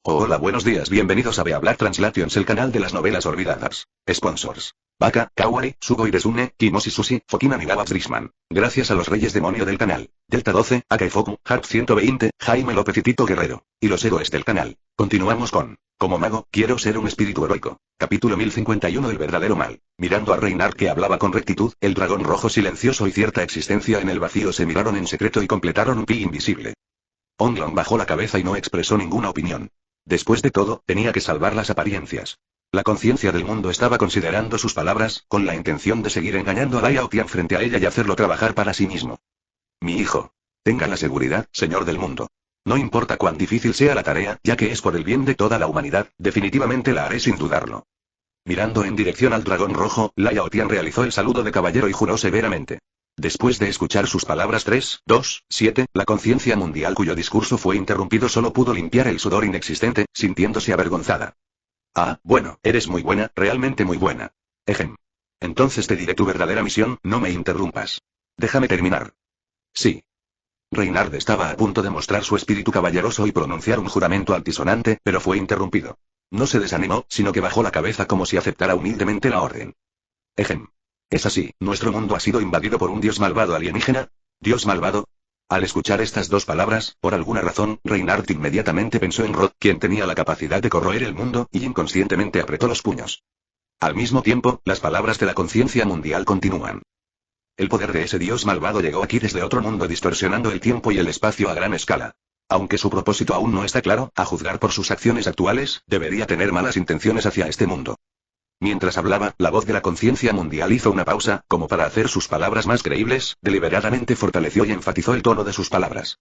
Hola, buenos días, bienvenidos a Beablat Translations, el canal de las novelas olvidadas. Sponsors: Baka, Kawaii, Sugoi Desune, Kimoshi Sushi, Fokina Nigawa Drisman. Gracias a los reyes demonio del canal. Delta 12, Akaifoku, Harp 120, Jaime López y Tito Guerrero. Y los héroes del canal. Continuamos con Como mago, quiero ser un espíritu heroico. Capítulo 1051 El verdadero mal. Mirando a Reynard, que hablaba con rectitud, el dragón rojo silencioso y cierta existencia en el vacío se miraron en secreto y completaron un pi invisible. Onglong bajó la cabeza y no expresó ninguna opinión. Después de todo, tenía que salvar las apariencias. La conciencia del mundo estaba considerando sus palabras, con la intención de seguir engañando a Lai Aotian frente a ella y hacerlo trabajar para sí mismo. Mi hijo. Tenga la seguridad, señor del mundo. No importa cuán difícil sea la tarea, ya que es por el bien de toda la humanidad, definitivamente la haré sin dudarlo. Mirando en dirección al dragón rojo, Lai Aotian realizó el saludo de caballero y juró severamente. Después de escuchar sus palabras 3, 2, 7, la conciencia mundial cuyo discurso fue interrumpido solo pudo limpiar el sudor inexistente, sintiéndose avergonzada. Ah, bueno, eres muy buena, realmente muy buena. Ejem. Entonces te diré tu verdadera misión, no me interrumpas. Déjame terminar. Sí. Reynard estaba a punto de mostrar su espíritu caballeroso y pronunciar un juramento altisonante, pero fue interrumpido. No se desanimó, sino que bajó la cabeza como si aceptara humildemente la orden. Ejem. Es así, nuestro mundo ha sido invadido por un dios malvado alienígena. ¿Dios malvado? Al escuchar estas dos palabras, por alguna razón, Reynard inmediatamente pensó en Rod, quien tenía la capacidad de corroer el mundo, y inconscientemente apretó los puños. Al mismo tiempo, las palabras de la conciencia mundial continúan. El poder de ese dios malvado llegó aquí desde otro mundo distorsionando el tiempo y el espacio a gran escala. Aunque su propósito aún no está claro, a juzgar por sus acciones actuales, debería tener malas intenciones hacia este mundo. Mientras hablaba, la voz de la conciencia mundial hizo una pausa, como para hacer sus palabras más creíbles, deliberadamente fortaleció y enfatizó el tono de sus palabras.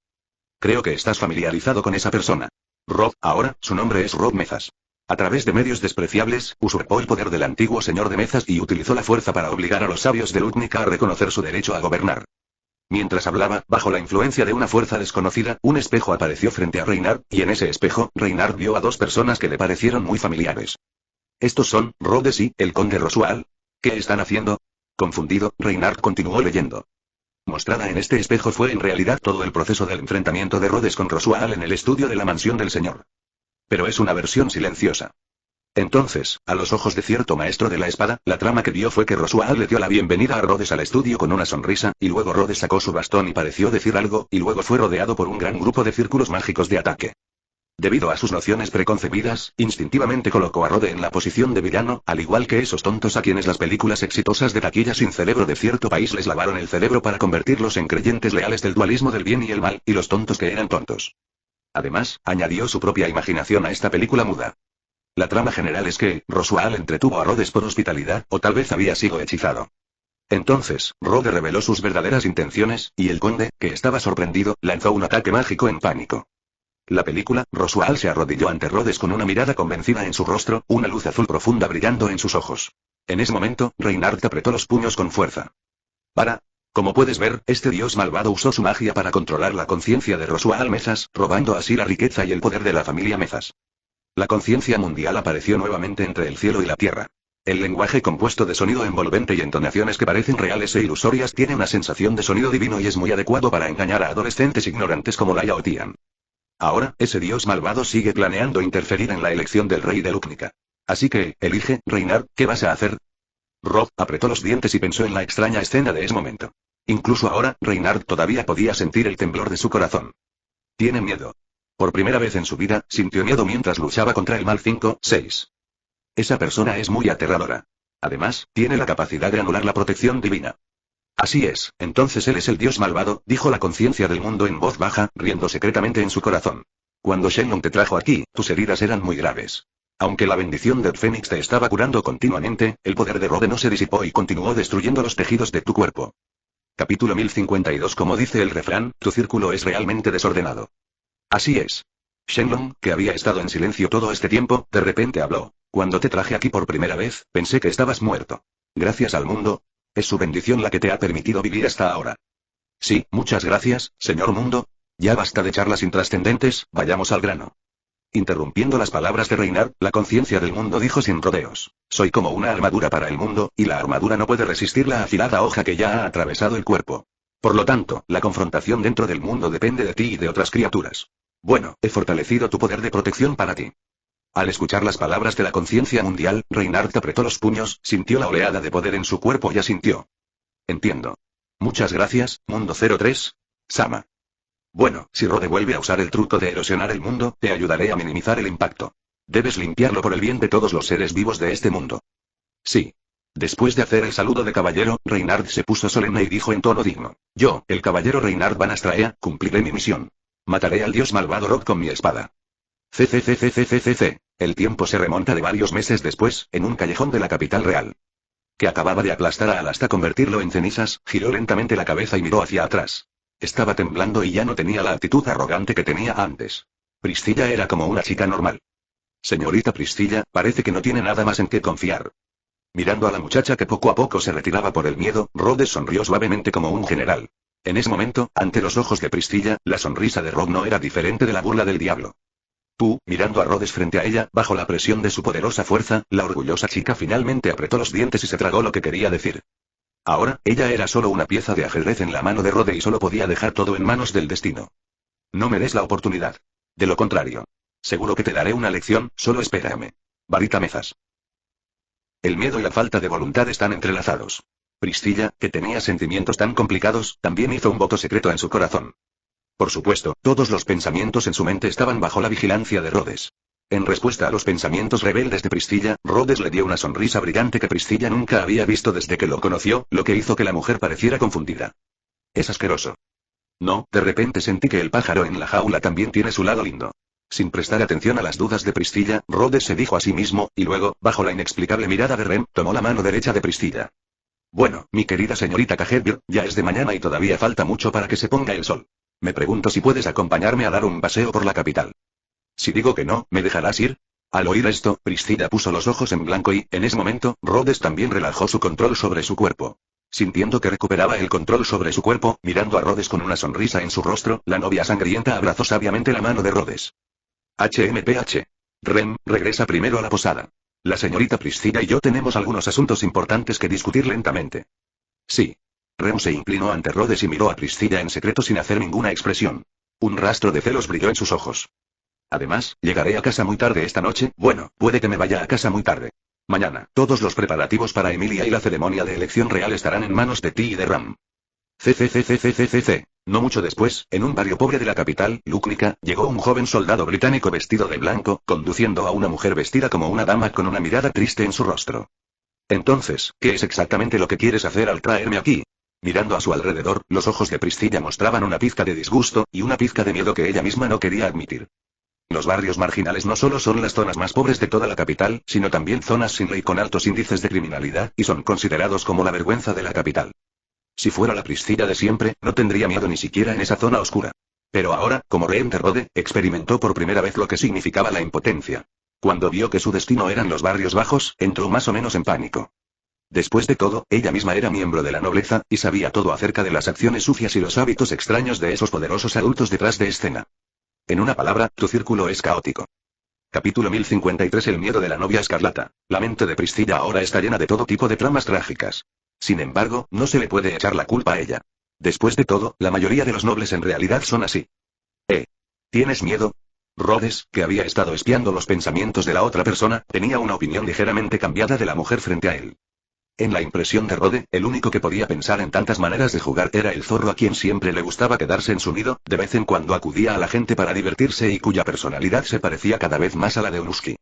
Creo que estás familiarizado con esa persona. Rob, ahora, su nombre es Rob Mezas. A través de medios despreciables, usurpó el poder del antiguo señor de Mezas y utilizó la fuerza para obligar a los sabios de Lutnica a reconocer su derecho a gobernar. Mientras hablaba, bajo la influencia de una fuerza desconocida, un espejo apareció frente a Reynard, y en ese espejo, Reynard vio a dos personas que le parecieron muy familiares. Estos son, Rhodes y el conde Rosual. ¿Qué están haciendo? Confundido, Reynard continuó leyendo. Mostrada en este espejo fue en realidad todo el proceso del enfrentamiento de Rhodes con Rosual en el estudio de la mansión del señor. Pero es una versión silenciosa. Entonces, a los ojos de cierto maestro de la espada, la trama que vio fue que Rosual le dio la bienvenida a Rhodes al estudio con una sonrisa, y luego Rhodes sacó su bastón y pareció decir algo, y luego fue rodeado por un gran grupo de círculos mágicos de ataque. Debido a sus nociones preconcebidas, instintivamente colocó a Rode en la posición de villano, al igual que esos tontos a quienes las películas exitosas de taquilla sin cerebro de cierto país les lavaron el cerebro para convertirlos en creyentes leales del dualismo del bien y el mal, y los tontos que eran tontos. Además, añadió su propia imaginación a esta película muda. La trama general es que, Rosual entretuvo a Rhodes por hospitalidad, o tal vez había sido hechizado. Entonces, Rode reveló sus verdaderas intenciones, y el conde, que estaba sorprendido, lanzó un ataque mágico en pánico. La película, Rosual se arrodilló ante Rhodes con una mirada convencida en su rostro, una luz azul profunda brillando en sus ojos. En ese momento, Reynard apretó los puños con fuerza. Como puedes ver, este dios malvado usó su magia para controlar la conciencia de Rosual Mezas, robando así la riqueza y el poder de la familia Mezas. La conciencia mundial apareció nuevamente entre el cielo y la tierra. El lenguaje compuesto de sonido envolvente y entonaciones que parecen reales e ilusorias tiene una sensación de sonido divino y es muy adecuado para engañar a adolescentes ignorantes como Lai Aotian. Ahora, ese dios malvado sigue planeando interferir en la elección del rey de Lutnica. Así que, elige, Reynard, ¿qué vas a hacer? Rob apretó los dientes y pensó en la extraña escena de ese momento. Incluso ahora, Reynard todavía podía sentir el temblor de su corazón. Tiene miedo. Por primera vez en su vida, sintió miedo mientras luchaba contra el mal 5-6. Esa persona es muy aterradora. Además, tiene la capacidad de anular la protección divina. Así es, entonces él es el dios malvado, dijo la conciencia del mundo en voz baja, riendo secretamente en su corazón. Cuando Shenlong te trajo aquí, tus heridas eran muy graves. Aunque la bendición del Fénix te estaba curando continuamente, el poder de Rode no se disipó y continuó destruyendo los tejidos de tu cuerpo. Capítulo 1052. Como dice el refrán, tu círculo es realmente desordenado. Así es. Shenlong, que había estado en silencio todo este tiempo, de repente habló. Cuando te traje aquí por primera vez, pensé que estabas muerto. Gracias al mundo. Es su bendición la que te ha permitido vivir hasta ahora. Sí, muchas gracias, señor mundo. Ya basta de charlas intrascendentes, vayamos al grano. Interrumpiendo las palabras de Reynard, la conciencia del mundo dijo sin rodeos. Soy como una armadura para el mundo, y la armadura no puede resistir la afilada hoja que ya ha atravesado el cuerpo. Por lo tanto, la confrontación dentro del mundo depende de ti y de otras criaturas. Bueno, he fortalecido tu poder de protección para ti. Al escuchar las palabras de la conciencia mundial, Reinhardt apretó los puños, sintió la oleada de poder en su cuerpo y asintió. Entiendo. Muchas gracias, Mundo 03. Sama. Bueno, si Rode vuelve a usar el truco de erosionar el mundo, te ayudaré a minimizar el impacto. Debes limpiarlo por el bien de todos los seres vivos de este mundo. Sí. Después de hacer el saludo de caballero, Reinhardt se puso solemne y dijo en tono digno. Yo, el caballero Reinhardt Van Astraea, cumpliré mi misión. Mataré al dios malvado Rod con mi espada. CCCCCCCC. El tiempo se remonta de varios meses después, en un callejón de la capital real. Que acababa de aplastar a Al hasta convertirlo en cenizas, giró lentamente la cabeza y miró hacia atrás. Estaba temblando y ya no tenía la actitud arrogante que tenía antes. Priscilla era como una chica normal. Señorita Priscilla, parece que no tiene nada más en qué confiar. Mirando a la muchacha que poco a poco se retiraba por el miedo, Rhodes sonrió suavemente como un general. En ese momento, ante los ojos de Priscilla, la sonrisa de Rod no era diferente de la burla del diablo. Tú, mirando a Rhodes frente a ella, bajo la presión de su poderosa fuerza, la orgullosa chica finalmente apretó los dientes y se tragó lo que quería decir. Ahora, ella era solo una pieza de ajedrez en la mano de Rode y solo podía dejar todo en manos del destino. No me des la oportunidad. De lo contrario. Seguro que te daré una lección, solo espérame. Varita Mezas. El miedo y la falta de voluntad están entrelazados. Priscilla, que tenía sentimientos tan complicados, también hizo un voto secreto en su corazón. Por supuesto, todos los pensamientos en su mente estaban bajo la vigilancia de Rhodes. En respuesta a los pensamientos rebeldes de Priscilla, Rhodes le dio una sonrisa brillante que Priscilla nunca había visto desde que lo conoció, lo que hizo que la mujer pareciera confundida. Es asqueroso. No, de repente sentí que el pájaro en la jaula también tiene su lado lindo. Sin prestar atención a las dudas de Priscilla, Rhodes se dijo a sí mismo, y luego, bajo la inexplicable mirada de Rem, tomó la mano derecha de Priscilla. Bueno, mi querida señorita Cajedbir, ya es de mañana y todavía falta mucho para que se ponga el sol. Me pregunto si puedes acompañarme a dar un paseo por la capital. Si digo que no, ¿me dejarás ir? Al oír esto, Priscilla puso los ojos en blanco y, en ese momento, Rhodes también relajó su control sobre su cuerpo. Sintiendo que recuperaba el control sobre su cuerpo, mirando a Rhodes con una sonrisa en su rostro, la novia sangrienta abrazó sabiamente la mano de Rhodes. HMPH. Rem, regresa primero a la posada. La señorita Priscilla y yo tenemos algunos asuntos importantes que discutir lentamente. Sí. Rem se inclinó ante Rhodes y miró a Priscilla en secreto sin hacer ninguna expresión. Un rastro de celos brilló en sus ojos. Además, llegaré a casa muy tarde esta noche, bueno, puede que me vaya a casa muy tarde. Mañana, todos los preparativos para Emilia y la ceremonia de elección real estarán en manos de ti y de Ram. CCCCCCC. No mucho después, en un barrio pobre de la capital, Lúcnica, llegó un joven soldado británico vestido de blanco, conduciendo a una mujer vestida como una dama con una mirada triste en su rostro. Entonces, ¿qué es exactamente lo que quieres hacer al traerme aquí? Mirando a su alrededor, los ojos de Priscilla mostraban una pizca de disgusto, y una pizca de miedo que ella misma no quería admitir. Los barrios marginales no solo son las zonas más pobres de toda la capital, sino también zonas sin ley con altos índices de criminalidad, y son considerados como la vergüenza de la capital. Si fuera la Priscilla de siempre, no tendría miedo ni siquiera en esa zona oscura. Pero ahora, como rehén de Rode, experimentó por primera vez lo que significaba la impotencia. Cuando vio que su destino eran los barrios bajos, entró más o menos en pánico. Después de todo, ella misma era miembro de la nobleza, y sabía todo acerca de las acciones sucias y los hábitos extraños de esos poderosos adultos detrás de escena. En una palabra, tu círculo es caótico. Capítulo 1053. El miedo de la novia escarlata. La mente de Priscilla ahora está llena de todo tipo de tramas trágicas. Sin embargo, no se le puede echar la culpa a ella. Después de todo, la mayoría de los nobles en realidad son así. ¿Tienes miedo? Rhodes, que había estado espiando los pensamientos de la otra persona, tenía una opinión ligeramente cambiada de la mujer frente a él. En la impresión de Rode, el único que podía pensar en tantas maneras de jugar era el zorro a quien siempre le gustaba quedarse en su nido, de vez en cuando acudía a la gente para divertirse y cuya personalidad se parecía cada vez más a la de Unuski.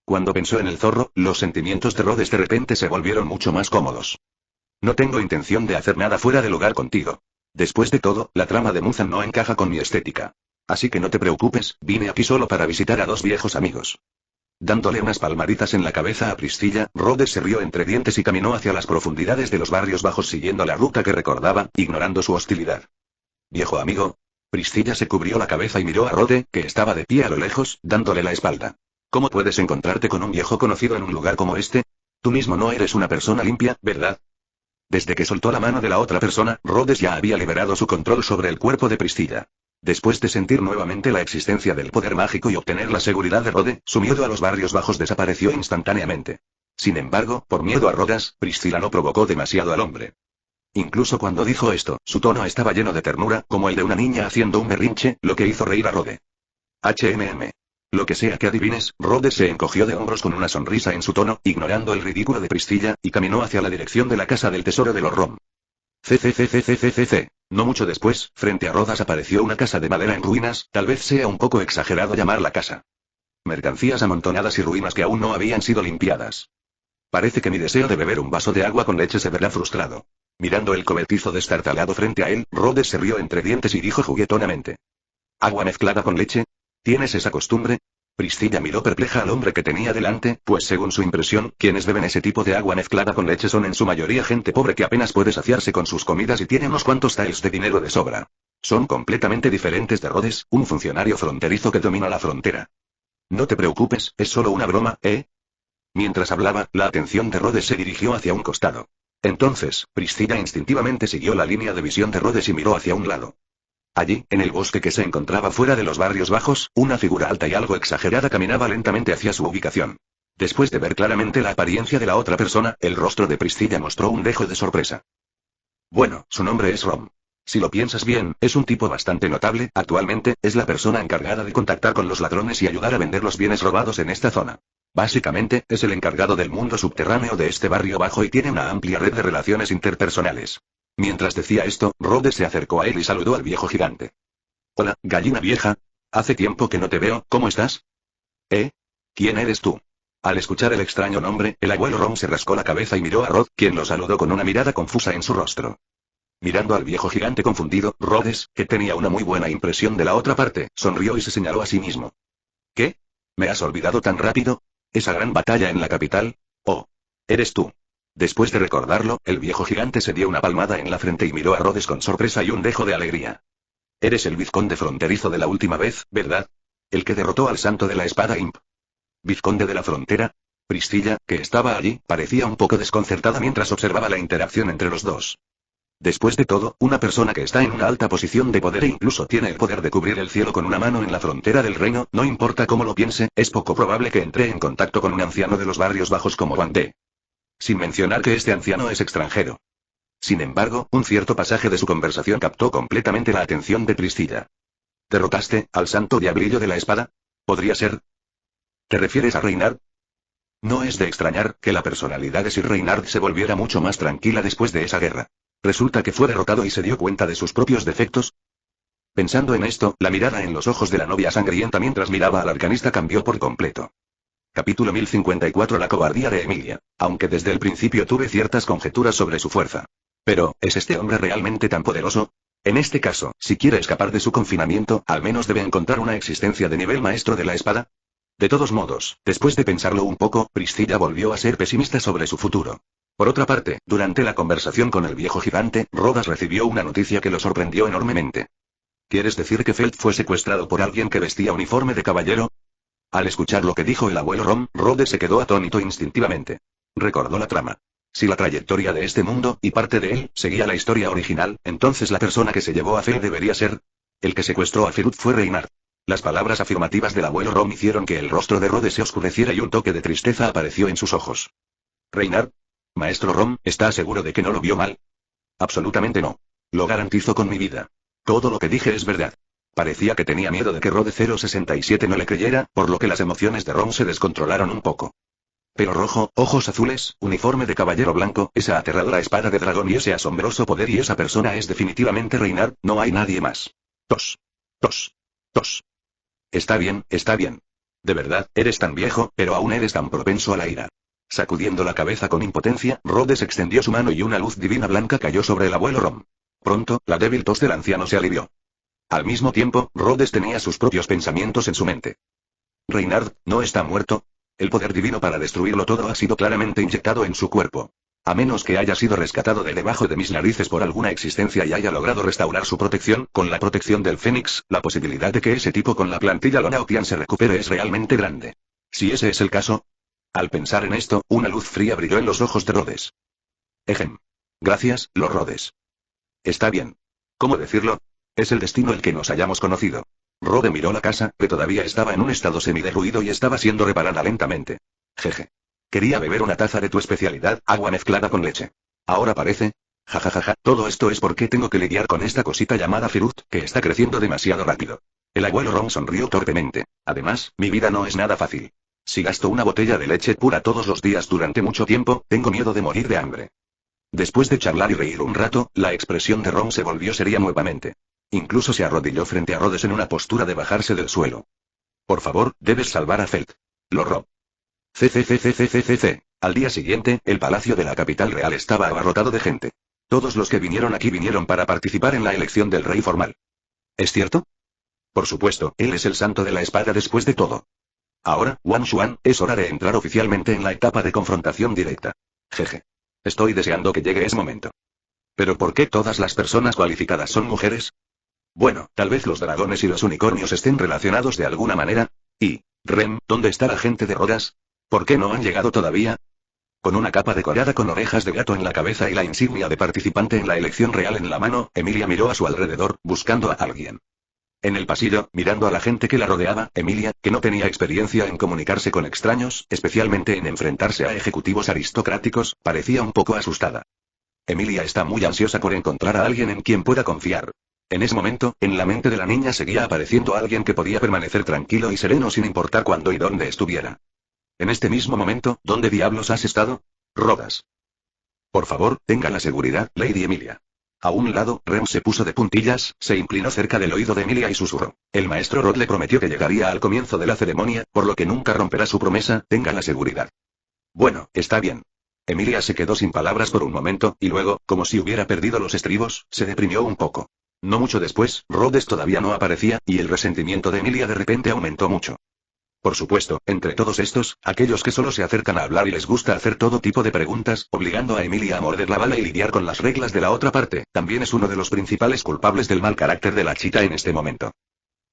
Cuando pensó en el zorro, los sentimientos de Rhodes de repente se volvieron mucho más cómodos. No tengo intención de hacer nada fuera de lugar contigo. Después de todo, la trama de Muzan no encaja con mi estética. Así que no te preocupes, vine aquí solo para visitar a dos viejos amigos. Dándole unas palmaditas en la cabeza a Priscilla, Rhodes se rió entre dientes y caminó hacia las profundidades de los barrios bajos siguiendo la ruta que recordaba, ignorando su hostilidad. Viejo amigo. Priscilla se cubrió la cabeza y miró a Rode, que estaba de pie a lo lejos, dándole la espalda. ¿Cómo puedes encontrarte con un viejo conocido en un lugar como este? Tú mismo no eres una persona limpia, ¿verdad? Desde que soltó la mano de la otra persona, Rhodes ya había liberado su control sobre el cuerpo de Priscilla. Después de sentir nuevamente la existencia del poder mágico y obtener la seguridad de Rode, su miedo a los barrios bajos desapareció instantáneamente. Sin embargo, por miedo a Rhodes, Priscilla no provocó demasiado al hombre. Incluso cuando dijo esto, su tono estaba lleno de ternura, como el de una niña haciendo un berrinche, lo que hizo reír a Rode. Lo que sea que adivines, Rhodes se encogió de hombros con una sonrisa en su tono, ignorando el ridículo de Priscilla, y caminó hacia la dirección de la casa del tesoro de los Rom. No mucho después, frente a Rodas apareció una casa de madera en ruinas, tal vez sea un poco exagerado llamarla casa. Mercancías amontonadas y ruinas que aún no habían sido limpiadas. Parece que mi deseo de beber un vaso de agua con leche se verá frustrado. Mirando el cobertizo destartalado frente a él, Rhodes se rió entre dientes y dijo juguetonamente. ¿Agua mezclada con leche? ¿Tienes esa costumbre? Priscilla miró perpleja al hombre que tenía delante, pues según su impresión, quienes beben ese tipo de agua mezclada con leche son en su mayoría gente pobre que apenas puede saciarse con sus comidas y tiene unos cuantos taels de dinero de sobra. Son completamente diferentes de Rhodes, un funcionario fronterizo que domina la frontera. No te preocupes, es solo una broma, ¿eh? Mientras hablaba, la atención de Rhodes se dirigió hacia un costado. Entonces, Priscilla instintivamente siguió la línea de visión de Rhodes y miró hacia un lado. Allí, en el bosque que se encontraba fuera de los barrios bajos, una figura alta y algo exagerada caminaba lentamente hacia su ubicación. Después de ver claramente la apariencia de la otra persona, el rostro de Priscilla mostró un dejo de sorpresa. Bueno, su nombre es Rom. Si lo piensas bien, es un tipo bastante notable, actualmente, es la persona encargada de contactar con los ladrones y ayudar a vender los bienes robados en esta zona. Básicamente, es el encargado del mundo subterráneo de este barrio bajo y tiene una amplia red de relaciones interpersonales. Mientras decía esto, Rhodes se acercó a él y saludó al viejo gigante. Hola, gallina vieja. Hace tiempo que no te veo, ¿cómo estás? ¿Quién eres tú? Al escuchar el extraño nombre, el abuelo Rom se rascó la cabeza y miró a Rod, quien lo saludó con una mirada confusa en su rostro. Mirando al viejo gigante confundido, Rhodes, que tenía una muy buena impresión de la otra parte, sonrió y se señaló a sí mismo. ¿Qué? ¿Me has olvidado tan rápido? ¿Esa gran batalla en la capital? Oh. Eres tú. Después de recordarlo, el viejo gigante se dio una palmada en la frente y miró a Rhodes con sorpresa y un dejo de alegría. Eres el vizconde fronterizo de la última vez, ¿verdad? El que derrotó al santo de la espada Imp. ¿Vizconde de la frontera? Priscilla, que estaba allí, parecía un poco desconcertada mientras observaba la interacción entre los dos. Después de todo, una persona que está en una alta posición de poder e incluso tiene el poder de cubrir el cielo con una mano en la frontera del reino, no importa cómo lo piense, es poco probable que entre en contacto con un anciano de los barrios bajos como Wang De. Sin mencionar que este anciano es extranjero. Sin embargo, un cierto pasaje de su conversación captó completamente la atención de Priscilla. ¿Derrotaste al santo diablillo de la espada? ¿Podría ser? ¿Te refieres a Reynard? No es de extrañar que la personalidad de Sir Reynard se volviera mucho más tranquila después de esa guerra. ¿Resulta que fue derrotado y se dio cuenta de sus propios defectos? Pensando en esto, la mirada en los ojos de la novia sangrienta mientras miraba al arcanista cambió por completo. Capítulo 1054. La cobardía de Emilia. Aunque desde el principio tuve ciertas conjeturas sobre su fuerza. Pero, ¿es este hombre realmente tan poderoso? En este caso, si quiere escapar de su confinamiento, al menos debe encontrar una existencia de nivel maestro de la espada. De todos modos, después de pensarlo un poco, Priscilla volvió a ser pesimista sobre su futuro. Por otra parte, durante la conversación con el viejo gigante, Rodas recibió una noticia que lo sorprendió enormemente. ¿Quieres decir que Feld fue secuestrado por alguien que vestía uniforme de caballero? Al escuchar lo que dijo el abuelo Rom, Rhodes se quedó atónito instintivamente. Recordó la trama. Si la trayectoria de este mundo, y parte de él, seguía la historia original, entonces la persona que se llevó a Feld debería ser... El que secuestró a Ferut fue Reynard. Las palabras afirmativas del abuelo Rom hicieron que el rostro de Rhodes se oscureciera y un toque de tristeza apareció en sus ojos. ¿Reynard? Maestro Rom, ¿está seguro de que no lo vio mal? Absolutamente no. Lo garantizo con mi vida. Todo lo que dije es verdad. Parecía que tenía miedo de que Rode 067 no le creyera, por lo que las emociones de Rom se descontrolaron un poco. Pelo rojo, ojos azules, uniforme de caballero blanco, esa aterradora espada de dragón y ese asombroso poder y esa persona es definitivamente Reynard, no hay nadie más. Tos. Tos. Tos. Está bien, está bien. De verdad, eres tan viejo, pero aún eres tan propenso a la ira. Sacudiendo la cabeza con impotencia, Rhodes extendió su mano y una luz divina blanca cayó sobre el abuelo Rom. Pronto, la débil tos del anciano se alivió. Al mismo tiempo, Rhodes tenía sus propios pensamientos en su mente. Reynard, ¿no está muerto? El poder divino para destruirlo todo ha sido claramente inyectado en su cuerpo. A menos que haya sido rescatado de debajo de mis narices por alguna existencia y haya logrado restaurar su protección, con la protección del Fénix, la posibilidad de que ese tipo con la plantilla Lonautian se recupere es realmente grande. Si ese es el caso... Al pensar en esto, una luz fría brilló en los ojos de Rhodes. Ejem. Gracias, Lord Rhodes. Está bien. ¿Cómo decirlo? Es el destino el que nos hayamos conocido. Rhodes miró la casa, que todavía estaba en un estado semiderruido y estaba siendo reparada lentamente. Jeje. Quería beber una taza de tu especialidad, agua mezclada con leche. Ahora parece... Jajajaja, todo esto es porque tengo que lidiar con esta cosita llamada Ferut, que está creciendo demasiado rápido. El abuelo Ron sonrió torpemente. Además, mi vida no es nada fácil. Si gasto una botella de leche pura todos los días durante mucho tiempo, tengo miedo de morir de hambre. Después de charlar y reír un rato, la expresión de Ron se volvió seria nuevamente. Incluso se arrodilló frente a Rhodes en una postura de bajarse del suelo. Por favor, debes salvar a Felt. Lo rob. CCCCCCC. Al día siguiente, el palacio de la capital real estaba abarrotado de gente. Todos los que vinieron aquí vinieron para participar en la elección del rey formal. ¿Es cierto? Por supuesto, él es el santo de la espada después de todo. Ahora, Wang Xuan, es hora de entrar oficialmente en la etapa de confrontación directa. Jeje. Estoy deseando que llegue ese momento. ¿Pero por qué todas las personas cualificadas son mujeres? Bueno, tal vez los dragones y los unicornios estén relacionados de alguna manera. Y, Rem, ¿dónde está la gente de Rodas? ¿Por qué no han llegado todavía? Con una capa decorada con orejas de gato en la cabeza y la insignia de participante en la elección real en la mano, Emilia miró a su alrededor, buscando a alguien. En el pasillo, mirando a la gente que la rodeaba, Emilia, que no tenía experiencia en comunicarse con extraños, especialmente en enfrentarse a ejecutivos aristocráticos, parecía un poco asustada. Emilia está muy ansiosa por encontrar a alguien en quien pueda confiar. En ese momento, en la mente de la niña seguía apareciendo alguien que podía permanecer tranquilo y sereno sin importar cuándo y dónde estuviera. En este mismo momento, ¿dónde diablos has estado? Rodas. Por favor, tenga la seguridad, Lady Emilia. A un lado, Rem se puso de puntillas, se inclinó cerca del oído de Emilia y susurró. El maestro Rod le prometió que llegaría al comienzo de la ceremonia, por lo que nunca romperá su promesa, tenga la seguridad. Bueno, está bien. Emilia se quedó sin palabras por un momento, y luego, como si hubiera perdido los estribos, se deprimió un poco. No mucho después, Rhodes todavía no aparecía, y el resentimiento de Emilia de repente aumentó mucho. Por supuesto, entre todos estos, aquellos que solo se acercan a hablar y les gusta hacer todo tipo de preguntas, obligando a Emilia a morder la bala y lidiar con las reglas de la otra parte, también es uno de los principales culpables del mal carácter de la chica en este momento.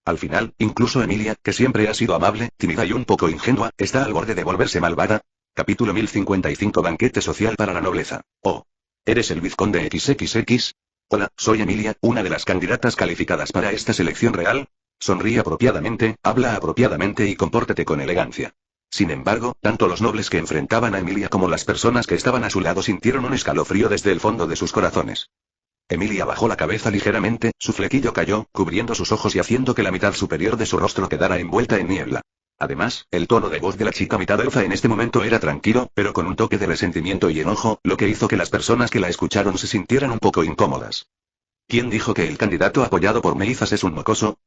Al final, incluso Emilia, que siempre ha sido amable, tímida y un poco ingenua, está al borde de volverse malvada. Capítulo 1055 Banquete social para la nobleza. Oh. ¿Eres el vizconde XXX? Hola, soy Emilia, una de las candidatas calificadas para esta selección real. Sonríe apropiadamente, habla apropiadamente y compórtate con elegancia. Sin embargo, tanto los nobles que enfrentaban a Emilia como las personas que estaban a su lado sintieron un escalofrío desde el fondo de sus corazones. Emilia bajó la cabeza ligeramente, su flequillo cayó, cubriendo sus ojos y haciendo que la mitad superior de su rostro quedara envuelta en niebla. Además, el tono de voz de la chica mitad elfa en este momento era tranquilo, pero con un toque de resentimiento y enojo, lo que hizo que las personas que la escucharon se sintieran un poco incómodas. ¿Quién dijo que el candidato apoyado por Meizas es un mocoso?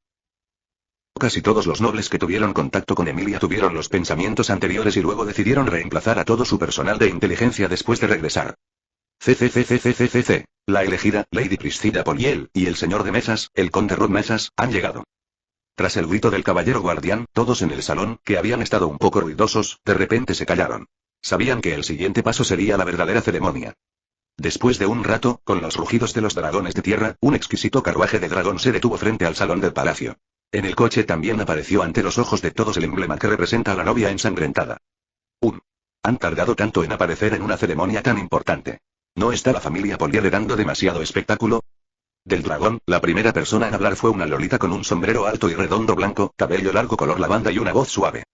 Casi todos los nobles que tuvieron contacto con Emilia tuvieron los pensamientos anteriores y luego decidieron reemplazar a todo su personal de inteligencia después de regresar. CCCCCCC. La elegida, Lady Priscilla Poliel, y el señor de Mesas, el conde Rod Mesas, han llegado. Tras el grito del caballero guardián, todos en el salón, que habían estado un poco ruidosos, de repente se callaron. Sabían que el siguiente paso sería la verdadera ceremonia. Después de un rato, con los rugidos de los dragones de tierra, un exquisito carruaje de dragón se detuvo frente al salón del palacio. En el coche también apareció ante los ojos de todos el emblema que representa a la novia ensangrentada. Han tardado tanto en aparecer en una ceremonia tan importante. ¿No está la familia Polier dando demasiado espectáculo? Del dragón, la primera persona en hablar fue una lolita con un sombrero alto y redondo blanco, cabello largo color lavanda y una voz suave.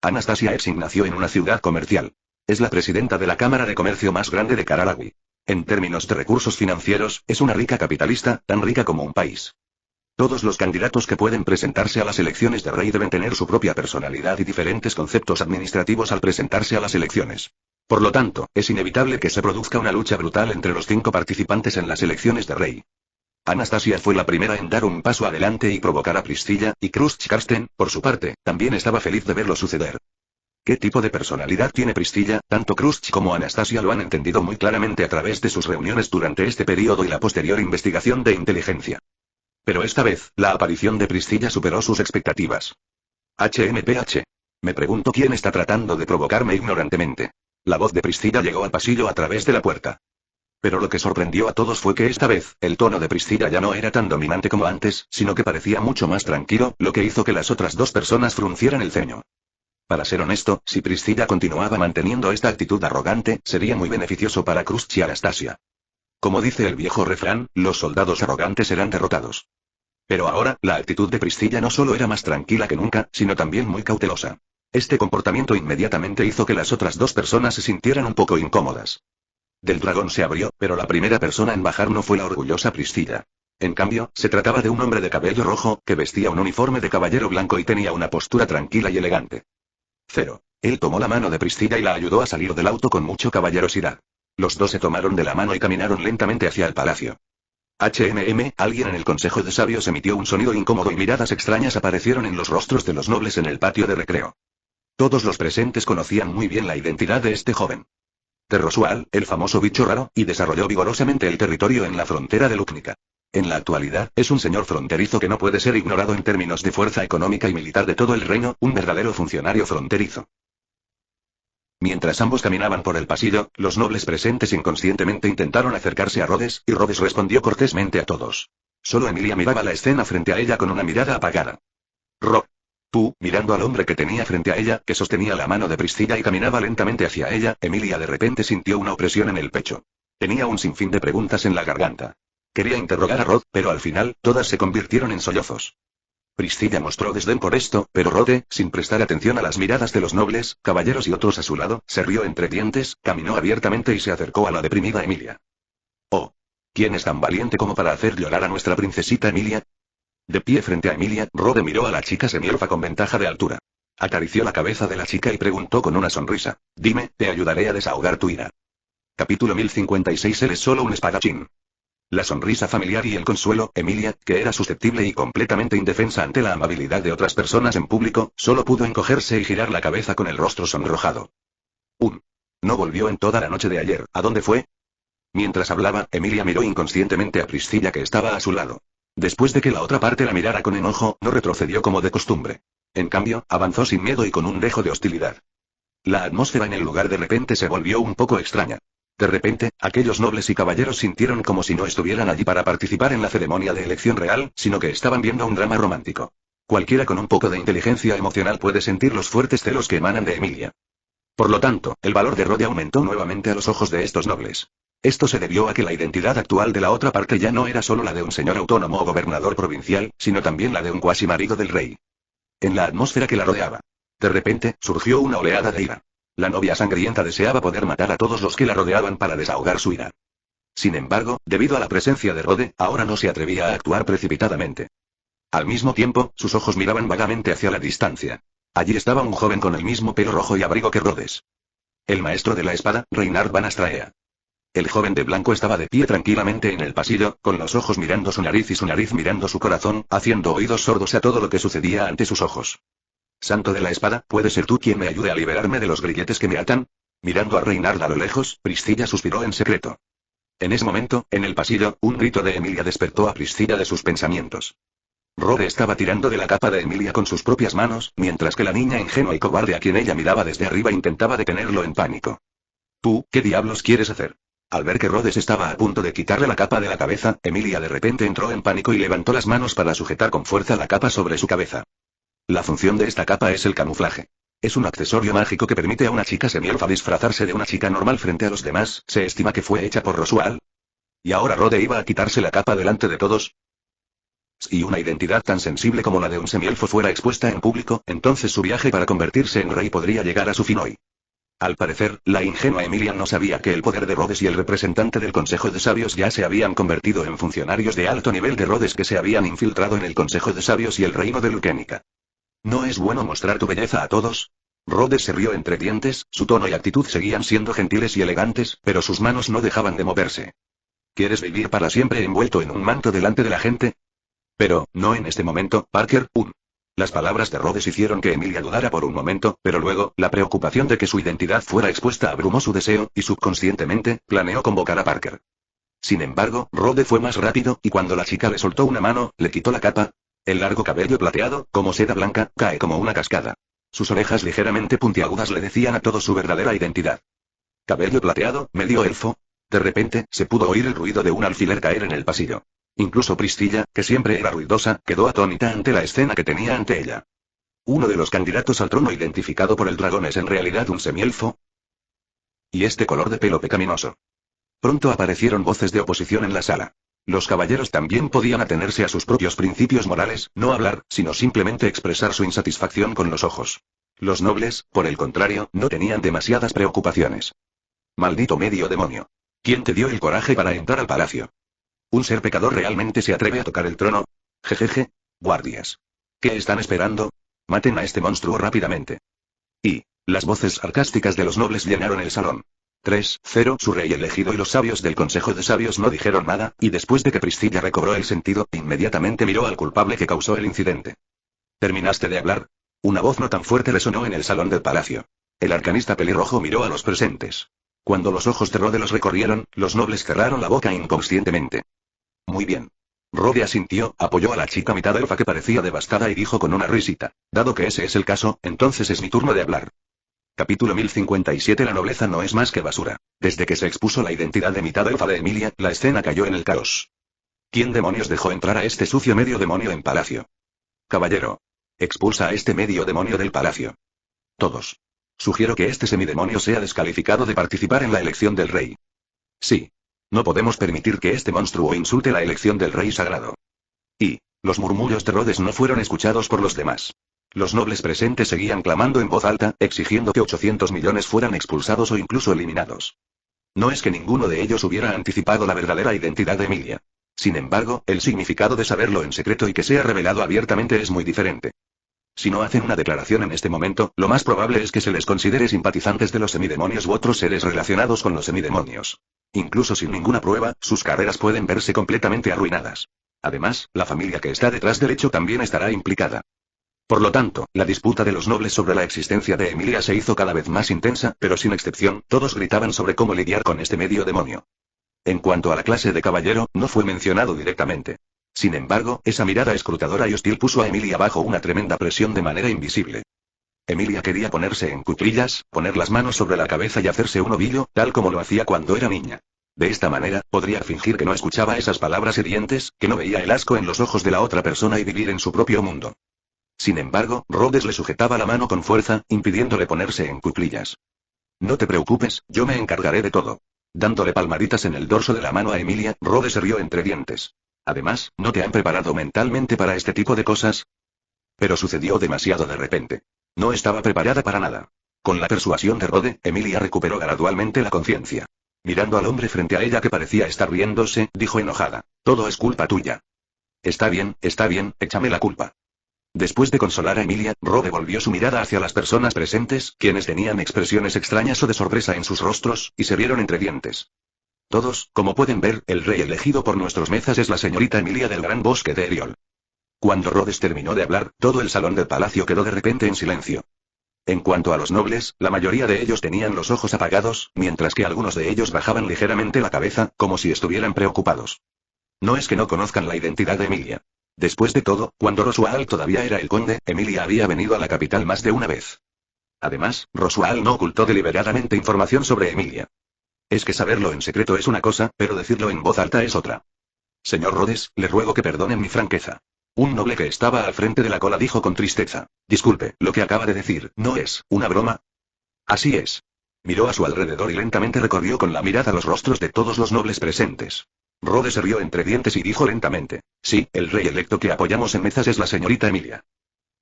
Anastasia Exing nació en una ciudad comercial. Es la presidenta de la Cámara de Comercio más grande de Karalawi. En términos de recursos financieros, es una rica capitalista, tan rica como un país. Todos los candidatos que pueden presentarse a las elecciones de rey deben tener su propia personalidad y diferentes conceptos administrativos al presentarse a las elecciones. Por lo tanto, es inevitable que se produzca una lucha brutal entre los 5 participantes en las elecciones de rey. Anastasia fue la primera en dar un paso adelante y provocar a Priscilla, y Krusty Karsten, por su parte, también estaba feliz de verlo suceder. ¿Qué tipo de personalidad tiene Priscilla? Tanto Krusty como Anastasia lo han entendido muy claramente a través de sus reuniones durante este periodo y la posterior investigación de inteligencia. Pero esta vez, la aparición de Priscilla superó sus expectativas. HMPH. Me pregunto quién está tratando de provocarme ignorantemente. La voz de Priscilla llegó al pasillo a través de la puerta. Pero lo que sorprendió a todos fue que esta vez, el tono de Priscilla ya no era tan dominante como antes, sino que parecía mucho más tranquilo, lo que hizo que las otras 2 personas fruncieran el ceño. Para ser honesto, si Priscilla continuaba manteniendo esta actitud arrogante, sería muy beneficioso para Krusty y Anastasia. Como dice el viejo refrán, los soldados arrogantes serán derrotados. Pero ahora, la actitud de Priscilla no solo era más tranquila que nunca, sino también muy cautelosa. Este comportamiento inmediatamente hizo que las otras 2 personas se sintieran un poco incómodas. Del dragón se abrió, pero la primera persona en bajar no fue la orgullosa Priscilla. En cambio, se trataba de un hombre de cabello rojo, que vestía un uniforme de caballero blanco y tenía una postura tranquila y elegante. Cero. Él tomó la mano de Priscilla y la ayudó a salir del auto con mucha caballerosidad. Los dos se tomaron de la mano y caminaron lentamente hacia el palacio. Alguien en el Consejo de Sabios emitió un sonido incómodo y miradas extrañas aparecieron en los rostros de los nobles en el patio de recreo. Todos los presentes conocían muy bien la identidad de este joven. Terrosual, el famoso bicho raro, y desarrolló vigorosamente el territorio en la frontera de Lúcnica. En la actualidad, es un señor fronterizo que no puede ser ignorado en términos de fuerza económica y militar de todo el reino, un verdadero funcionario fronterizo. Mientras ambos caminaban por el pasillo, los nobles presentes inconscientemente intentaron acercarse a Rhodes, y Rhodes respondió cortésmente a todos. Solo Emilia miraba la escena frente a ella con una mirada apagada. Tú, mirando al hombre que tenía frente a ella, que sostenía la mano de Priscilla y caminaba lentamente hacia ella, Emilia de repente sintió una opresión en el pecho. Tenía un sinfín de preguntas en la garganta. Quería interrogar a Rod, pero al final, todas se convirtieron en sollozos. Priscilla mostró desdén por esto, pero Rode, sin prestar atención a las miradas de los nobles, caballeros y otros a su lado, se rió entre dientes, caminó abiertamente y se acercó a la deprimida Emilia. Oh. ¿Quién es tan valiente como para hacer llorar a nuestra princesita Emilia? De pie frente a Emilia, Rode miró a la chica semielfa con ventaja de altura. Acarició la cabeza de la chica y preguntó con una sonrisa. Dime, te ayudaré a desahogar tu ira. Capítulo 1056. Él es solo un espadachín. La sonrisa familiar y el consuelo, Emilia, que era susceptible y completamente indefensa ante la amabilidad de otras personas en público, solo pudo encogerse y girar la cabeza con el rostro sonrojado. No volvió en toda la noche de ayer, ¿a dónde fue? Mientras hablaba, Emilia miró inconscientemente a Priscilla que estaba a su lado. Después de que la otra parte la mirara con enojo, no retrocedió como de costumbre. En cambio, avanzó sin miedo y con un dejo de hostilidad. La atmósfera en el lugar de repente se volvió un poco extraña. De repente, aquellos nobles y caballeros sintieron como si no estuvieran allí para participar en la ceremonia de elección real, sino que estaban viendo un drama romántico. Cualquiera con un poco de inteligencia emocional puede sentir los fuertes celos que emanan de Emilia. Por lo tanto, el valor de Rode aumentó nuevamente a los ojos de estos nobles. Esto se debió a que la identidad actual de la otra parte ya no era solo la de un señor autónomo o gobernador provincial, sino también la de un cuasi marido del rey. En la atmósfera que la rodeaba, de repente, surgió una oleada de ira. La novia sangrienta deseaba poder matar a todos los que la rodeaban para desahogar su ira. Sin embargo, debido a la presencia de Rode, ahora no se atrevía a actuar precipitadamente. Al mismo tiempo, sus ojos miraban vagamente hacia la distancia. Allí estaba un joven con el mismo pelo rojo y abrigo que Rhodes. El maestro de la espada, Reinhard van Astraea. El joven de blanco estaba de pie tranquilamente en el pasillo, con los ojos mirando su nariz y su nariz mirando su corazón, haciendo oídos sordos a todo lo que sucedía ante sus ojos. Santo de la espada, ¿puede ser tú quien me ayude a liberarme de los grilletes que me atan? Mirando a Reinhard a lo lejos, Priscilla suspiró en secreto. En ese momento, en el pasillo, un grito de Emilia despertó a Priscilla de sus pensamientos. Rode estaba tirando de la capa de Emilia con sus propias manos, mientras que la niña ingenua y cobarde a quien ella miraba desde arriba intentaba detenerlo en pánico. ¿Tú, qué diablos quieres hacer? Al ver que Rhodes estaba a punto de quitarle la capa de la cabeza, Emilia de repente entró en pánico y levantó las manos para sujetar con fuerza la capa sobre su cabeza. La función de esta capa es el camuflaje. Es un accesorio mágico que permite a una chica semielfa disfrazarse de una chica normal frente a los demás. Se estima que fue hecha por Rosual. ¿Y ahora Rode iba a quitarse la capa delante de todos? Si una identidad tan sensible como la de un semielfo fuera expuesta en público, entonces su viaje para convertirse en rey podría llegar a su fin hoy. Al parecer, la ingenua Emilia no sabía que el poder de Rhodes y el representante del Consejo de Sabios ya se habían convertido en funcionarios de alto nivel de Rhodes que se habían infiltrado en el Consejo de Sabios y el reino de Lucénica. ¿No es bueno mostrar tu belleza a todos? Rhodes se rió entre dientes, su tono y actitud seguían siendo gentiles y elegantes, pero sus manos no dejaban de moverse. ¿Quieres vivir para siempre envuelto en un manto delante de la gente? Pero, no en este momento, Parker. Las palabras de Rhodes hicieron que Emilia dudara por un momento, pero luego, la preocupación de que su identidad fuera expuesta abrumó su deseo, y subconscientemente, planeó convocar a Parker. Sin embargo, Rhodes fue más rápido, y cuando la chica le soltó una mano, le quitó la capa. El largo cabello plateado, como seda blanca, cae como una cascada. Sus orejas ligeramente puntiagudas le decían a todo su verdadera identidad. Cabello plateado, medio elfo. De repente, se pudo oír el ruido de un alfiler caer en el pasillo. Incluso Priscilla, que siempre era ruidosa, quedó atónita ante la escena que tenía ante ella. ¿Uno de los candidatos al trono identificado por el dragón es en realidad un semielfo? ¿Y este color de pelo pecaminoso? Pronto aparecieron voces de oposición en la sala. Los caballeros también podían atenerse a sus propios principios morales, no hablar, sino simplemente expresar su insatisfacción con los ojos. Los nobles, por el contrario, no tenían demasiadas preocupaciones. Maldito medio demonio. ¿Quién te dio el coraje para entrar al palacio? ¿Un ser pecador realmente se atreve a tocar el trono? Jejeje. Guardias. ¿Qué están esperando? Maten a este monstruo rápidamente. Y las voces sarcásticas de los nobles llenaron el salón. 3-0. Su rey elegido y los sabios del Consejo de Sabios no dijeron nada, y después de que Priscilla recobró el sentido, inmediatamente miró al culpable que causó el incidente. ¿Terminaste de hablar? Una voz no tan fuerte resonó en el salón del palacio. El arcanista pelirrojo miró a los presentes. Cuando los ojos de Rode los recorrieron, los nobles cerraron la boca inconscientemente. Muy bien. Rode asintió, apoyó a la chica mitad elfa que parecía devastada y dijo con una risita: dado que ese es el caso, entonces es mi turno de hablar. Capítulo 1057. La nobleza no es más que basura. Desde que se expuso la identidad de mitad elfa de Emilia, la escena cayó en el caos. ¿Quién demonios dejó entrar a este sucio medio demonio en palacio? Caballero. Expulsa a este medio demonio del palacio. Todos. Sugiero que este semidemonio sea descalificado de participar en la elección del rey. Sí. No podemos permitir que este monstruo insulte la elección del rey sagrado. Y los murmullos de Rhodes no fueron escuchados por los demás. Los nobles presentes seguían clamando en voz alta, exigiendo que 800 millones fueran expulsados o incluso eliminados. No es que ninguno de ellos hubiera anticipado la verdadera identidad de Emilia. Sin embargo, el significado de saberlo en secreto y que sea revelado abiertamente es muy diferente. Si no hacen una declaración en este momento, lo más probable es que se les considere simpatizantes de los semidemonios u otros seres relacionados con los semidemonios. Incluso sin ninguna prueba, sus carreras pueden verse completamente arruinadas. Además, la familia que está detrás del hecho también estará implicada. Por lo tanto, la disputa de los nobles sobre la existencia de Emilia se hizo cada vez más intensa, pero sin excepción, todos gritaban sobre cómo lidiar con este medio demonio. En cuanto a la clase de caballero, no fue mencionado directamente. Sin embargo, esa mirada escrutadora y hostil puso a Emilia bajo una tremenda presión de manera invisible. Emilia quería ponerse en cuclillas, poner las manos sobre la cabeza y hacerse un ovillo, tal como lo hacía cuando era niña. De esta manera, podría fingir que no escuchaba esas palabras hirientes, que no veía el asco en los ojos de la otra persona y vivir en su propio mundo. Sin embargo, Rhodes le sujetaba la mano con fuerza, impidiéndole ponerse en cuclillas. No te preocupes, yo me encargaré de todo. Dándole palmaditas en el dorso de la mano a Emilia, Rhodes se rió entre dientes. Además, ¿no te han preparado mentalmente para este tipo de cosas? Pero sucedió demasiado de repente. No estaba preparada para nada. Con la persuasión de Rhodes, Emilia recuperó gradualmente la conciencia. Mirando al hombre frente a ella que parecía estar riéndose, dijo enojada: todo es culpa tuya. Está bien, échame la culpa. Después de consolar a Emilia, Rhodes volvió su mirada hacia las personas presentes, quienes tenían expresiones extrañas o de sorpresa en sus rostros, y se rieron entre dientes. Todos, como pueden ver, el rey elegido por nuestros mezas es la señorita Emilia del Gran Bosque de Eriol. Cuando Rhodes terminó de hablar, todo el salón del palacio quedó de repente en silencio. En cuanto a los nobles, la mayoría de ellos tenían los ojos apagados, mientras que algunos de ellos bajaban ligeramente la cabeza, como si estuvieran preocupados. No es que no conozcan la identidad de Emilia. Después de todo, cuando Rosual todavía era el conde, Emilia había venido a la capital más de una vez. Además, Rosual no ocultó deliberadamente información sobre Emilia. Es que saberlo en secreto es una cosa, pero decirlo en voz alta es otra. Señor Rhodes, le ruego que perdonen mi franqueza. Un noble que estaba al frente de la cola dijo con tristeza: disculpe, lo que acaba de decir, ¿no es una broma? Así es. Miró a su alrededor y lentamente recorrió con la mirada los rostros de todos los nobles presentes. Rhodes se rió entre dientes y dijo lentamente: sí, el rey electo que apoyamos en mezas es la señorita Emilia.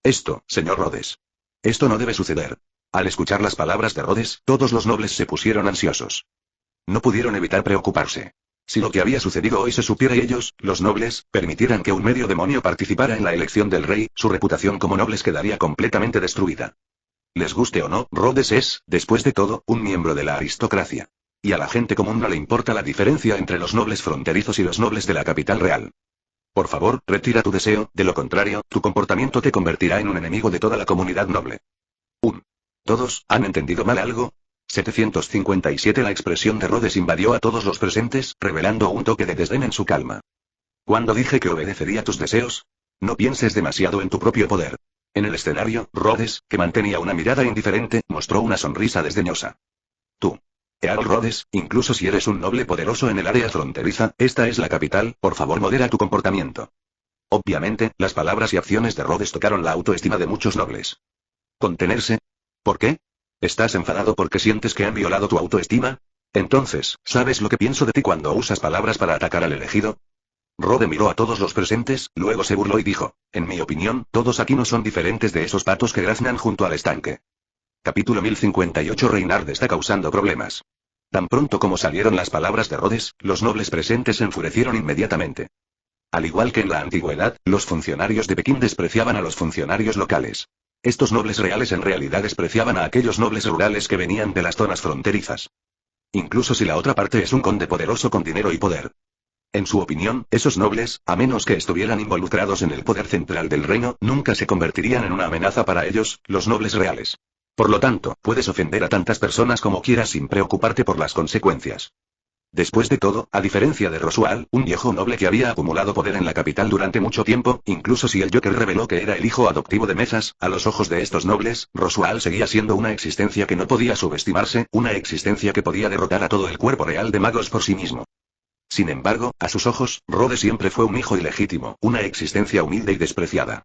Esto, señor Rhodes. Esto no debe suceder. Al escuchar las palabras de Rhodes, todos los nobles se pusieron ansiosos. No pudieron evitar preocuparse. Si lo que había sucedido hoy se supiera y ellos, los nobles, permitieran que un medio demonio participara en la elección del rey, su reputación como nobles quedaría completamente destruida. Les guste o no, Rhodes es, después de todo, un miembro de la aristocracia. Y a la gente común no le importa la diferencia entre los nobles fronterizos y los nobles de la capital real. Por favor, retira tu deseo, de lo contrario, tu comportamiento te convertirá en un enemigo de toda la comunidad noble. ¿Todos han entendido mal algo? 757. La expresión de Rhodes invadió a todos los presentes, revelando un toque de desdén en su calma. ¿Cuándo dije que obedecería tus deseos? No pienses demasiado en tu propio poder. En el escenario, Rhodes, que mantenía una mirada indiferente, mostró una sonrisa desdeñosa. Tú. Earl Rhodes, incluso si eres un noble poderoso en el área fronteriza, esta es la capital, por favor modera tu comportamiento. Obviamente, las palabras y acciones de Rhodes tocaron la autoestima de muchos nobles. ¿Contenerse? ¿Por qué? ¿Estás enfadado porque sientes que han violado tu autoestima? Entonces, ¿sabes lo que pienso de ti cuando usas palabras para atacar al elegido? Rhodes miró a todos los presentes, luego se burló y dijo: en mi opinión, todos aquí no son diferentes de esos patos que graznan junto al estanque. Capítulo 1058. Reynard está causando problemas. Tan pronto como salieron las palabras de Rhodes, los nobles presentes se enfurecieron inmediatamente. Al igual que en la antigüedad, los funcionarios de Pekín despreciaban a los funcionarios locales. Estos nobles reales en realidad despreciaban a aquellos nobles rurales que venían de las zonas fronterizas. Incluso si la otra parte es un conde poderoso con dinero y poder. En su opinión, esos nobles, a menos que estuvieran involucrados en el poder central del reino, nunca se convertirían en una amenaza para ellos, los nobles reales. Por lo tanto, puedes ofender a tantas personas como quieras sin preocuparte por las consecuencias. Después de todo, a diferencia de Roswell, un viejo noble que había acumulado poder en la capital durante mucho tiempo, incluso si el Joker reveló que era el hijo adoptivo de Mesas, a los ojos de estos nobles, Roswell seguía siendo una existencia que no podía subestimarse, una existencia que podía derrotar a todo el cuerpo real de magos por sí mismo. Sin embargo, a sus ojos, Rhodes siempre fue un hijo ilegítimo, una existencia humilde y despreciada.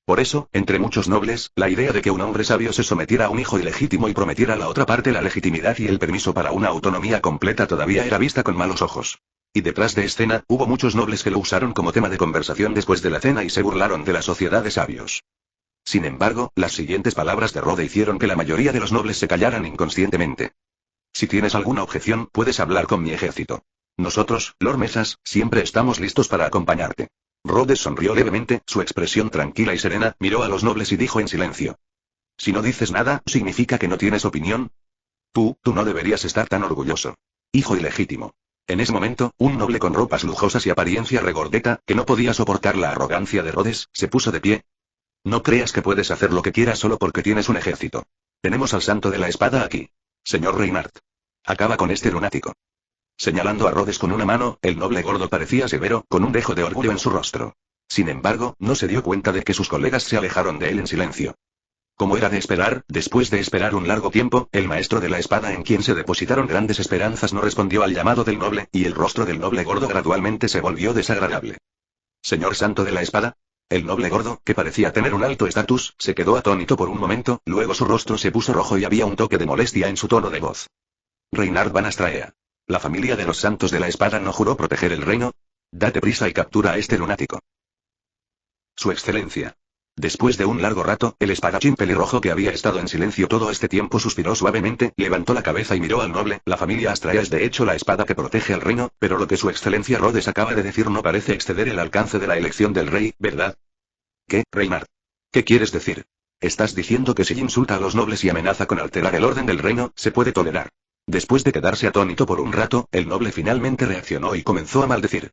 Por eso, entre muchos nobles, la idea de que un hombre sabio se sometiera a un hijo ilegítimo y prometiera a la otra parte la legitimidad y el permiso para una autonomía completa todavía era vista con malos ojos. Y detrás de escena, hubo muchos nobles que lo usaron como tema de conversación después de la cena y se burlaron de la sociedad de sabios. Sin embargo, las siguientes palabras de Rhodes hicieron que la mayoría de los nobles se callaran inconscientemente. Si tienes alguna objeción, puedes hablar con mi ejército. Nosotros, Lord Mesas, siempre estamos listos para acompañarte. Rhodes sonrió levemente, su expresión tranquila y serena, miró a los nobles y dijo en silencio. Si no dices nada, ¿significa que no tienes opinión? Tú no deberías estar tan orgulloso. Hijo ilegítimo. En ese momento, un noble con ropas lujosas y apariencia regordeta, que no podía soportar la arrogancia de Rhodes, se puso de pie. No creas que puedes hacer lo que quieras solo porque tienes un ejército. Tenemos al santo de la espada aquí. Señor Reinhardt. Acaba con este lunático. Señalando a Rhodes con una mano, el noble gordo parecía severo, con un dejo de orgullo en su rostro. Sin embargo, no se dio cuenta de que sus colegas se alejaron de él en silencio. Como era de esperar, después de esperar un largo tiempo, el maestro de la espada en quien se depositaron grandes esperanzas no respondió al llamado del noble, y el rostro del noble gordo gradualmente se volvió desagradable. Señor santo de la espada. El noble gordo, que parecía tener un alto estatus, se quedó atónito por un momento, luego su rostro se puso rojo y había un toque de molestia en su tono de voz. Reinhard van Astraea. ¿La familia de los santos de la espada no juró proteger el reino? Date prisa y captura a este lunático. Su excelencia. Después de un largo rato, el espadachín pelirrojo que había estado en silencio todo este tiempo suspiró suavemente, levantó la cabeza y miró al noble. La familia Astraea es de hecho la espada que protege al reino, pero lo que su excelencia Rhodes acaba de decir no parece exceder el alcance de la elección del rey, ¿verdad? ¿Qué, Reinhard? ¿Qué quieres decir? ¿Estás diciendo que si insulta a los nobles y amenaza con alterar el orden del reino, se puede tolerar? Después de quedarse atónito por un rato, el noble finalmente reaccionó y comenzó a maldecir.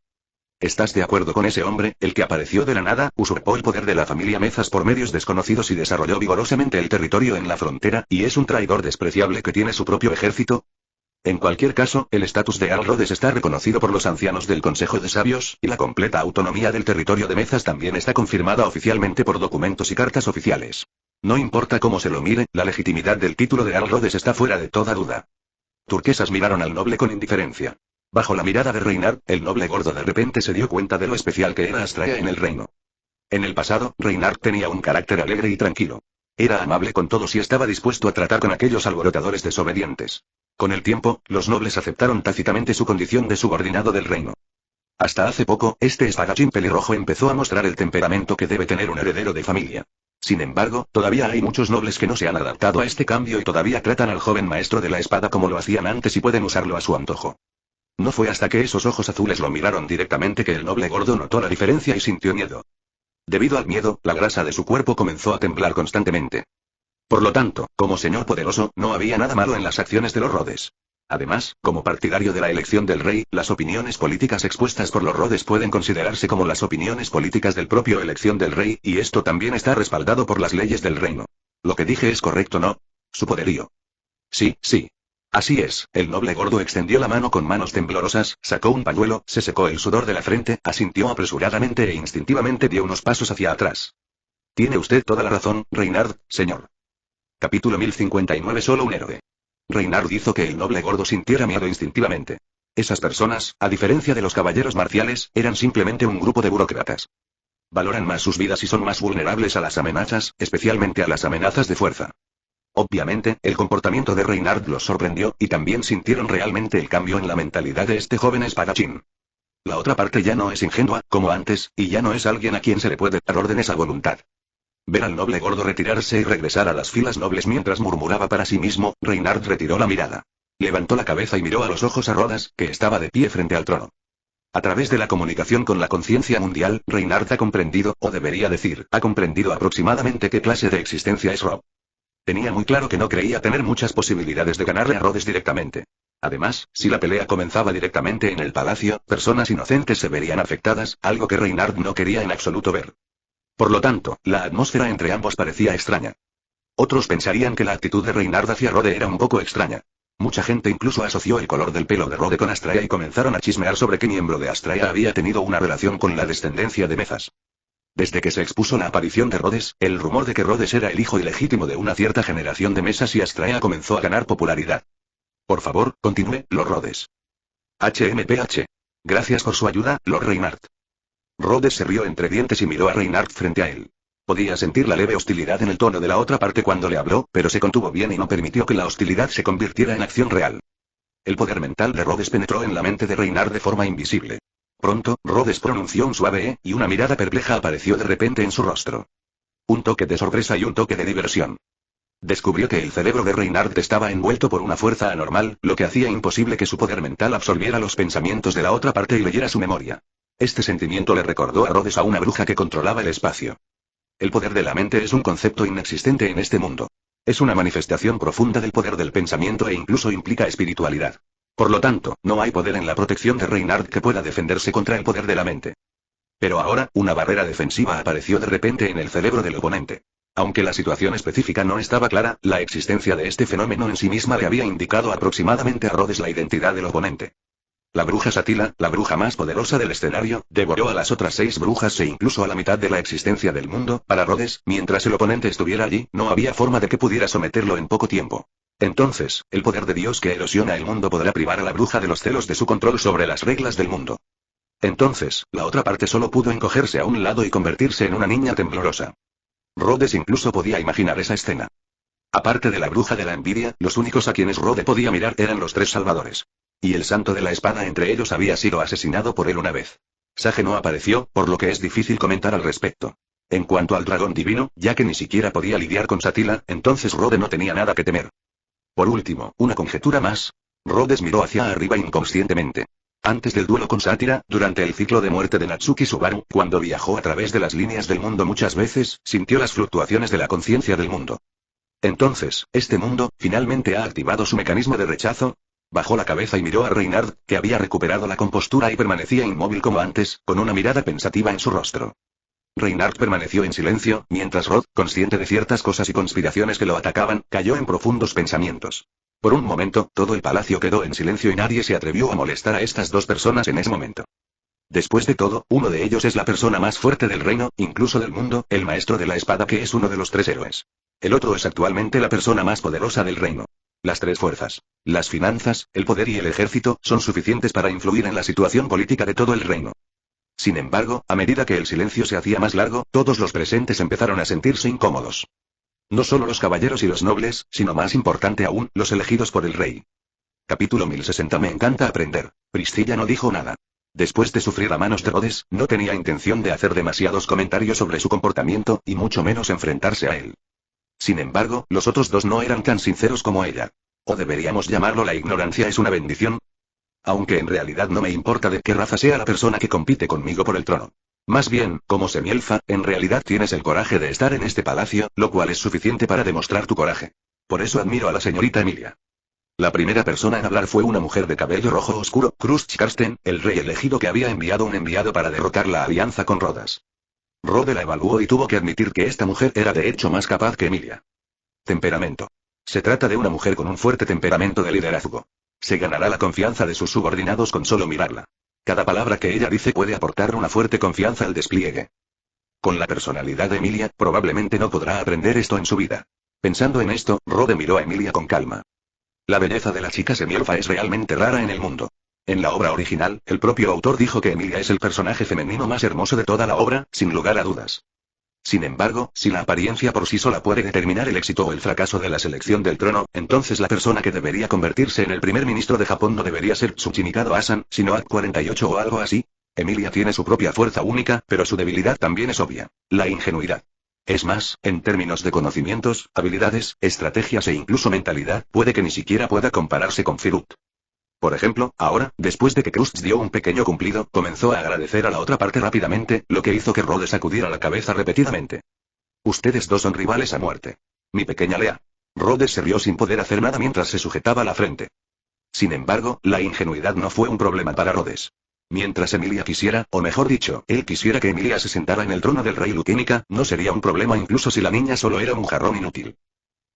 ¿Estás de acuerdo con ese hombre, el que apareció de la nada, usurpó el poder de la familia Mezas por medios desconocidos y desarrolló vigorosamente el territorio en la frontera, y es un traidor despreciable que tiene su propio ejército? En cualquier caso, el estatus de Al Rhodes está reconocido por los ancianos del Consejo de Sabios, y la completa autonomía del territorio de Mezas también está confirmada oficialmente por documentos y cartas oficiales. No importa cómo se lo mire, la legitimidad del título de Al Rhodes está fuera de toda duda. Turquesas miraron al noble con indiferencia. Bajo la mirada de Reinhard, el noble gordo de repente se dio cuenta de lo especial que era Astraea en el reino. En el pasado, Reinhard tenía un carácter alegre y tranquilo. Era amable con todos y estaba dispuesto a tratar con aquellos alborotadores desobedientes. Con el tiempo, los nobles aceptaron tácitamente su condición de subordinado del reino. Hasta hace poco, este espadachín pelirrojo empezó a mostrar el temperamento que debe tener un heredero de familia. Sin embargo, todavía hay muchos nobles que no se han adaptado a este cambio y todavía tratan al joven maestro de la espada como lo hacían antes y pueden usarlo a su antojo. No fue hasta que esos ojos azules lo miraron directamente que el noble gordo notó la diferencia y sintió miedo. Debido al miedo, la grasa de su cuerpo comenzó a temblar constantemente. Por lo tanto, como señor poderoso, no había nada malo en las acciones de los Rhodes. Además, como partidario de la elección del rey, las opiniones políticas expuestas por los Rhodes pueden considerarse como las opiniones políticas del propio elección del rey, y esto también está respaldado por las leyes del reino. Lo que dije es correcto, ¿no? Su poderío. Sí. Así es, el noble gordo extendió la mano con manos temblorosas, sacó un pañuelo, se secó el sudor de la frente, asintió apresuradamente e instintivamente dio unos pasos hacia atrás. Tiene usted toda la razón, Reinhard, señor. Capítulo 1059. Solo un héroe. Reinhard hizo que el noble gordo sintiera miedo instintivamente. Esas personas, a diferencia de los caballeros marciales, eran simplemente un grupo de burócratas. Valoran más sus vidas y son más vulnerables a las amenazas, especialmente a las amenazas de fuerza. Obviamente, el comportamiento de Reinhard los sorprendió, y también sintieron realmente el cambio en la mentalidad de este joven espadachín. La otra parte ya no es ingenua, como antes, y ya no es alguien a quien se le puede dar órdenes a voluntad. Ver al noble gordo retirarse y regresar a las filas nobles mientras murmuraba para sí mismo, Reinhard retiró la mirada. Levantó la cabeza y miró a los ojos a Rhodas, que estaba de pie frente al trono. A través de la comunicación con la conciencia mundial, Reynard ha comprendido, o debería decir, ha comprendido aproximadamente qué clase de existencia es Rob. Tenía muy claro que no creía tener muchas posibilidades de ganarle a Rhodes directamente. Además, si la pelea comenzaba directamente en el palacio, personas inocentes se verían afectadas, algo que Reynard no quería en absoluto ver. Por lo tanto, la atmósfera entre ambos parecía extraña. Otros pensarían que la actitud de Reynard hacia Rhodes era un poco extraña. Mucha gente incluso asoció el color del pelo de Rhodes con Astraea y comenzaron a chismear sobre qué miembro de Astraea había tenido una relación con la descendencia de Mezas. Desde que se expuso la aparición de Rhodes, el rumor de que Rhodes era el hijo ilegítimo de una cierta generación de Mesas y Astraea comenzó a ganar popularidad. Por favor, continúe, Lord Rhodes. HMPH. Gracias por su ayuda, Lord Reynard. Rhodes se rió entre dientes y miró a Reynard frente a él. Podía sentir la leve hostilidad en el tono de la otra parte cuando le habló, pero se contuvo bien y no permitió que la hostilidad se convirtiera en acción real. El poder mental de Rhodes penetró en la mente de Reynard de forma invisible. Pronto, Rhodes pronunció un suave y una mirada perpleja apareció de repente en su rostro. Un toque de sorpresa y un toque de diversión. Descubrió que el cerebro de Reynard estaba envuelto por una fuerza anormal, lo que hacía imposible que su poder mental absorbiera los pensamientos de la otra parte y leyera su memoria. Este sentimiento le recordó a Rhodes a una bruja que controlaba el espacio. El poder de la mente es un concepto inexistente en este mundo. Es una manifestación profunda del poder del pensamiento e incluso implica espiritualidad. Por lo tanto, no hay poder en la protección de Reynard que pueda defenderse contra el poder de la mente. Pero ahora, una barrera defensiva apareció de repente en el cerebro del oponente. Aunque la situación específica no estaba clara, la existencia de este fenómeno en sí misma le había indicado aproximadamente a Rhodes la identidad del oponente. La bruja Satila, la bruja más poderosa del escenario, devoró a las otras 6 brujas e incluso a la mitad de la existencia del mundo. Para Rhodes, mientras el oponente estuviera allí, no había forma de que pudiera someterlo en poco tiempo. Entonces, el poder de Dios que erosiona el mundo podrá privar a la bruja de los celos de su control sobre las reglas del mundo. Entonces, la otra parte solo pudo encogerse a un lado y convertirse en una niña temblorosa. Rhodes incluso podía imaginar esa escena. Aparte de la bruja de la envidia, los únicos a quienes Rhodes podía mirar eran los 3 salvadores. Y el santo de la espada entre ellos había sido asesinado por él una vez. Sage no apareció, por lo que es difícil comentar al respecto. En cuanto al dragón divino, ya que ni siquiera podía lidiar con Satila, entonces Rhodes no tenía nada que temer. Por último, una conjetura más. Rhodes miró hacia arriba inconscientemente. Antes del duelo con Sátira, durante el ciclo de muerte de Natsuki Subaru, cuando viajó a través de las líneas del mundo muchas veces, sintió las fluctuaciones de la conciencia del mundo. Entonces, este mundo, finalmente ha activado su mecanismo de rechazo. Bajó la cabeza y miró a Reynard, que había recuperado la compostura y permanecía inmóvil como antes, con una mirada pensativa en su rostro. Reynard permaneció en silencio, mientras Rod, consciente de ciertas cosas y conspiraciones que lo atacaban, cayó en profundos pensamientos. Por un momento, todo el palacio quedó en silencio y nadie se atrevió a molestar a estas 2 personas en ese momento. Después de todo, uno de ellos es la persona más fuerte del reino, incluso del mundo, el maestro de la espada que es uno de los 3 héroes. El otro es actualmente la persona más poderosa del reino. Las 3 fuerzas, las finanzas, el poder y el ejército, son suficientes para influir en la situación política de todo el reino. Sin embargo, a medida que el silencio se hacía más largo, todos los presentes empezaron a sentirse incómodos. No solo los caballeros y los nobles, sino más importante aún, los elegidos por el rey. Capítulo 1060. Me encanta aprender. Priscilla no dijo nada. Después de sufrir a manos de Rhodes, no tenía intención de hacer demasiados comentarios sobre su comportamiento, y mucho menos enfrentarse a él. Sin embargo, los otros 2 no eran tan sinceros como ella. ¿O deberíamos llamarlo la ignorancia es una bendición? Aunque en realidad no me importa de qué raza sea la persona que compite conmigo por el trono. Más bien, como semielfa, en realidad tienes el coraje de estar en este palacio, lo cual es suficiente para demostrar tu coraje. Por eso admiro a la señorita Emilia. La primera persona en hablar fue una mujer de cabello rojo oscuro, Krusty Karsten, el rey elegido que había enviado un enviado para derrotar la alianza con Rhodes. Rhodes la evaluó y tuvo que admitir que esta mujer era de hecho más capaz que Emilia. Temperamento. Se trata de una mujer con un fuerte temperamento de liderazgo. Se ganará la confianza de sus subordinados con solo mirarla. Cada palabra que ella dice puede aportar una fuerte confianza al despliegue. Con la personalidad de Emilia, probablemente no podrá aprender esto en su vida. Pensando en esto, Rhodes miró a Emilia con calma. La belleza de la chica semielfa es realmente rara en el mundo. En la obra original, el propio autor dijo que Emilia es el personaje femenino más hermoso de toda la obra, sin lugar a dudas. Sin embargo, si la apariencia por sí sola puede determinar el éxito o el fracaso de la selección del trono, entonces la persona que debería convertirse en el primer ministro de Japón no debería ser Tsuchimikado Asan, sino Ad 48 o algo así. Emilia tiene su propia fuerza única, pero su debilidad también es obvia: la ingenuidad. Es más, en términos de conocimientos, habilidades, estrategias e incluso mentalidad, puede que ni siquiera pueda compararse con Firut. Por ejemplo, ahora, después de que Krusty dio un pequeño cumplido, comenzó a agradecer a la otra parte rápidamente, lo que hizo que Rhodes sacudiera la cabeza repetidamente. Ustedes dos son rivales a muerte. Mi pequeña Lea. Rhodes se rió sin poder hacer nada mientras se sujetaba la frente. Sin embargo, la ingenuidad no fue un problema para Rhodes. Mientras Emilia quisiera, o mejor dicho, él quisiera que Emilia se sentara en el trono del rey Luquínica, no sería un problema incluso si la niña solo era un jarrón inútil.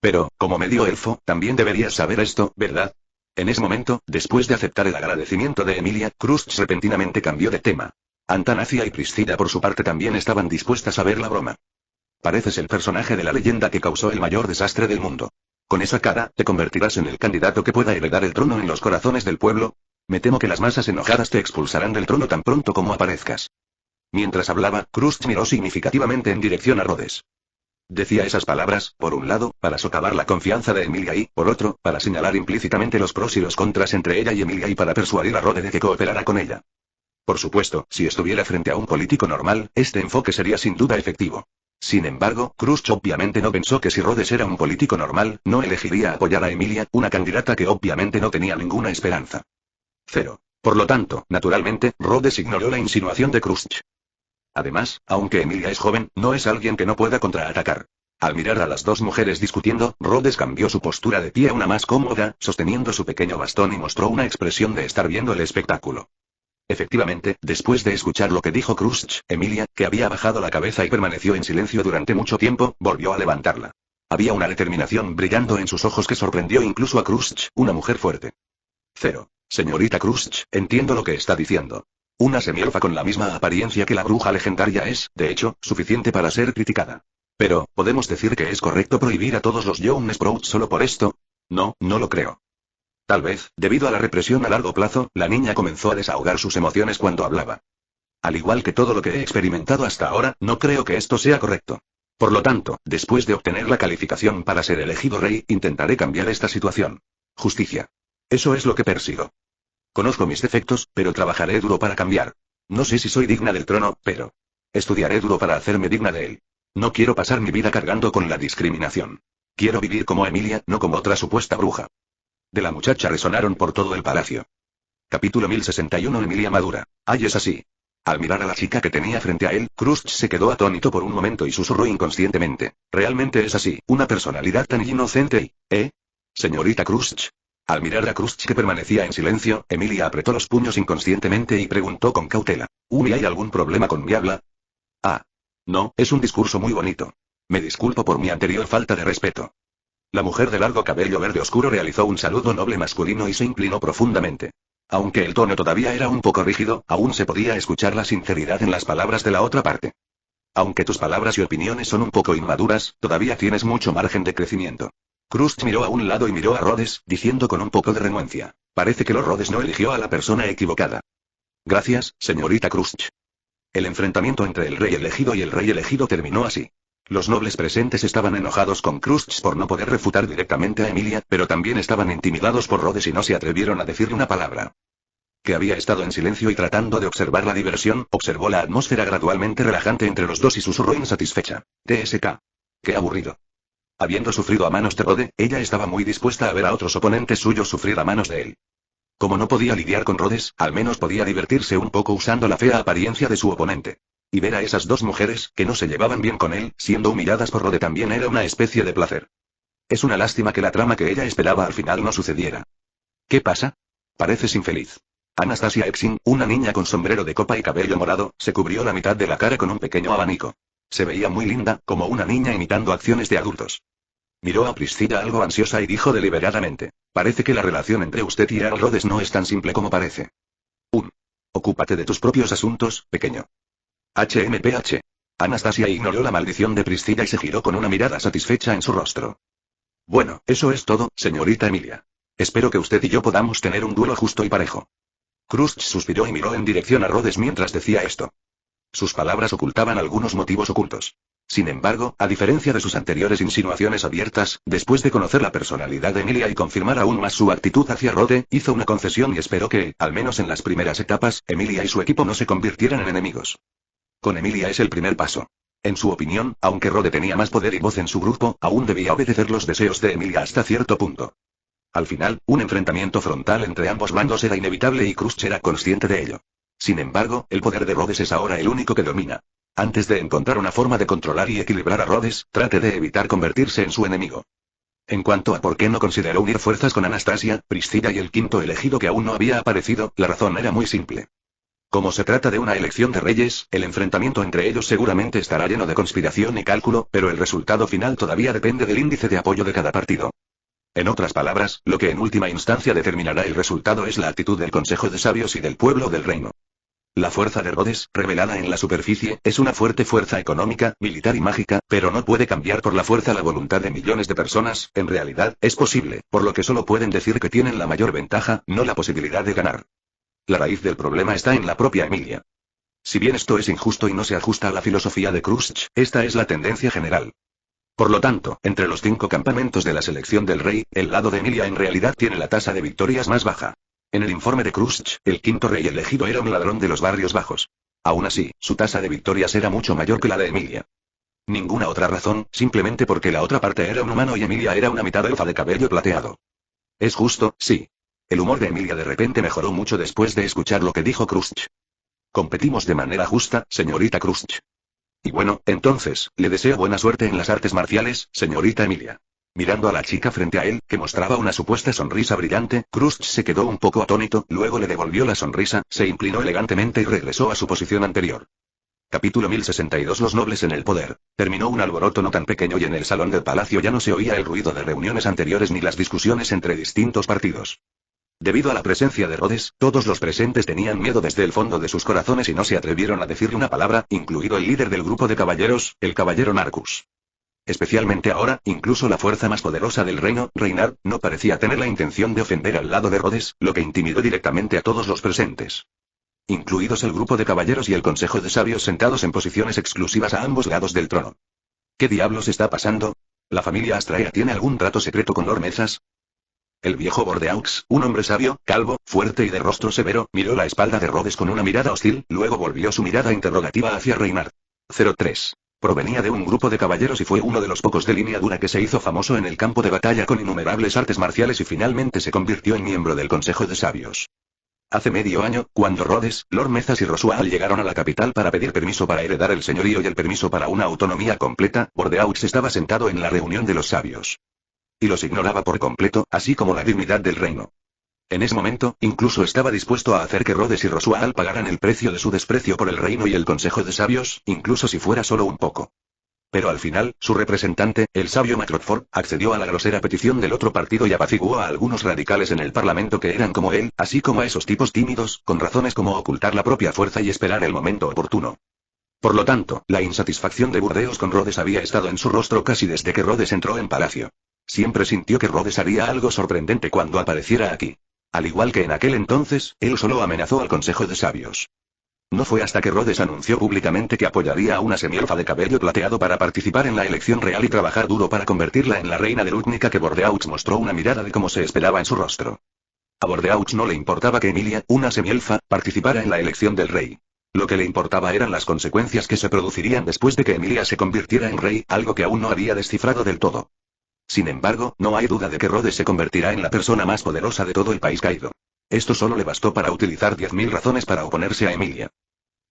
Pero, como medio elfo, también deberías saber esto, ¿verdad? En ese momento, después de aceptar el agradecimiento de Emilia, Krusty repentinamente cambió de tema. Antanazia y Priscilla por su parte también estaban dispuestas a ver la broma. Pareces el personaje de la leyenda que causó el mayor desastre del mundo. Con esa cara, ¿te convertirás en el candidato que pueda heredar el trono en los corazones del pueblo? Me temo que las masas enojadas te expulsarán del trono tan pronto como aparezcas. Mientras hablaba, Krusty miró significativamente en dirección a Rhodes. Decía esas palabras, por un lado, para socavar la confianza de Emilia y, por otro, para señalar implícitamente los pros y los contras entre ella y Emilia y para persuadir a Rhodes de que cooperara con ella. Por supuesto, si estuviera frente a un político normal, este enfoque sería sin duda efectivo. Sin embargo, Krusty obviamente no pensó que si Rhodes era un político normal, no elegiría apoyar a Emilia, una candidata que obviamente no tenía ninguna esperanza. Cero. Por lo tanto, naturalmente, Rhodes ignoró la insinuación de Krusty. Además, aunque Emilia es joven, no es alguien que no pueda contraatacar. Al mirar a las dos mujeres discutiendo, Rhodes cambió su postura de pie a una más cómoda, sosteniendo su pequeño bastón y mostró una expresión de estar viendo el espectáculo. Efectivamente, después de escuchar lo que dijo Krusty, Emilia, que había bajado la cabeza y permaneció en silencio durante mucho tiempo, volvió a levantarla. Había una determinación brillando en sus ojos que sorprendió incluso a Krusty, una mujer fuerte. Cero. Señorita Krusty, entiendo lo que está diciendo. Una semielfa con la misma apariencia que la bruja legendaria es, de hecho, suficiente para ser criticada. Pero, ¿podemos decir que es correcto prohibir a todos los Young Sprouts solo por esto? No, no lo creo. Tal vez, debido a la represión a largo plazo, la niña comenzó a desahogar sus emociones cuando hablaba. Al igual que todo lo que he experimentado hasta ahora, no creo que esto sea correcto. Por lo tanto, después de obtener la calificación para ser elegido rey, intentaré cambiar esta situación. Justicia. Eso es lo que persigo. Conozco mis defectos, pero trabajaré duro para cambiar. No sé si soy digna del trono, pero estudiaré duro para hacerme digna de él. No quiero pasar mi vida cargando con la discriminación. Quiero vivir como Emilia, no como otra supuesta bruja. De la muchacha resonaron por todo el palacio. Capítulo 1061. Emilia madura. Ay, es así. Al mirar a la chica que tenía frente a él, Krusty se quedó atónito por un momento y susurró inconscientemente. Realmente es así, una personalidad tan inocente y... Señorita Krusty. Al mirar a Krusty que permanecía en silencio, Emilia apretó los puños inconscientemente y preguntó con cautela. ¿Y hay algún problema con mi habla? Ah. No, es un discurso muy bonito. Me disculpo por mi anterior falta de respeto. La mujer de largo cabello verde oscuro realizó un saludo noble masculino y se inclinó profundamente. Aunque el tono todavía era un poco rígido, aún se podía escuchar la sinceridad en las palabras de la otra parte. Aunque tus palabras y opiniones son un poco inmaduras, todavía tienes mucho margen de crecimiento. Krusty miró a un lado y miró a Rhodes, diciendo con un poco de renuencia. Parece que los Rhodes no eligió a la persona equivocada. Gracias, señorita Krusty. El enfrentamiento entre el rey elegido y el rey elegido terminó así. Los nobles presentes estaban enojados con Krusty por no poder refutar directamente a Emilia, pero también estaban intimidados por Rhodes y no se atrevieron a decirle una palabra. Que había estado en silencio y tratando de observar la diversión, observó la atmósfera gradualmente relajante entre los dos y susurró insatisfecha. TSK. Qué aburrido. Habiendo sufrido a manos de Rhodes, ella estaba muy dispuesta a ver a otros oponentes suyos sufrir a manos de él. Como no podía lidiar con Rhodes, al menos podía divertirse un poco usando la fea apariencia de su oponente. Y ver a esas dos mujeres, que no se llevaban bien con él, siendo humilladas por Rhodes también era una especie de placer. Es una lástima que la trama que ella esperaba al final no sucediera. ¿Qué pasa? Pareces infeliz. Anastasia Exin, una niña con sombrero de copa y cabello morado, se cubrió la mitad de la cara con un pequeño abanico. Se veía muy linda, como una niña imitando acciones de adultos. Miró a Priscilla algo ansiosa y dijo deliberadamente. Parece que la relación entre usted y Earl Rhodes no es tan simple como parece. Ocúpate de tus propios asuntos, pequeño. HMPH. Anastasia ignoró la maldición de Priscilla y se giró con una mirada satisfecha en su rostro. Bueno, eso es todo, señorita Emilia. Espero que usted y yo podamos tener un duelo justo y parejo. Krusty suspiró y miró en dirección a Rhodes mientras decía esto. Sus palabras ocultaban algunos motivos ocultos. Sin embargo, a diferencia de sus anteriores insinuaciones abiertas, después de conocer la personalidad de Emilia y confirmar aún más su actitud hacia Rhodes, hizo una concesión y esperó que, al menos en las primeras etapas, Emilia y su equipo no se convirtieran en enemigos. Con Emilia es el primer paso. En su opinión, aunque Rode tenía más poder y voz en su grupo, aún debía obedecer los deseos de Emilia hasta cierto punto. Al final, un enfrentamiento frontal entre ambos bandos era inevitable y Crush era consciente de ello. Sin embargo, el poder de Rhodes es ahora el único que domina. Antes de encontrar una forma de controlar y equilibrar a Rhodes, trate de evitar convertirse en su enemigo. En cuanto a por qué no consideró unir fuerzas con Anastasia, Priscilla y el quinto elegido que aún no había aparecido, la razón era muy simple. Como se trata de una elección de reyes, el enfrentamiento entre ellos seguramente estará lleno de conspiración y cálculo, pero el resultado final todavía depende del índice de apoyo de cada partido. En otras palabras, lo que en última instancia determinará el resultado es la actitud del Consejo de Sabios y del pueblo del reino. La fuerza de Rhodes, revelada en la superficie, es una fuerte fuerza económica, militar y mágica, pero no puede cambiar por la fuerza la voluntad de millones de personas. En realidad, es posible, por lo que solo pueden decir que tienen la mayor ventaja, no la posibilidad de ganar. La raíz del problema está en la propia Emilia. Si bien esto es injusto y no se ajusta a la filosofía de Crush, esta es la tendencia general. Por lo tanto, entre los 5 campamentos de la selección del rey, el lado de Emilia en realidad tiene la tasa de victorias más baja. En el informe de Crush, el quinto rey elegido era un ladrón de los barrios bajos. Aún así, su tasa de victorias era mucho mayor que la de Emilia. Ninguna otra razón, simplemente porque la otra parte era un humano y Emilia era una mitad elfa de cabello plateado. Es justo, sí. El humor de Emilia de repente mejoró mucho después de escuchar lo que dijo Crush. Competimos de manera justa, señorita Crush. Y bueno, entonces, le deseo buena suerte en las artes marciales, señorita Emilia. Mirando a la chica frente a él, que mostraba una supuesta sonrisa brillante, Crush se quedó un poco atónito, luego le devolvió la sonrisa, se inclinó elegantemente y regresó a su posición anterior. Capítulo 1062. Los nobles en el poder. Terminó un alboroto no tan pequeño y en el salón del palacio ya no se oía el ruido de reuniones anteriores ni las discusiones entre distintos partidos. Debido a la presencia de Rhodes, todos los presentes tenían miedo desde el fondo de sus corazones y no se atrevieron a decirle una palabra, incluido el líder del grupo de caballeros, el caballero Marcus. Especialmente ahora, incluso la fuerza más poderosa del reino, Reynard, no parecía tener la intención de ofender al lado de Rhodes, lo que intimidó directamente a todos los presentes. Incluidos el grupo de caballeros y el consejo de sabios sentados en posiciones exclusivas a ambos lados del trono. ¿Qué diablos está pasando? ¿La familia Astrea tiene algún trato secreto con Lord Mezas? El viejo Bordeaux, un hombre sabio, calvo, fuerte y de rostro severo, miró la espalda de Rhodes con una mirada hostil, luego volvió su mirada interrogativa hacia Reynard. 03. Provenía de un grupo de caballeros y fue uno de los pocos de línea dura que se hizo famoso en el campo de batalla con innumerables artes marciales y finalmente se convirtió en miembro del Consejo de Sabios. Hace medio año, cuando Rhodes, Lord Mezas y Rosual llegaron a la capital para pedir permiso para heredar el señorío y el permiso para una autonomía completa, Bordeaux estaba sentado en la reunión de los sabios. Y los ignoraba por completo, así como la dignidad del reino. En ese momento, incluso estaba dispuesto a hacer que Rhodes y Rosual pagaran el precio de su desprecio por el reino y el Consejo de Sabios, incluso si fuera solo un poco. Pero al final, su representante, el sabio Macrockford, accedió a la grosera petición del otro partido y apaciguó a algunos radicales en el parlamento que eran como él, así como a esos tipos tímidos, con razones como ocultar la propia fuerza y esperar el momento oportuno. Por lo tanto, la insatisfacción de Burdeos con Rhodes había estado en su rostro casi desde que Rhodes entró en palacio. Siempre sintió que Rhodes haría algo sorprendente cuando apareciera aquí. Al igual que en aquel entonces, él solo amenazó al Consejo de Sabios. No fue hasta que Rhodes anunció públicamente que apoyaría a una semielfa de cabello plateado para participar en la elección real y trabajar duro para convertirla en la reina de Lutnica que Bordeaux mostró una mirada de como se esperaba en su rostro. A Bordeaux no le importaba que Emilia, una semielfa, participara en la elección del rey. Lo que le importaba eran las consecuencias que se producirían después de que Emilia se convirtiera en rey, algo que aún no había descifrado del todo. Sin embargo, no hay duda de que Rhodes se convertirá en la persona más poderosa de todo el país caído. Esto solo le bastó para utilizar 10.000 razones para oponerse a Emilia.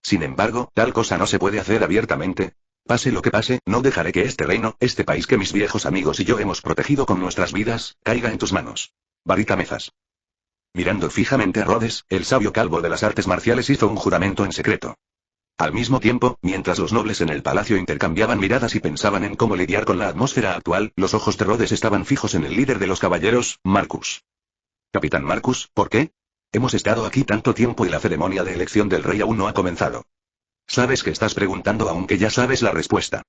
Sin embargo, tal cosa no se puede hacer abiertamente. Pase lo que pase, no dejaré que este reino, este país que mis viejos amigos y yo hemos protegido con nuestras vidas, caiga en tus manos. Varita Mezas. Mirando fijamente a Rhodes, el sabio calvo de las artes marciales hizo un juramento en secreto. Al mismo tiempo, mientras los nobles en el palacio intercambiaban miradas y pensaban en cómo lidiar con la atmósfera actual, los ojos de Rhodes estaban fijos en el líder de los caballeros, Marcus. Capitán Marcus, ¿por qué? Hemos estado aquí tanto tiempo y la ceremonia de elección del rey aún no ha comenzado. Sabes que estás preguntando aunque ya sabes la respuesta.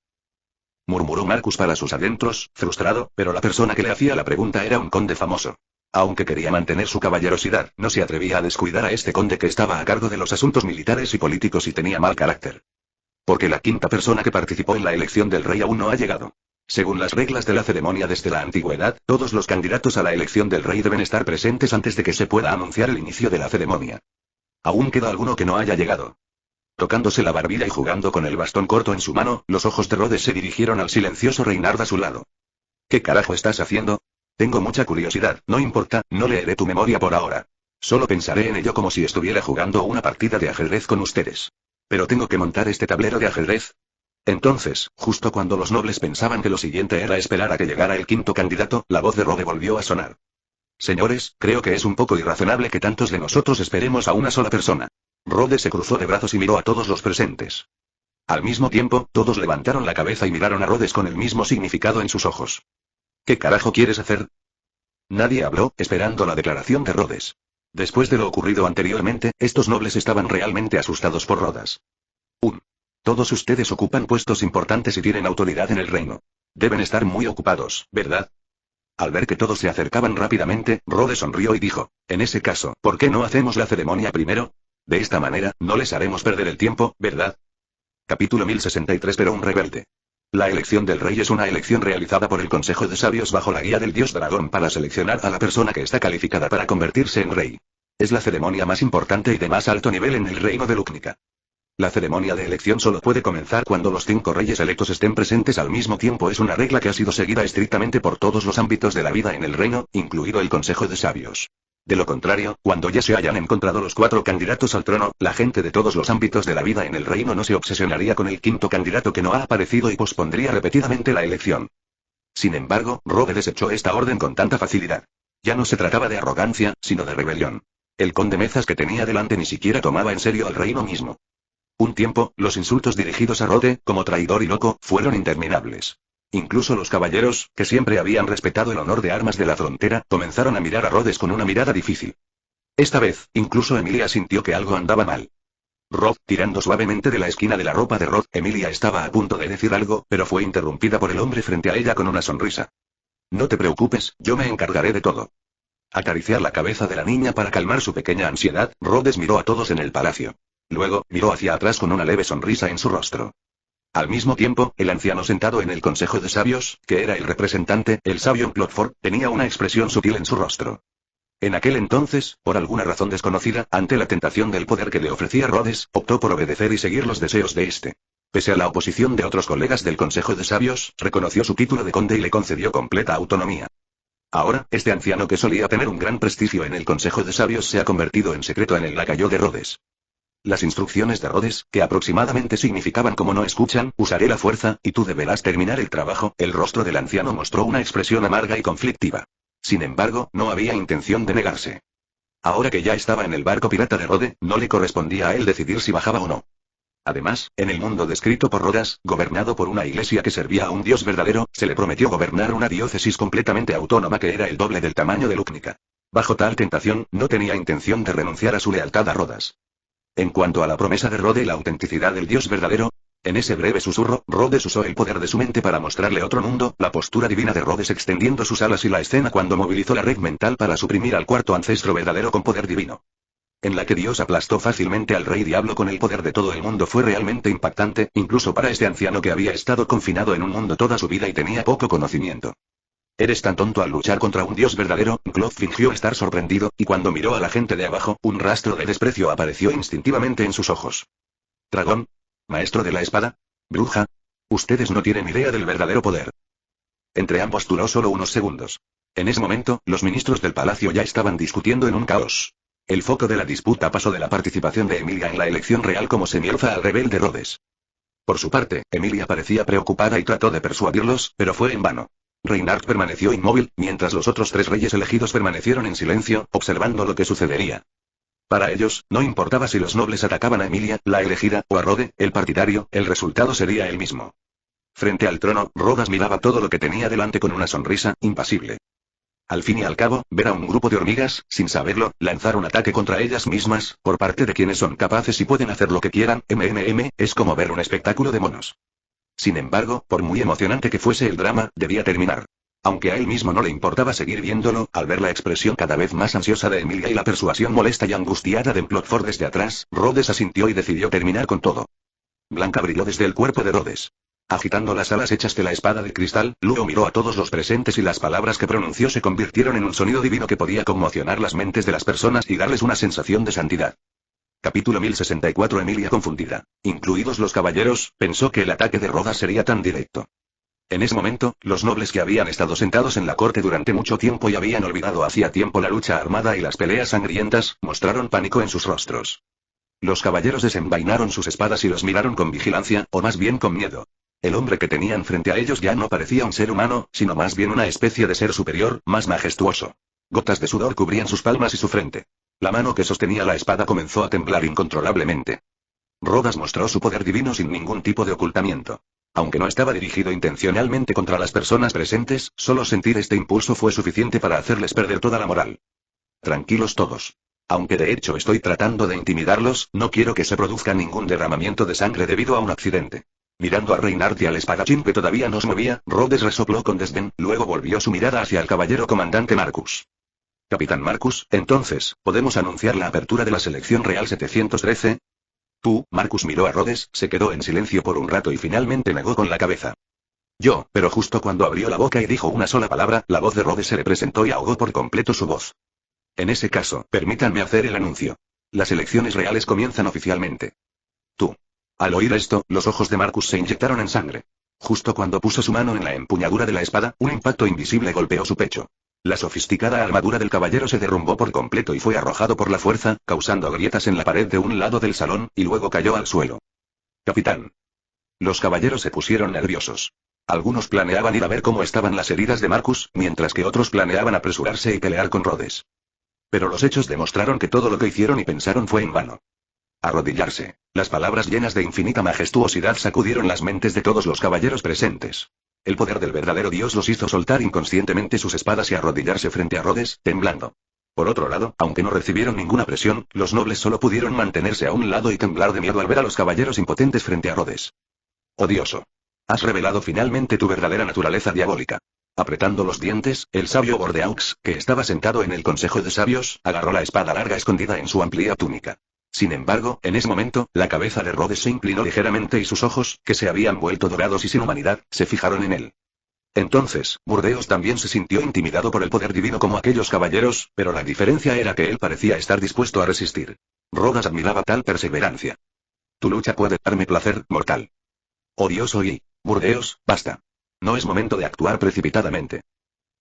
Murmuró Marcus para sus adentros, frustrado, pero la persona que le hacía la pregunta era un conde famoso. Aunque quería mantener su caballerosidad, no se atrevía a descuidar a este conde que estaba a cargo de los asuntos militares y políticos y tenía mal carácter. Porque la quinta persona que participó en la elección del rey aún no ha llegado. Según las reglas de la ceremonia desde la antigüedad, todos los candidatos a la elección del rey deben estar presentes antes de que se pueda anunciar el inicio de la ceremonia. Aún queda alguno que no haya llegado. Tocándose la barbilla y jugando con el bastón corto en su mano, los ojos de Rhodes se dirigieron al silencioso Reynard a su lado. ¿Qué carajo estás haciendo? Tengo mucha curiosidad, no importa, no leeré tu memoria por ahora. Solo pensaré en ello como si estuviera jugando una partida de ajedrez con ustedes. ¿Pero tengo que montar este tablero de ajedrez? Entonces, justo cuando los nobles pensaban que lo siguiente era esperar a que llegara el quinto candidato, la voz de Rhodes volvió a sonar. Señores, creo que es un poco irrazonable que tantos de nosotros esperemos a una sola persona. Rhodes se cruzó de brazos y miró a todos los presentes. Al mismo tiempo, todos levantaron la cabeza y miraron a Rhodes con el mismo significado en sus ojos. ¿Qué carajo quieres hacer? Nadie habló, esperando la declaración de Rhodes. Después de lo ocurrido anteriormente, estos nobles estaban realmente asustados por Rhodes. Todos ustedes ocupan puestos importantes y tienen autoridad en el reino. Deben estar muy ocupados, ¿verdad? Al ver que todos se acercaban rápidamente, Rhodes sonrió y dijo, en ese caso, ¿por qué no hacemos la ceremonia primero? De esta manera, no les haremos perder el tiempo, ¿verdad? Capítulo 1063. Pero un rebelde. La elección del rey es una elección realizada por el Consejo de Sabios bajo la guía del dios dragón para seleccionar a la persona que está calificada para convertirse en rey. Es la ceremonia más importante y de más alto nivel en el reino de Lúcnica. La ceremonia de elección solo puede comenzar cuando los 5 reyes electos estén presentes al mismo tiempo. Es una regla que ha sido seguida estrictamente por todos los ámbitos de la vida en el reino, incluido el Consejo de Sabios. De lo contrario, cuando ya se hayan encontrado los 4 candidatos al trono, la gente de todos los ámbitos de la vida en el reino no se obsesionaría con el quinto candidato que no ha aparecido y pospondría repetidamente la elección. Sin embargo, Rhodes desechó esta orden con tanta facilidad. Ya no se trataba de arrogancia, sino de rebelión. El conde Mezas que tenía delante ni siquiera tomaba en serio al reino mismo. Un tiempo, los insultos dirigidos a Rhodes, como traidor y loco, fueron interminables. Incluso los caballeros, que siempre habían respetado el honor de armas de la frontera, comenzaron a mirar a Rhodes con una mirada difícil. Esta vez, incluso Emilia sintió que algo andaba mal. Rod, tirando suavemente de la esquina de la ropa de Rod, Emilia estaba a punto de decir algo, pero fue interrumpida por el hombre frente a ella con una sonrisa. No te preocupes, yo me encargaré de todo. Acariciar la cabeza de la niña para calmar su pequeña ansiedad, Rhodes miró a todos en el palacio. Luego, miró hacia atrás con una leve sonrisa en su rostro. Al mismo tiempo, el anciano sentado en el Consejo de Sabios, que era el representante, el sabio Clotford, tenía una expresión sutil en su rostro. En aquel entonces, por alguna razón desconocida, ante la tentación del poder que le ofrecía Rhodes, optó por obedecer y seguir los deseos de este. Pese a la oposición de otros colegas del Consejo de Sabios, reconoció su título de conde y le concedió completa autonomía. Ahora, este anciano que solía tener un gran prestigio en el Consejo de Sabios se ha convertido en secreto en el lacayo de Rhodes. Las instrucciones de Rhodes, que aproximadamente significaban como no escuchan, usaré la fuerza, y tú deberás terminar el trabajo. El rostro del anciano mostró una expresión amarga y conflictiva. Sin embargo, no había intención de negarse. Ahora que ya estaba en el barco pirata de Rhodes, no le correspondía a él decidir si bajaba o no. Además, en el mundo descrito por Rhodes, gobernado por una iglesia que servía a un dios verdadero, se le prometió gobernar una diócesis completamente autónoma que era el doble del tamaño de Lúcnica. Bajo tal tentación, no tenía intención de renunciar a su lealtad a Rhodes. En cuanto a la promesa de Rhodes y la autenticidad del dios verdadero, en ese breve susurro, Rhodes usó el poder de su mente para mostrarle otro mundo, la postura divina de Rhodes extendiendo sus alas y la escena cuando movilizó la red mental para suprimir al cuarto ancestro verdadero con poder divino. En la que Dios aplastó fácilmente al rey diablo con el poder de todo el mundo fue realmente impactante, incluso para este anciano que había estado confinado en un mundo toda su vida y tenía poco conocimiento. ¿Eres tan tonto al luchar contra un dios verdadero? Claude fingió estar sorprendido, y cuando miró a la gente de abajo, un rastro de desprecio apareció instintivamente en sus ojos. ¿Dragón? ¿Maestro de la espada? ¿Bruja? Ustedes no tienen idea del verdadero poder. Entre ambos duró solo unos segundos. En ese momento, los ministros del palacio ya estaban discutiendo en un caos. El foco de la disputa pasó de la participación de Emilia en la elección real como semielfa al rebelde Rhodes. Por su parte, Emilia parecía preocupada y trató de persuadirlos, pero fue en vano. Reynard permaneció inmóvil, mientras los otros 3 reyes elegidos permanecieron en silencio, observando lo que sucedería. Para ellos, no importaba si los nobles atacaban a Emilia, la elegida, o a Rhodes, el partidario, el resultado sería el mismo. Frente al trono, Rhodes miraba todo lo que tenía delante con una sonrisa, impasible. Al fin y al cabo, ver a un grupo de hormigas, sin saberlo, lanzar un ataque contra ellas mismas, por parte de quienes son capaces y pueden hacer lo que quieran, es como ver un espectáculo de monos. Sin embargo, por muy emocionante que fuese el drama, debía terminar. Aunque a él mismo no le importaba seguir viéndolo, al ver la expresión cada vez más ansiosa de Emilia y la persuasión molesta y angustiada de Clotford desde atrás, Rhodes asintió y decidió terminar con todo. Blanca brilló desde el cuerpo de Rhodes. Agitando las alas hechas de la espada de cristal, luego miró a todos los presentes y las palabras que pronunció se convirtieron en un sonido divino que podía conmocionar las mentes de las personas y darles una sensación de santidad. Capítulo 1064. Emilia confundida. Incluidos los caballeros, pensó que el ataque de Rodas sería tan directo. En ese momento, los nobles que habían estado sentados en la corte durante mucho tiempo y habían olvidado hacía tiempo la lucha armada y las peleas sangrientas, mostraron pánico en sus rostros. Los caballeros desenvainaron sus espadas y los miraron con vigilancia, o más bien con miedo. El hombre que tenían frente a ellos ya no parecía un ser humano, sino más bien una especie de ser superior, más majestuoso. Gotas de sudor cubrían sus palmas y su frente. La mano que sostenía la espada comenzó a temblar incontrolablemente. Rodas mostró su poder divino sin ningún tipo de ocultamiento. Aunque no estaba dirigido intencionalmente contra las personas presentes, solo sentir este impulso fue suficiente para hacerles perder toda la moral. Tranquilos todos. Aunque de hecho estoy tratando de intimidarlos, no quiero que se produzca ningún derramamiento de sangre debido a un accidente. Mirando a Reinhardt y al espadachín que todavía no se movía, Rhodes resopló con desdén, luego volvió su mirada hacia el caballero comandante Marcus. Capitán Marcus, entonces, ¿podemos anunciar la apertura de la selección real 713? Tú, Marcus miró a Rhodes, se quedó en silencio por un rato y finalmente negó con la cabeza. Pero justo cuando abrió la boca y dijo una sola palabra, la voz de Rhodes se le presentó y ahogó por completo su voz. En ese caso, permítanme hacer el anuncio. Las elecciones reales comienzan oficialmente. Tú. Al oír esto, los ojos de Marcus se inyectaron en sangre. Justo cuando puso su mano en la empuñadura de la espada, un impacto invisible golpeó su pecho. La sofisticada armadura del caballero se derrumbó por completo y fue arrojado por la fuerza, causando grietas en la pared de un lado del salón, y luego cayó al suelo. Capitán. Los caballeros se pusieron nerviosos. Algunos planeaban ir a ver cómo estaban las heridas de Marcus, mientras que otros planeaban apresurarse y pelear con Rhodes. Pero los hechos demostraron que todo lo que hicieron y pensaron fue en vano. Arrodillarse. Las palabras llenas de infinita majestuosidad sacudieron las mentes de todos los caballeros presentes. El poder del verdadero dios los hizo soltar inconscientemente sus espadas y arrodillarse frente a Rhodes, temblando. Por otro lado, aunque no recibieron ninguna presión, los nobles solo pudieron mantenerse a un lado y temblar de miedo al ver a los caballeros impotentes frente a Rhodes. Odioso. Has revelado finalmente tu verdadera naturaleza diabólica. Apretando los dientes, el sabio Bordeaux, que estaba sentado en el Consejo de Sabios, agarró la espada larga escondida en su amplia túnica. Sin embargo, en ese momento, la cabeza de Rhodes se inclinó ligeramente y sus ojos, que se habían vuelto dorados y sin humanidad, se fijaron en él. Entonces, Bordeaux también se sintió intimidado por el poder divino como aquellos caballeros, pero la diferencia era que él parecía estar dispuesto a resistir. Rhodes admiraba tal perseverancia. Tu lucha puede darme placer, mortal. Odioso y... Bordeaux, basta. No es momento de actuar precipitadamente.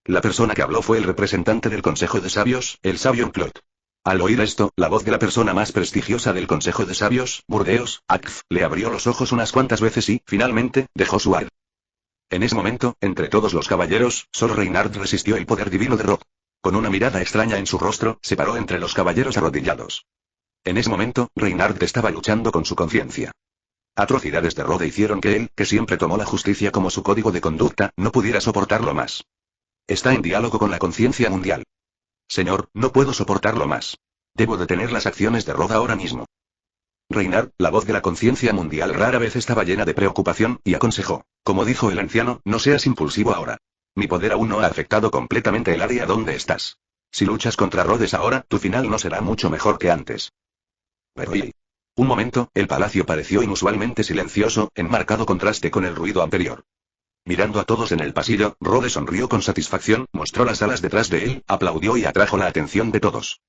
La persona que habló fue el representante del Consejo de Sabios, el sabio Claude. Al oír esto, la voz de la persona más prestigiosa del Consejo de Sabios, Bordeaux, Akf, le abrió los ojos unas cuantas veces y, finalmente, dejó su ar. En ese momento, entre todos los caballeros, solo Reinhardt resistió el poder divino de Rod. Con una mirada extraña en su rostro, se paró entre los caballeros arrodillados. En ese momento, Reinhardt estaba luchando con su conciencia. Atrocidades de Rode hicieron que él, que siempre tomó la justicia como su código de conducta, no pudiera soportarlo más. Está en diálogo con la conciencia mundial. Señor, no puedo soportarlo más. Debo detener las acciones de Rod ahora mismo. Reinhardt, la voz de la conciencia mundial rara vez estaba llena de preocupación, y aconsejó. Como dijo el anciano, no seas impulsivo ahora. Mi poder aún no ha afectado completamente el área donde estás. Si luchas contra Rhodes ahora, tu final no será mucho mejor que antes. Pero ¿y? Un momento, el palacio pareció inusualmente silencioso, en marcado contraste con el ruido anterior. Mirando a todos en el pasillo, Rhodes sonrió con satisfacción, mostró las alas detrás de él, aplaudió y atrajo la atención de todos.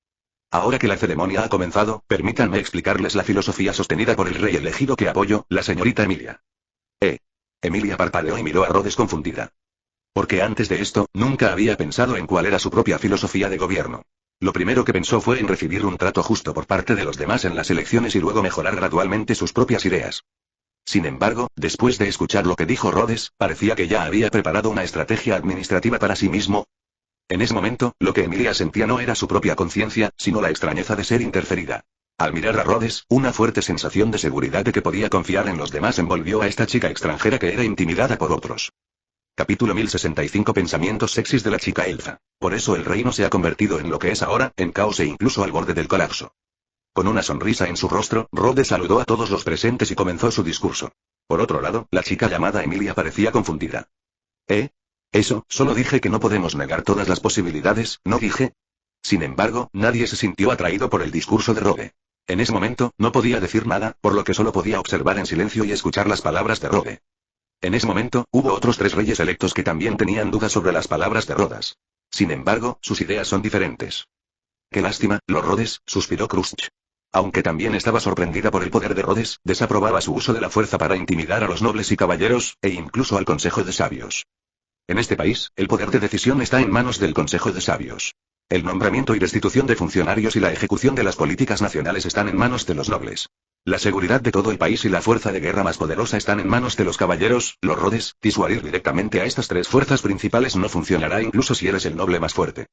Ahora que la ceremonia ha comenzado, permítanme explicarles la filosofía sostenida por el rey elegido que apoyo, la señorita Emilia. Emilia parpadeó y miró a Rhodes confundida. Porque antes de esto, nunca había pensado en cuál era su propia filosofía de gobierno. Lo primero que pensó fue en recibir un trato justo por parte de los demás en las elecciones y luego mejorar gradualmente sus propias ideas. Sin embargo, después de escuchar lo que dijo Rhodes, parecía que ya había preparado una estrategia administrativa para sí mismo. En ese momento, lo que Emilia sentía no era su propia conciencia, sino la extrañeza de ser interferida. Al mirar a Rhodes, una fuerte sensación de seguridad de que podía confiar en los demás envolvió a esta chica extranjera que era intimidada por otros. Capítulo 1065. Pensamientos sexys de la chica elfa. Por eso el reino se ha convertido en lo que es ahora, en caos e incluso al borde del colapso. Con una sonrisa en su rostro, Rhodes saludó a todos los presentes y comenzó su discurso. Por otro lado, la chica llamada Emilia parecía confundida. Eso, solo dije que no podemos negar todas las posibilidades, ¿no dije? Sin embargo, nadie se sintió atraído por el discurso de Rhodes. En ese momento, no podía decir nada, por lo que solo podía observar en silencio y escuchar las palabras de Rhodes. En ese momento, hubo otros 3 reyes electos que también tenían dudas sobre las palabras de Rhodes. Sin embargo, sus ideas son diferentes. Qué lástima, Lord Rhodes, suspiró Crush. Aunque también estaba sorprendida por el poder de Rhodes, desaprobaba su uso de la fuerza para intimidar a los nobles y caballeros, e incluso al Consejo de Sabios. En este país, el poder de decisión está en manos del Consejo de Sabios. El nombramiento y destitución de funcionarios y la ejecución de las políticas nacionales están en manos de los nobles. La seguridad de todo el país y la fuerza de guerra más poderosa están en manos de los caballeros, los Rhodes. Disuadir directamente a estas tres fuerzas principales no funcionará incluso si eres el noble más fuerte.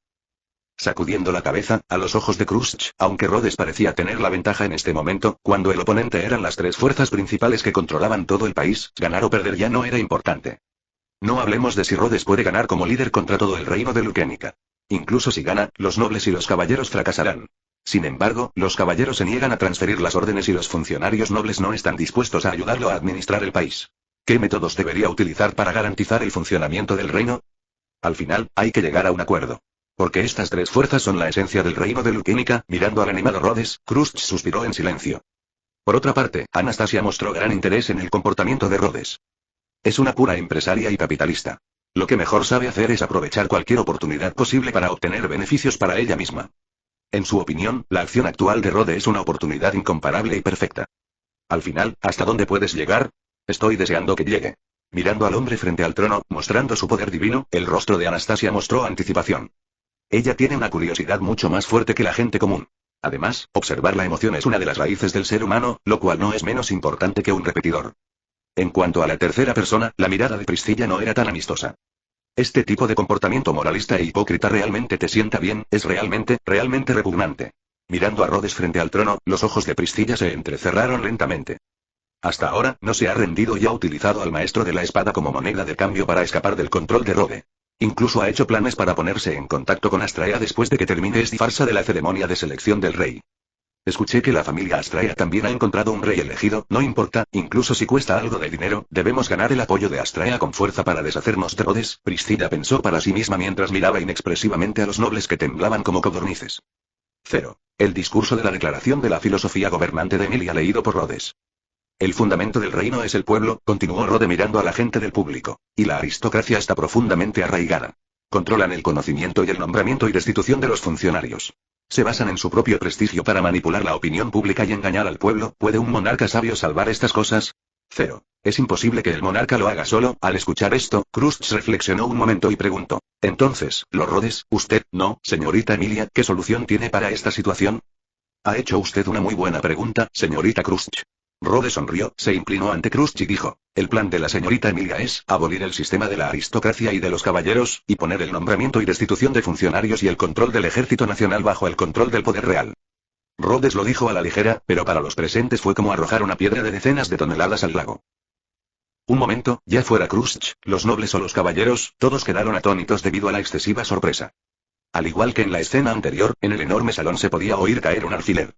Sacudiendo la cabeza, a los ojos de Crush, aunque Rhodes parecía tener la ventaja en este momento, cuando el oponente eran las tres fuerzas principales que controlaban todo el país, ganar o perder ya no era importante. No hablemos de si Rhodes puede ganar como líder contra todo el reino de Luquénica. Incluso si gana, los nobles y los caballeros fracasarán. Sin embargo, los caballeros se niegan a transferir las órdenes y los funcionarios nobles no están dispuestos a ayudarlo a administrar el país. ¿Qué métodos debería utilizar para garantizar el funcionamiento del reino? Al final, hay que llegar a un acuerdo. Porque estas tres fuerzas son la esencia del reino de Luquénica. Mirando al animado Rhodes, Crush suspiró en silencio. Por otra parte, Anastasia mostró gran interés en el comportamiento de Rhodes. Es una pura empresaria y capitalista. Lo que mejor sabe hacer es aprovechar cualquier oportunidad posible para obtener beneficios para ella misma. En su opinión, la acción actual de Rhodes es una oportunidad incomparable y perfecta. Al final, ¿hasta dónde puedes llegar? Estoy deseando que llegue. Mirando al hombre frente al trono, mostrando su poder divino, el rostro de Anastasia mostró anticipación. Ella tiene una curiosidad mucho más fuerte que la gente común. Además, observar la emoción es una de las raíces del ser humano, lo cual no es menos importante que un repetidor. En cuanto a la tercera persona, la mirada de Priscilla no era tan amistosa. Este tipo de comportamiento moralista e hipócrita realmente te sienta bien, es realmente repugnante. Mirando a Rhodes frente al trono, los ojos de Priscilla se entrecerraron lentamente. Hasta ahora, no se ha rendido y ha utilizado al maestro de la espada como moneda de cambio para escapar del control de Rhodes. Incluso ha hecho planes para ponerse en contacto con Astraea después de que termine esta farsa de la ceremonia de selección del rey. Escuché que la familia Astraea también ha encontrado un rey elegido, no importa, incluso si cuesta algo de dinero, debemos ganar el apoyo de Astraea con fuerza para deshacernos de Rhodes. Priscilla pensó para sí misma mientras miraba inexpresivamente a los nobles que temblaban como codornices. 0. El discurso de la declaración de la filosofía gobernante de Emilia leído por Rhodes. El fundamento del reino es el pueblo, continuó Rhodes mirando a la gente del público, y la aristocracia está profundamente arraigada. Controlan el conocimiento y el nombramiento y destitución de los funcionarios. Se basan en su propio prestigio para manipular la opinión pública y engañar al pueblo. ¿Puede un monarca sabio salvar estas cosas? 0. Es imposible que el monarca lo haga solo. Al escuchar esto, Crush reflexionó un momento y preguntó. Entonces, los Rhodes, usted, no, señorita Emilia, ¿qué solución tiene para esta situación? Ha hecho usted una muy buena pregunta, señorita Crush. Rhodes sonrió, se inclinó ante Crush y dijo, el plan de la señorita Emilia es abolir el sistema de la aristocracia y de los caballeros, y poner el nombramiento y destitución de funcionarios y el control del ejército nacional bajo el control del poder real. Rhodes lo dijo a la ligera, pero para los presentes fue como arrojar una piedra de decenas de toneladas al lago. Un momento, ya fuera Crush, los nobles o los caballeros, todos quedaron atónitos debido a la excesiva sorpresa. Al igual que en la escena anterior, en el enorme salón se podía oír caer un alfiler.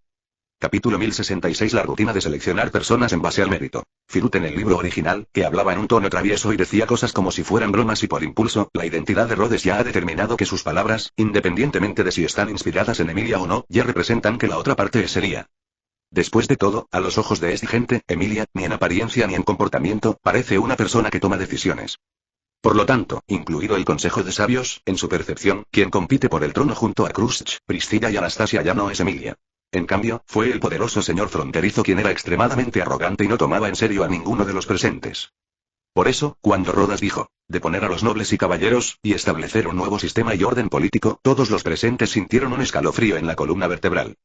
Capítulo 1066. La rutina de seleccionar personas en base al mérito. Firut en el libro original, que hablaba en un tono travieso y decía cosas como si fueran bromas y por impulso, la identidad de Rhodes ya ha determinado que sus palabras, independientemente de si están inspiradas en Emilia o no, ya representan que la otra parte es seria. Después de todo, a los ojos de esta gente, Emilia, ni en apariencia ni en comportamiento, parece una persona que toma decisiones. Por lo tanto, incluido el Consejo de Sabios, en su percepción, quien compite por el trono junto a Crush, Priscilla y Anastasia ya no es Emilia. En cambio, fue el poderoso señor fronterizo quien era extremadamente arrogante y no tomaba en serio a ninguno de los presentes. Por eso, cuando Rhodes dijo, de poner a los nobles y caballeros, y establecer un nuevo sistema y orden político, todos los presentes sintieron un escalofrío en la columna vertebral.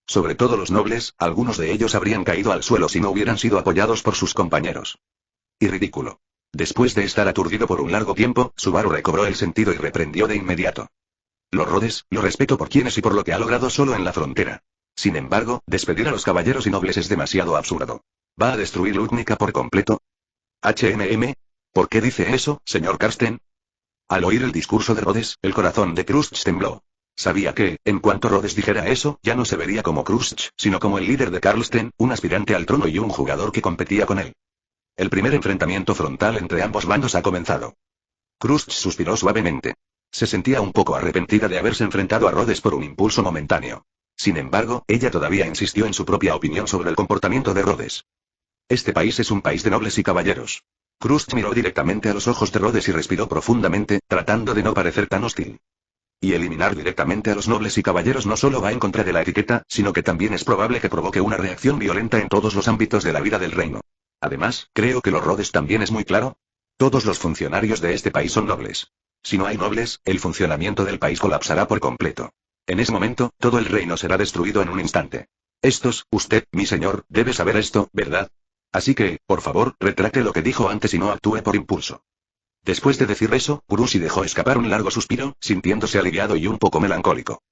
Sobre todo los nobles, algunos de ellos habrían caído al suelo si no hubieran sido apoyados por sus compañeros. Y ridículo. Después de estar aturdido por un largo tiempo, Subaru recobró el sentido y reprendió de inmediato. Los Rhodes, lo respeto por quien es y por lo que ha logrado solo en la frontera. Sin embargo, despedir a los caballeros y nobles es demasiado absurdo. ¿Va a destruir Luquénica por completo? ¿Por qué dice eso, señor Karsten? Al oír el discurso de Rhodes, el corazón de Crush tembló. Sabía que, en cuanto Rhodes dijera eso, ya no se vería como Crush, sino como el líder de Karsten, un aspirante al trono y un jugador que competía con él. El primer enfrentamiento frontal entre ambos bandos ha comenzado. Crush suspiró suavemente. Se sentía un poco arrepentida de haberse enfrentado a Rhodes por un impulso momentáneo. Sin embargo, ella todavía insistió en su propia opinión sobre el comportamiento de Rhodes. Este país es un país de nobles y caballeros. Crush miró directamente a los ojos de Rhodes y respiró profundamente, tratando de no parecer tan hostil. Y eliminar directamente a los nobles y caballeros no solo va en contra de la etiqueta, sino que también es probable que provoque una reacción violenta en todos los ámbitos de la vida del reino. Además, creo que los Rhodes también es muy claro. Todos los funcionarios de este país son nobles. Si no hay nobles, el funcionamiento del país colapsará por completo. En ese momento, todo el reino será destruido en un instante. Usted, mi señor, debe saber esto, ¿verdad? Así que, por favor, retrate lo que dijo antes y no actúe por impulso. Después de decir eso, Kurushi dejó escapar un largo suspiro, sintiéndose aliviado y un poco melancólico.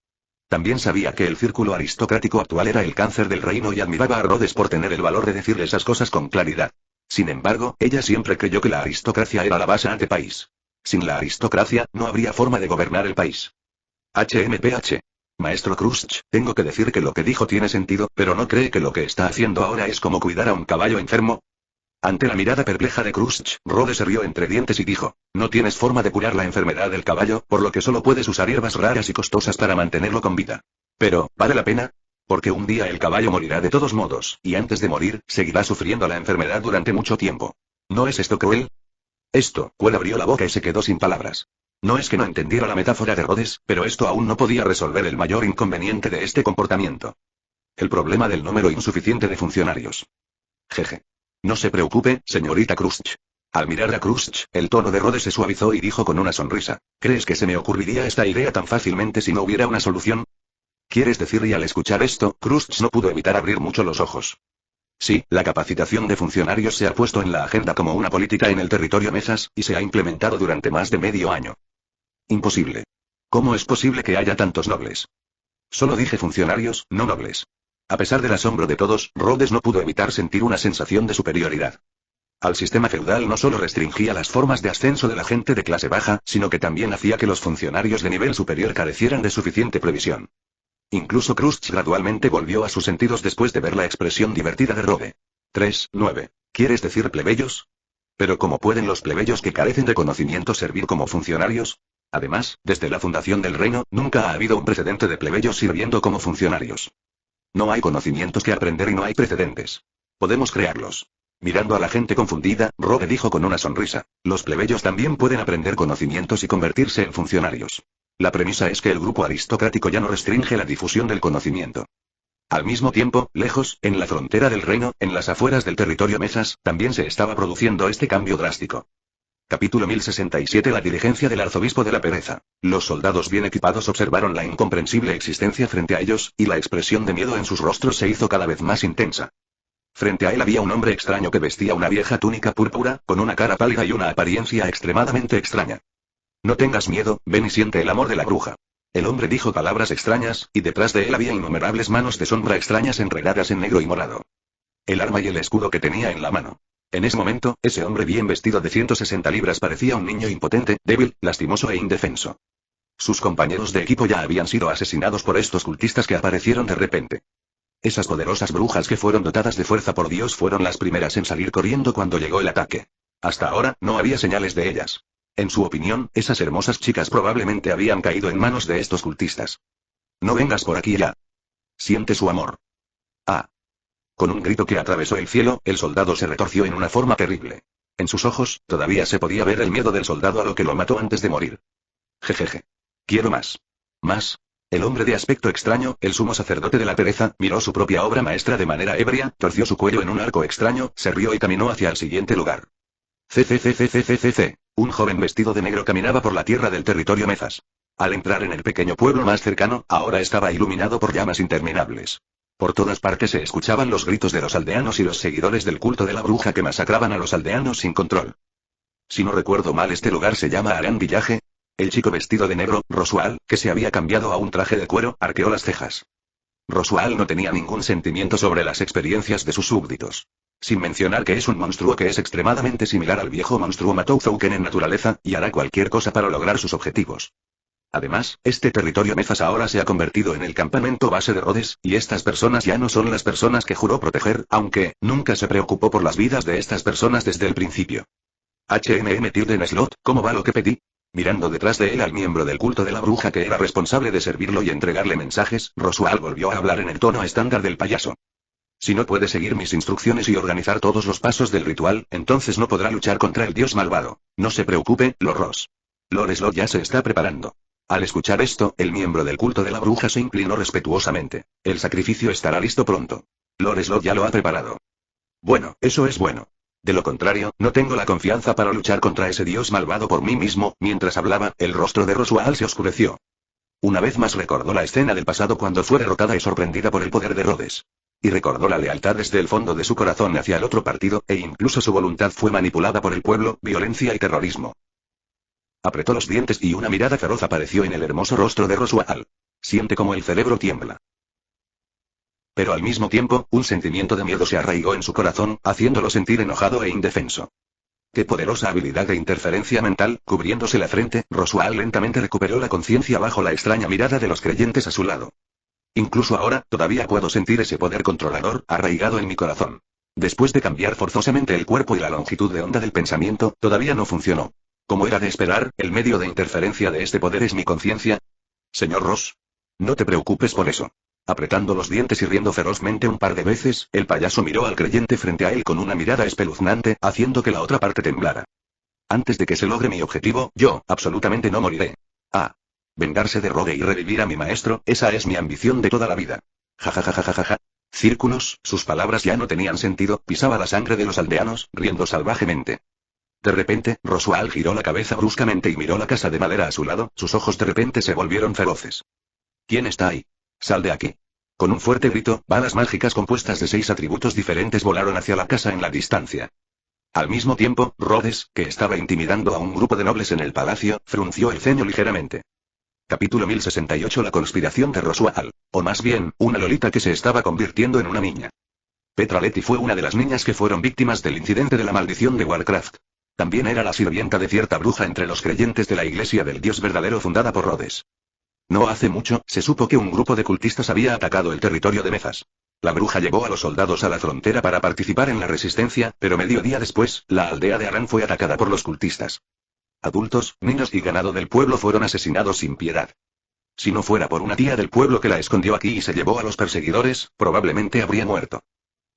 También sabía que el círculo aristocrático actual era el cáncer del reino y admiraba a Rhodes por tener el valor de decirle esas cosas con claridad. Sin embargo, ella siempre creyó que la aristocracia era la base ante país. Sin la aristocracia, no habría forma de gobernar el país. HMPH. Maestro Krushch, tengo que decir que lo que dijo tiene sentido, pero ¿no cree que lo que está haciendo ahora es como cuidar a un caballo enfermo? Ante la mirada perpleja de Krushch, Rhodes se rió entre dientes y dijo, no tienes forma de curar la enfermedad del caballo, por lo que solo puedes usar hierbas raras y costosas para mantenerlo con vida. Pero, ¿vale la pena? Porque un día el caballo morirá de todos modos, y antes de morir, seguirá sufriendo la enfermedad durante mucho tiempo. ¿No es esto cruel? Cuel abrió la boca y se quedó sin palabras. No es que no entendiera la metáfora de Rhodes, pero esto aún no podía resolver el mayor inconveniente de este comportamiento. El problema del número insuficiente de funcionarios. Jeje. No se preocupe, señorita Krushch. Al mirar a Krushch, el tono de Rhodes se suavizó y dijo con una sonrisa, ¿crees que se me ocurriría esta idea tan fácilmente si no hubiera una solución? ¿Quieres decir? Y al escuchar esto, Krushch no pudo evitar abrir mucho los ojos. Sí, la capacitación de funcionarios se ha puesto en la agenda como una política en el territorio Mesas, y se ha implementado durante más de medio año. Imposible. ¿Cómo es posible que haya tantos nobles? Solo dije funcionarios, no nobles. A pesar del asombro de todos, Rhodes no pudo evitar sentir una sensación de superioridad. Al sistema feudal no solo restringía las formas de ascenso de la gente de clase baja, sino que también hacía que los funcionarios de nivel superior carecieran de suficiente previsión. Incluso Krushch gradualmente volvió a sus sentidos después de ver la expresión divertida de Rhodes. 3-9. ¿Quieres decir plebeyos? Pero ¿cómo pueden los plebeyos que carecen de conocimiento servir como funcionarios? Además, desde la fundación del reino, nunca ha habido un precedente de plebeyos sirviendo como funcionarios. No hay conocimientos que aprender y no hay precedentes. Podemos crearlos. Mirando a la gente confundida, Rhodes dijo con una sonrisa, los plebeyos también pueden aprender conocimientos y convertirse en funcionarios. La premisa es que el grupo aristocrático ya no restringe la difusión del conocimiento. Al mismo tiempo, lejos, en la frontera del reino, en las afueras del territorio Mesas, también se estaba produciendo este cambio drástico. Capítulo 1067. La diligencia del arzobispo de la pereza. Los soldados bien equipados observaron la incomprensible existencia frente a ellos, y la expresión de miedo en sus rostros se hizo cada vez más intensa. Frente a él había un hombre extraño que vestía una vieja túnica púrpura, con una cara pálida y una apariencia extremadamente extraña. No tengas miedo, ven y siente el amor de la bruja. El hombre dijo palabras extrañas, y detrás de él había innumerables manos de sombra extrañas enredadas en negro y morado. El arma y el escudo que tenía en la mano. En ese momento, ese hombre bien vestido de 160 libras parecía un niño impotente, débil, lastimoso e indefenso. Sus compañeros de equipo ya habían sido asesinados por estos cultistas que aparecieron de repente. Esas poderosas brujas que fueron dotadas de fuerza por Dios fueron las primeras en salir corriendo cuando llegó el ataque. Hasta ahora, no había señales de ellas. En su opinión, esas hermosas chicas probablemente habían caído en manos de estos cultistas. No vengas por aquí ya. Siente su amor. Ah. Con un grito que atravesó el cielo, el soldado se retorció en una forma terrible. En sus ojos, todavía se podía ver el miedo del soldado a lo que lo mató antes de morir. Jejeje. Quiero más. Más. El hombre de aspecto extraño, el sumo sacerdote de la pereza, miró su propia obra maestra de manera ebria, torció su cuello en un arco extraño, se rió y caminó hacia el siguiente lugar. CCCCCCCC. Un joven vestido de negro caminaba por la tierra del territorio Mesas. Al entrar en el pequeño pueblo más cercano, ahora estaba iluminado por llamas interminables. Por todas partes se escuchaban los gritos de los aldeanos y los seguidores del culto de la bruja que masacraban a los aldeanos sin control. Si no recuerdo mal, este lugar se llama Aran Village. El chico vestido de negro, Roswaal, que se había cambiado a un traje de cuero, arqueó las cejas. Roswaal no tenía ningún sentimiento sobre las experiencias de sus súbditos. Sin mencionar que es un monstruo que es extremadamente similar al viejo monstruo Matouzouken en naturaleza, y hará cualquier cosa para lograr sus objetivos. Además, este territorio Mesas ahora se ha convertido en el campamento base de Rhodes, y estas personas ya no son las personas que juró proteger, aunque nunca se preocupó por las vidas de estas personas desde el principio. Slot, ¿cómo va lo que pedí? Mirando detrás de él al miembro del culto de la bruja que era responsable de servirlo y entregarle mensajes, Roswaal volvió a hablar en el tono estándar del payaso. Si no puede seguir mis instrucciones y organizar todos los pasos del ritual, entonces no podrá luchar contra el dios malvado. No se preocupe, Lord Ross. Lord Slot ya se está preparando. Al escuchar esto, el miembro del culto de la bruja se inclinó respetuosamente. El sacrificio estará listo pronto. Lord Slot ya lo ha preparado. Bueno, eso es bueno. De lo contrario, no tengo la confianza para luchar contra ese dios malvado por mí mismo. Mientras hablaba, el rostro de Roswaal se oscureció. Una vez más recordó la escena del pasado cuando fue derrotada y sorprendida por el poder de Rhodes. Y recordó la lealtad desde el fondo de su corazón hacia el otro partido, e incluso su voluntad fue manipulada por el pueblo, violencia y terrorismo. Apretó los dientes y una mirada feroz apareció en el hermoso rostro de Roswaal. Siente como el cerebro tiembla. Pero al mismo tiempo, un sentimiento de miedo se arraigó en su corazón, haciéndolo sentir enojado e indefenso. ¡Qué poderosa habilidad de interferencia mental! Cubriéndose la frente, Roswaal lentamente recuperó la conciencia bajo la extraña mirada de los creyentes a su lado. Incluso ahora, todavía puedo sentir ese poder controlador, arraigado en mi corazón. Después de cambiar forzosamente el cuerpo y la longitud de onda del pensamiento, todavía no funcionó. Como era de esperar, el medio de interferencia de este poder es mi conciencia. Señor Ross. No te preocupes por eso. Apretando los dientes y riendo ferozmente un par de veces, el payaso miró al creyente frente a él con una mirada espeluznante, haciendo que la otra parte temblara. Antes de que se logre mi objetivo, yo, absolutamente no moriré. Ah. Vengarse de Rhodes y revivir a mi maestro, esa es mi ambición de toda la vida. Jajajajajaja. Círculos, sus palabras ya no tenían sentido, pisaba la sangre de los aldeanos, riendo salvajemente. De repente, Roswaal giró la cabeza bruscamente y miró la casa de madera a su lado, sus ojos de repente se volvieron feroces. ¿Quién está ahí? Sal de aquí. Con un fuerte grito, balas mágicas compuestas de 6 atributos diferentes volaron hacia la casa en la distancia. Al mismo tiempo, Rhodes, que estaba intimidando a un grupo de nobles en el palacio, frunció el ceño ligeramente. Capítulo 1068. La conspiración de Roswaal. O más bien, una lolita que se estaba convirtiendo en una niña. Petra Letty fue una de las niñas que fueron víctimas del incidente de la maldición de Warcraft. También era la sirvienta de cierta bruja entre los creyentes de la iglesia del Dios verdadero fundada por Rhodes. No hace mucho, se supo que un grupo de cultistas había atacado el territorio de Mezas. La bruja llevó a los soldados a la frontera para participar en la resistencia, pero medio día después, la aldea de Aran fue atacada por los cultistas. Adultos, niños y ganado del pueblo fueron asesinados sin piedad. Si no fuera por una tía del pueblo que la escondió aquí y se llevó a los perseguidores, probablemente habría muerto.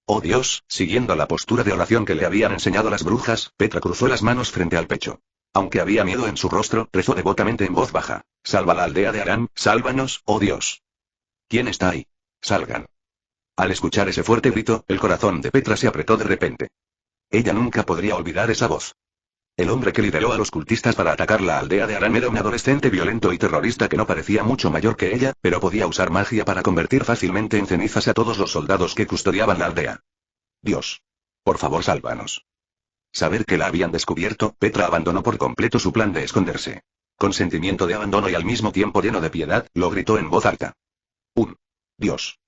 Oh Dios, siguiendo la postura de oración que le habían enseñado las brujas, Petra cruzó las manos frente al pecho. Aunque había miedo en su rostro, rezó devotamente en voz baja. Salva la aldea de Aran, sálvanos, oh Dios. ¿Quién está ahí? Salgan. Al escuchar ese fuerte grito, el corazón de Petra se apretó de repente. Ella nunca podría olvidar esa voz. El hombre que lideró a los cultistas para atacar la aldea de Aran era un adolescente violento y terrorista que no parecía mucho mayor que ella, pero podía usar magia para convertir fácilmente en cenizas a todos los soldados que custodiaban la aldea. Dios. Por favor, sálvanos. Saber que la habían descubierto, Petra abandonó por completo su plan de esconderse. Con sentimiento de abandono y al mismo tiempo lleno de piedad, lo gritó en voz alta. Dios.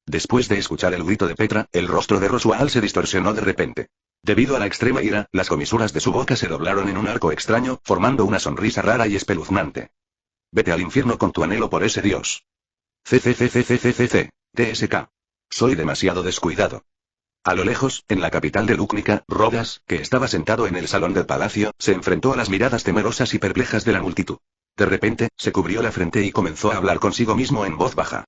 Después de escuchar el grito de Petra, el rostro de Roswaal se distorsionó de repente. Debido a la extrema ira, las comisuras de su boca se doblaron en un arco extraño, formando una sonrisa rara y espeluznante. Vete al infierno con tu anhelo por ese dios. CCCCCCCC. TSK. Soy demasiado descuidado. A lo lejos, en la capital de Lúcnica, Rodas, que estaba sentado en el salón del palacio, se enfrentó a las miradas temerosas y perplejas de la multitud. De repente, se cubrió la frente y comenzó a hablar consigo mismo en voz baja.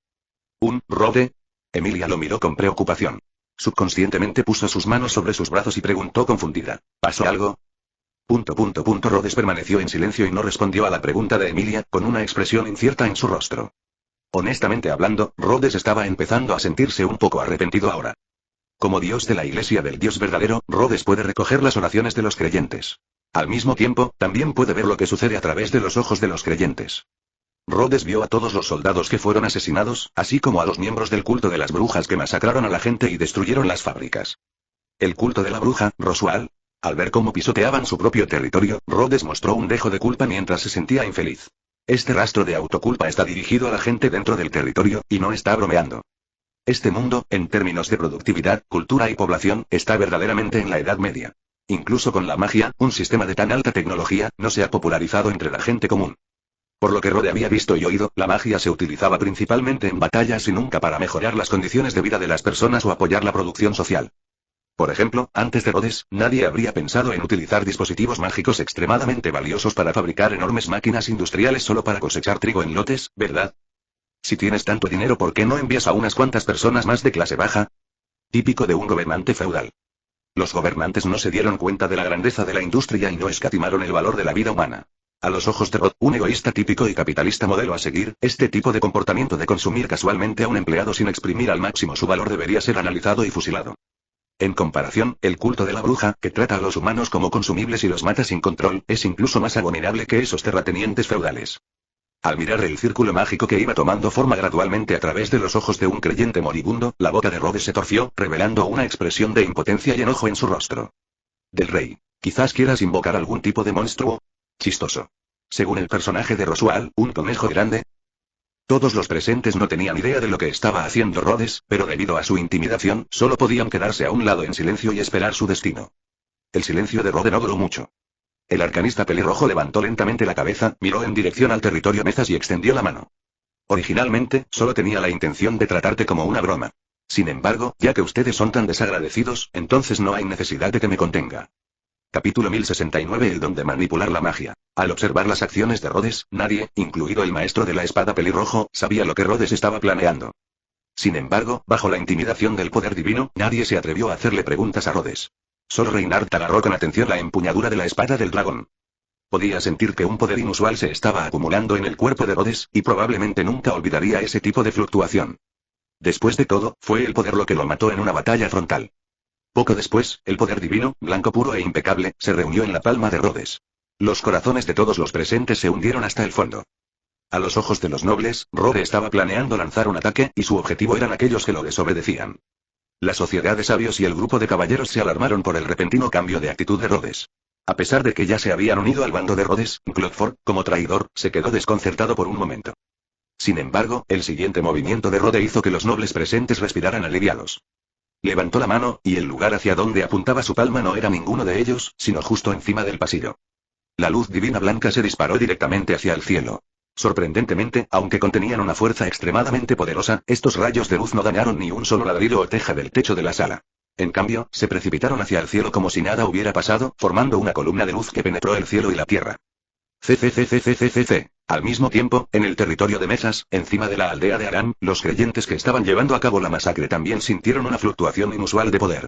Rode. Emilia lo miró con preocupación. Subconscientemente puso sus manos sobre sus brazos y preguntó confundida. ¿Pasó algo? Rhodes permaneció en silencio y no respondió a la pregunta de Emilia, con una expresión incierta en su rostro. Honestamente hablando, Rhodes estaba empezando a sentirse un poco arrepentido ahora. Como Dios de la iglesia del Dios verdadero, Rhodes puede recoger las oraciones de los creyentes. Al mismo tiempo, también puede ver lo que sucede a través de los ojos de los creyentes. Rhodes vio a todos los soldados que fueron asesinados, así como a los miembros del culto de las brujas que masacraron a la gente y destruyeron las fábricas. El culto de la bruja, Roswaal. Al ver cómo pisoteaban su propio territorio, Rhodes mostró un dejo de culpa mientras se sentía infeliz. Este rastro de autoculpa está dirigido a la gente dentro del territorio, y no está bromeando. Este mundo, en términos de productividad, cultura y población, está verdaderamente en la Edad Media. Incluso con la magia, un sistema de tan alta tecnología, no se ha popularizado entre la gente común. Por lo que Rode había visto y oído, la magia se utilizaba principalmente en batallas y nunca para mejorar las condiciones de vida de las personas o apoyar la producción social. Por ejemplo, antes de Rhodes, nadie habría pensado en utilizar dispositivos mágicos extremadamente valiosos para fabricar enormes máquinas industriales solo para cosechar trigo en lotes, ¿verdad? Si tienes tanto dinero, ¿por qué no envías a unas cuantas personas más de clase baja? Típico de un gobernante feudal. Los gobernantes no se dieron cuenta de la grandeza de la industria y no escatimaron el valor de la vida humana. A los ojos de Rod, un egoísta típico y capitalista modelo a seguir, este tipo de comportamiento de consumir casualmente a un empleado sin exprimir al máximo su valor debería ser analizado y fusilado. En comparación, el culto de la bruja, que trata a los humanos como consumibles y los mata sin control, es incluso más abominable que esos terratenientes feudales. Al mirar el círculo mágico que iba tomando forma gradualmente a través de los ojos de un creyente moribundo, la boca de Rhodes se torció, revelando una expresión de impotencia y enojo en su rostro. Del rey. Quizás quieras invocar algún tipo de monstruo. Chistoso. Según el personaje de Roswell, un conejo grande. Todos los presentes no tenían idea de lo que estaba haciendo Rhodes, pero debido a su intimidación, solo podían quedarse a un lado en silencio y esperar su destino. El silencio de Rhodes no duró mucho. El arcanista pelirrojo levantó lentamente la cabeza, miró en dirección al territorio Mezas y extendió la mano. Originalmente, solo tenía la intención de tratarte como una broma. Sin embargo, ya que ustedes son tan desagradecidos, entonces no hay necesidad de que me contenga. Capítulo 1069. El don de manipular la magia. Al observar las acciones de Rhodes, nadie, incluido el maestro de la espada pelirrojo, sabía lo que Rhodes estaba planeando. Sin embargo, bajo la intimidación del poder divino, nadie se atrevió a hacerle preguntas a Rhodes. Solo Reinhardt agarró con atención la empuñadura de la espada del dragón. Podía sentir que un poder inusual se estaba acumulando en el cuerpo de Rhodes, y probablemente nunca olvidaría ese tipo de fluctuación. Después de todo, fue el poder lo que lo mató en una batalla frontal. Poco después, el poder divino, blanco puro e impecable, se reunió en la palma de Rhodes. Los corazones de todos los presentes se hundieron hasta el fondo. A los ojos de los nobles, Rhodes estaba planeando lanzar un ataque, y su objetivo eran aquellos que lo desobedecían. La sociedad de sabios y el grupo de caballeros se alarmaron por el repentino cambio de actitud de Rhodes. A pesar de que ya se habían unido al bando de Rhodes, Clodford, como traidor, se quedó desconcertado por un momento. Sin embargo, el siguiente movimiento de Rhodes hizo que los nobles presentes respiraran aliviados. Levantó la mano, y el lugar hacia donde apuntaba su palma no era ninguno de ellos, sino justo encima del pasillo. La luz divina blanca se disparó directamente hacia el cielo. Sorprendentemente, aunque contenían una fuerza extremadamente poderosa, estos rayos de luz no dañaron ni un solo ladrillo o teja del techo de la sala. En cambio, se precipitaron hacia el cielo como si nada hubiera pasado, formando una columna de luz que penetró el cielo y la tierra. CCCCCCC. Al mismo tiempo, en el territorio de Mesas, encima de la aldea de Aram, los creyentes que estaban llevando a cabo la masacre también sintieron una fluctuación inusual de poder.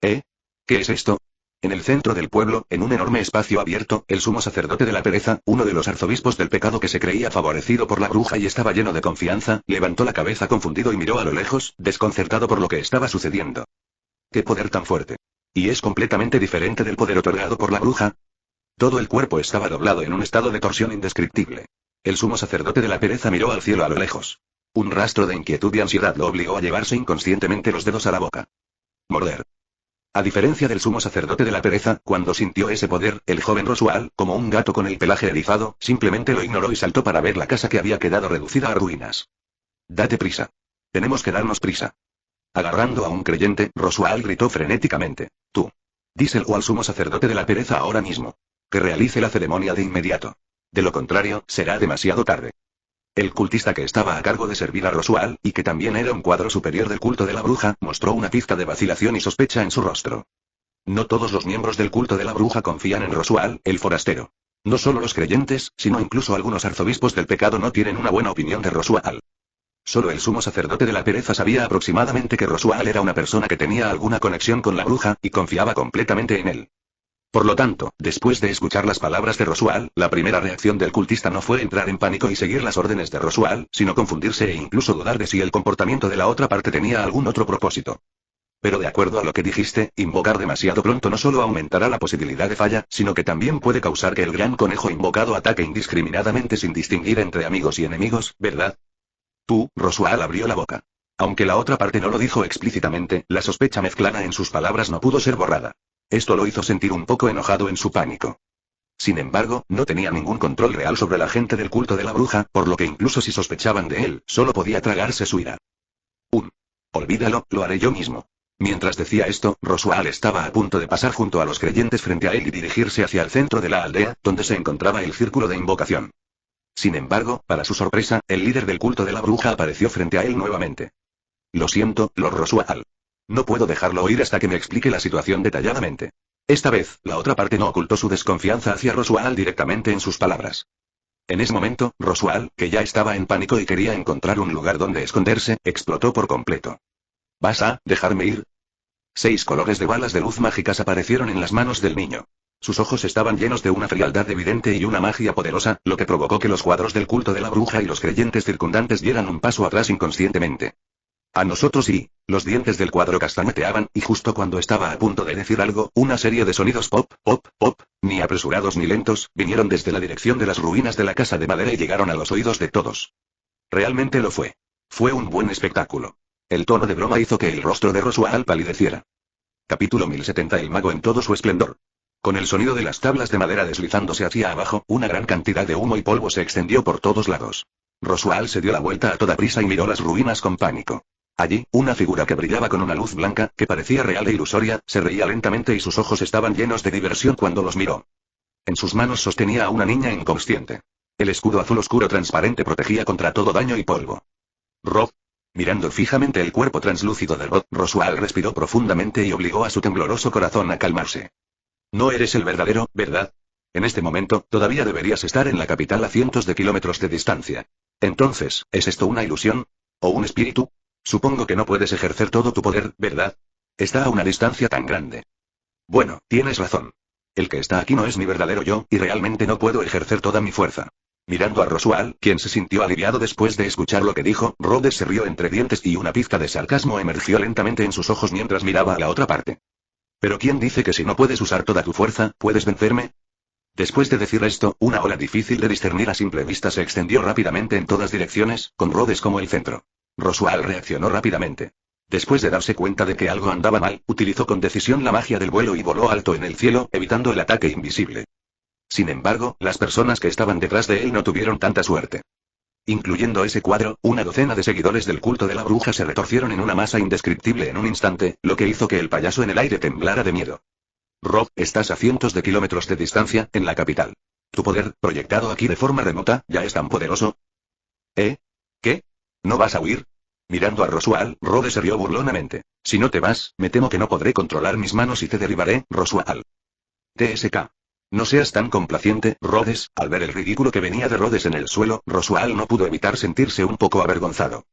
¿Qué es esto? En el centro del pueblo, en un enorme espacio abierto, el sumo sacerdote de la pereza, uno de los arzobispos del pecado que se creía favorecido por la bruja y estaba lleno de confianza, levantó la cabeza confundido y miró a lo lejos, desconcertado por lo que estaba sucediendo. ¡Qué poder tan fuerte! ¿Y es completamente diferente del poder otorgado por la bruja? Todo el cuerpo estaba doblado en un estado de torsión indescriptible. El sumo sacerdote de la pereza miró al cielo a lo lejos. Un rastro de inquietud y ansiedad lo obligó a llevarse inconscientemente los dedos a la boca. Morder. A diferencia del sumo sacerdote de la pereza, cuando sintió ese poder, el joven Roswell, como un gato con el pelaje erizado, simplemente lo ignoró y saltó para ver la casa que había quedado reducida a ruinas. Date prisa. Tenemos que darnos prisa. Agarrando a un creyente, Roswell gritó frenéticamente. Tú. Díselo al sumo sacerdote de la pereza ahora mismo. Que realice la ceremonia de inmediato. De lo contrario, será demasiado tarde. El cultista que estaba a cargo de servir a Roswell, y que también era un cuadro superior del culto de la bruja, mostró una pizca de vacilación y sospecha en su rostro. No todos los miembros del culto de la bruja confían en Roswell, el forastero. No solo los creyentes, sino incluso algunos arzobispos del pecado no tienen una buena opinión de Roswell. Solo el sumo sacerdote de la pereza sabía aproximadamente que Roswell era una persona que tenía alguna conexión con la bruja, y confiaba completamente en él. Por lo tanto, después de escuchar las palabras de Roswell, la primera reacción del cultista no fue entrar en pánico y seguir las órdenes de Roswell, sino confundirse e incluso dudar de si el comportamiento de la otra parte tenía algún otro propósito. Pero de acuerdo a lo que dijiste, invocar demasiado pronto no solo aumentará la posibilidad de falla, sino que también puede causar que el gran conejo invocado ataque indiscriminadamente sin distinguir entre amigos y enemigos, ¿verdad? Tú, Roswell abrió la boca. Aunque la otra parte no lo dijo explícitamente, la sospecha mezclada en sus palabras no pudo ser borrada. Esto lo hizo sentir un poco enojado en su pánico. Sin embargo, no tenía ningún control real sobre la gente del culto de la bruja, por lo que incluso si sospechaban de él, solo podía tragarse su ira. Olvídalo, lo haré yo mismo. Mientras decía esto, Roswell estaba a punto de pasar junto a los creyentes frente a él y dirigirse hacia el centro de la aldea, donde se encontraba el círculo de invocación. Sin embargo, para su sorpresa, el líder del culto de la bruja apareció frente a él nuevamente. Lo siento, Lord Roswell. No puedo dejarlo oír hasta que me explique la situación detalladamente. Esta vez, la otra parte no ocultó su desconfianza hacia Roswell directamente en sus palabras. En ese momento, Roswell, que ya estaba en pánico y quería encontrar un lugar donde esconderse, explotó por completo. ¿Vas a dejarme ir? 6 colores de balas de luz mágicas aparecieron en las manos del niño. Sus ojos estaban llenos de una frialdad evidente y una magia poderosa, lo que provocó que los cuadros del culto de la bruja y los creyentes circundantes dieran un paso atrás inconscientemente. A nosotros sí, los dientes del cuadro castañeteaban, y justo cuando estaba a punto de decir algo, una serie de sonidos pop, pop, pop, ni apresurados ni lentos, vinieron desde la dirección de las ruinas de la casa de madera y llegaron a los oídos de todos. Realmente lo fue. Fue un buen espectáculo. El tono de broma hizo que el rostro de Roswaal palideciera. Capítulo 1070. El mago en todo su esplendor. Con el sonido de las tablas de madera deslizándose hacia abajo, una gran cantidad de humo y polvo se extendió por todos lados. Roswaal se dio la vuelta a toda prisa y miró las ruinas con pánico. Allí, una figura que brillaba con una luz blanca, que parecía real e ilusoria, se reía lentamente y sus ojos estaban llenos de diversión cuando los miró. En sus manos sostenía a una niña inconsciente. El escudo azul oscuro transparente protegía contra todo daño y polvo. Rod. Mirando fijamente el cuerpo translúcido de Rod, Roswaal respiró profundamente y obligó a su tembloroso corazón a calmarse. No eres el verdadero, ¿verdad? En este momento, todavía deberías estar en la capital a cientos de kilómetros de distancia. Entonces, ¿es esto una ilusión? ¿O un espíritu? Supongo que no puedes ejercer todo tu poder, ¿verdad? Está a una distancia tan grande. Bueno, tienes razón. El que está aquí no es mi verdadero yo, y realmente no puedo ejercer toda mi fuerza. Mirando a Roswaal, quien se sintió aliviado después de escuchar lo que dijo, Rhodes se rió entre dientes y una pizca de sarcasmo emergió lentamente en sus ojos mientras miraba a la otra parte. ¿Pero quién dice que si no puedes usar toda tu fuerza, puedes vencerme? Después de decir esto, una ola difícil de discernir a simple vista se extendió rápidamente en todas direcciones, con Rhodes como el centro. Roswaal reaccionó rápidamente. Después de darse cuenta de que algo andaba mal, utilizó con decisión la magia del vuelo y voló alto en el cielo, evitando el ataque invisible. Sin embargo, las personas que estaban detrás de él no tuvieron tanta suerte. Incluyendo ese cuadro, una docena de seguidores del culto de la bruja se retorcieron en una masa indescriptible en un instante, lo que hizo que el payaso en el aire temblara de miedo. Rob, estás a cientos de kilómetros de distancia, en la capital. Tu poder, proyectado aquí de forma remota, ya es tan poderoso. ¿Eh? ¿Qué? ¿No vas a huir? Mirando a Roswaal, Rhodes se rió burlonamente. Si no te vas, me temo que no podré controlar mis manos y te derribaré, Roswaal. TSK. No seas tan complaciente, Rhodes. Al ver el ridículo que venía de Rhodes en el suelo, Roswaal no pudo evitar sentirse un poco avergonzado.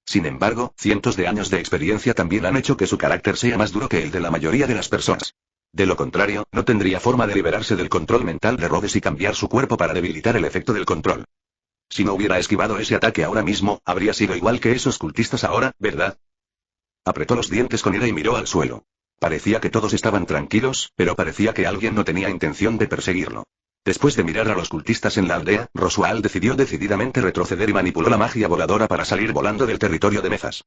Sin embargo, cientos de años de experiencia también han hecho que su carácter sea más duro que el de la mayoría de las personas. De lo contrario, no tendría forma de liberarse del control mental de Rhodes y cambiar su cuerpo para debilitar el efecto del control. Si no hubiera esquivado ese ataque ahora mismo, habría sido igual que esos cultistas ahora, ¿verdad? Apretó los dientes con ira y miró al suelo. Parecía que todos estaban tranquilos, pero parecía que alguien no tenía intención de perseguirlo. Después de mirar a los cultistas en la aldea, Roswaal decidió decididamente retroceder y manipuló la magia voladora para salir volando del territorio de Mezas.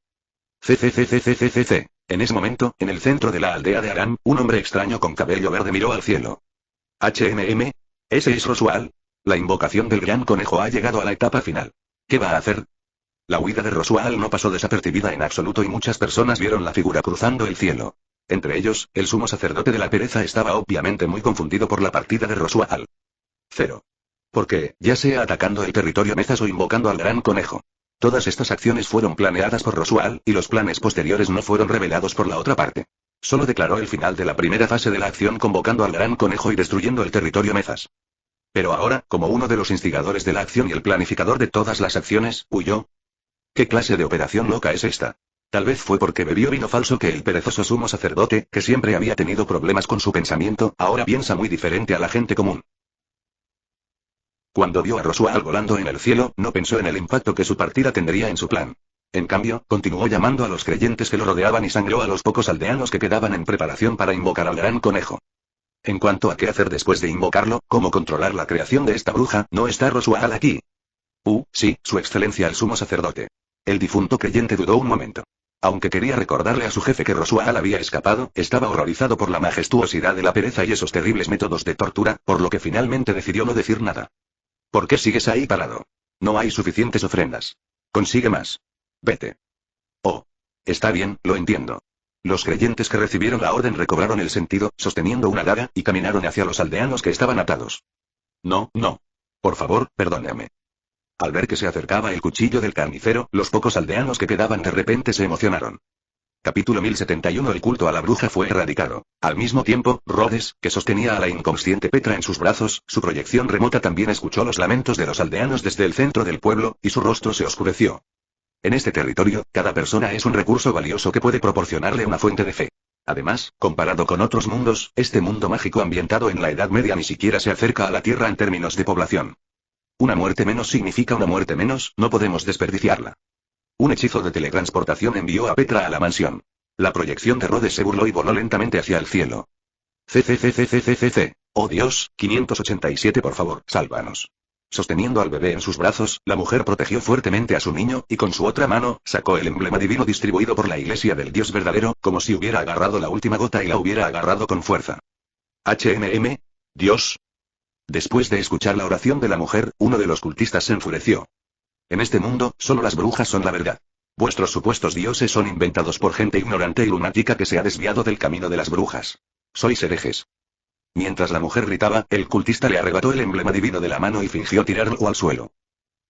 CCCCCCCC. En ese momento, en el centro de la aldea de Aram, un hombre extraño con cabello verde miró al cielo. HMM. ¿Ese es Roswaal? La invocación del gran conejo ha llegado a la etapa final. ¿Qué va a hacer? La huida de Roswaal no pasó desapercibida en absoluto y muchas personas vieron la figura cruzando el cielo. Entre ellos, el sumo sacerdote de la pereza estaba obviamente muy confundido por la partida de Roswaal. 0. Porque, ya sea atacando el territorio Mezas o invocando al gran conejo. Todas estas acciones fueron planeadas por Roswaal, y los planes posteriores no fueron revelados por la otra parte. Solo declaró el final de la primera fase de la acción convocando al gran conejo y destruyendo el territorio Mezas. Pero ahora, como uno de los instigadores de la acción y el planificador de todas las acciones, huyó. ¿Qué clase de operación loca es esta? Tal vez fue porque bebió vino falso que el perezoso sumo sacerdote, que siempre había tenido problemas con su pensamiento, ahora piensa muy diferente a la gente común. Cuando vio a Roswaal volando en el cielo, no pensó en el impacto que su partida tendría en su plan. En cambio, continuó llamando a los creyentes que lo rodeaban y sangró a los pocos aldeanos que quedaban en preparación para invocar al gran conejo. En cuanto a qué hacer después de invocarlo, cómo controlar la creación de esta bruja, ¿no está Roswaal aquí? Sí, su excelencia el sumo sacerdote. El difunto creyente dudó un momento. Aunque quería recordarle a su jefe que Roswaal había escapado, estaba horrorizado por la majestuosidad de la pereza y esos terribles métodos de tortura, por lo que finalmente decidió no decir nada. ¿Por qué sigues ahí parado? No hay suficientes ofrendas. Consigue más. Vete. Oh. Está bien, lo entiendo. Los creyentes que recibieron la orden recobraron el sentido, sosteniendo una daga, y caminaron hacia los aldeanos que estaban atados. No. Por favor, perdóname. Al ver que se acercaba el cuchillo del carnicero, los pocos aldeanos que quedaban de repente se emocionaron. Capítulo 1071. El culto a la bruja fue erradicado. Al mismo tiempo, Rhodes, que sostenía a la inconsciente Petra en sus brazos, su proyección remota también escuchó los lamentos de los aldeanos desde el centro del pueblo, y su rostro se oscureció. En este territorio, cada persona es un recurso valioso que puede proporcionarle una fuente de fe. Además, comparado con otros mundos, este mundo mágico ambientado en la Edad Media ni siquiera se acerca a la Tierra en términos de población. Una muerte menos significa una muerte menos, no podemos desperdiciarla. Un hechizo de teletransportación envió a Petra a la mansión. La proyección de Rhodes se burló y voló lentamente hacia el cielo. CCCCCCC. Oh Dios, 587 por favor, sálvanos. Sosteniendo al bebé en sus brazos, la mujer protegió fuertemente a su niño, y con su otra mano, sacó el emblema divino distribuido por la iglesia del Dios verdadero, como si hubiera agarrado la última gota y la hubiera agarrado con fuerza. HMM. Dios. Después de escuchar la oración de la mujer, uno de los cultistas se enfureció. En este mundo, solo las brujas son la verdad. Vuestros supuestos dioses son inventados por gente ignorante y lunática que se ha desviado del camino de las brujas. Sois herejes. Mientras la mujer gritaba, el cultista le arrebató el emblema divino de la mano y fingió tirarlo al suelo.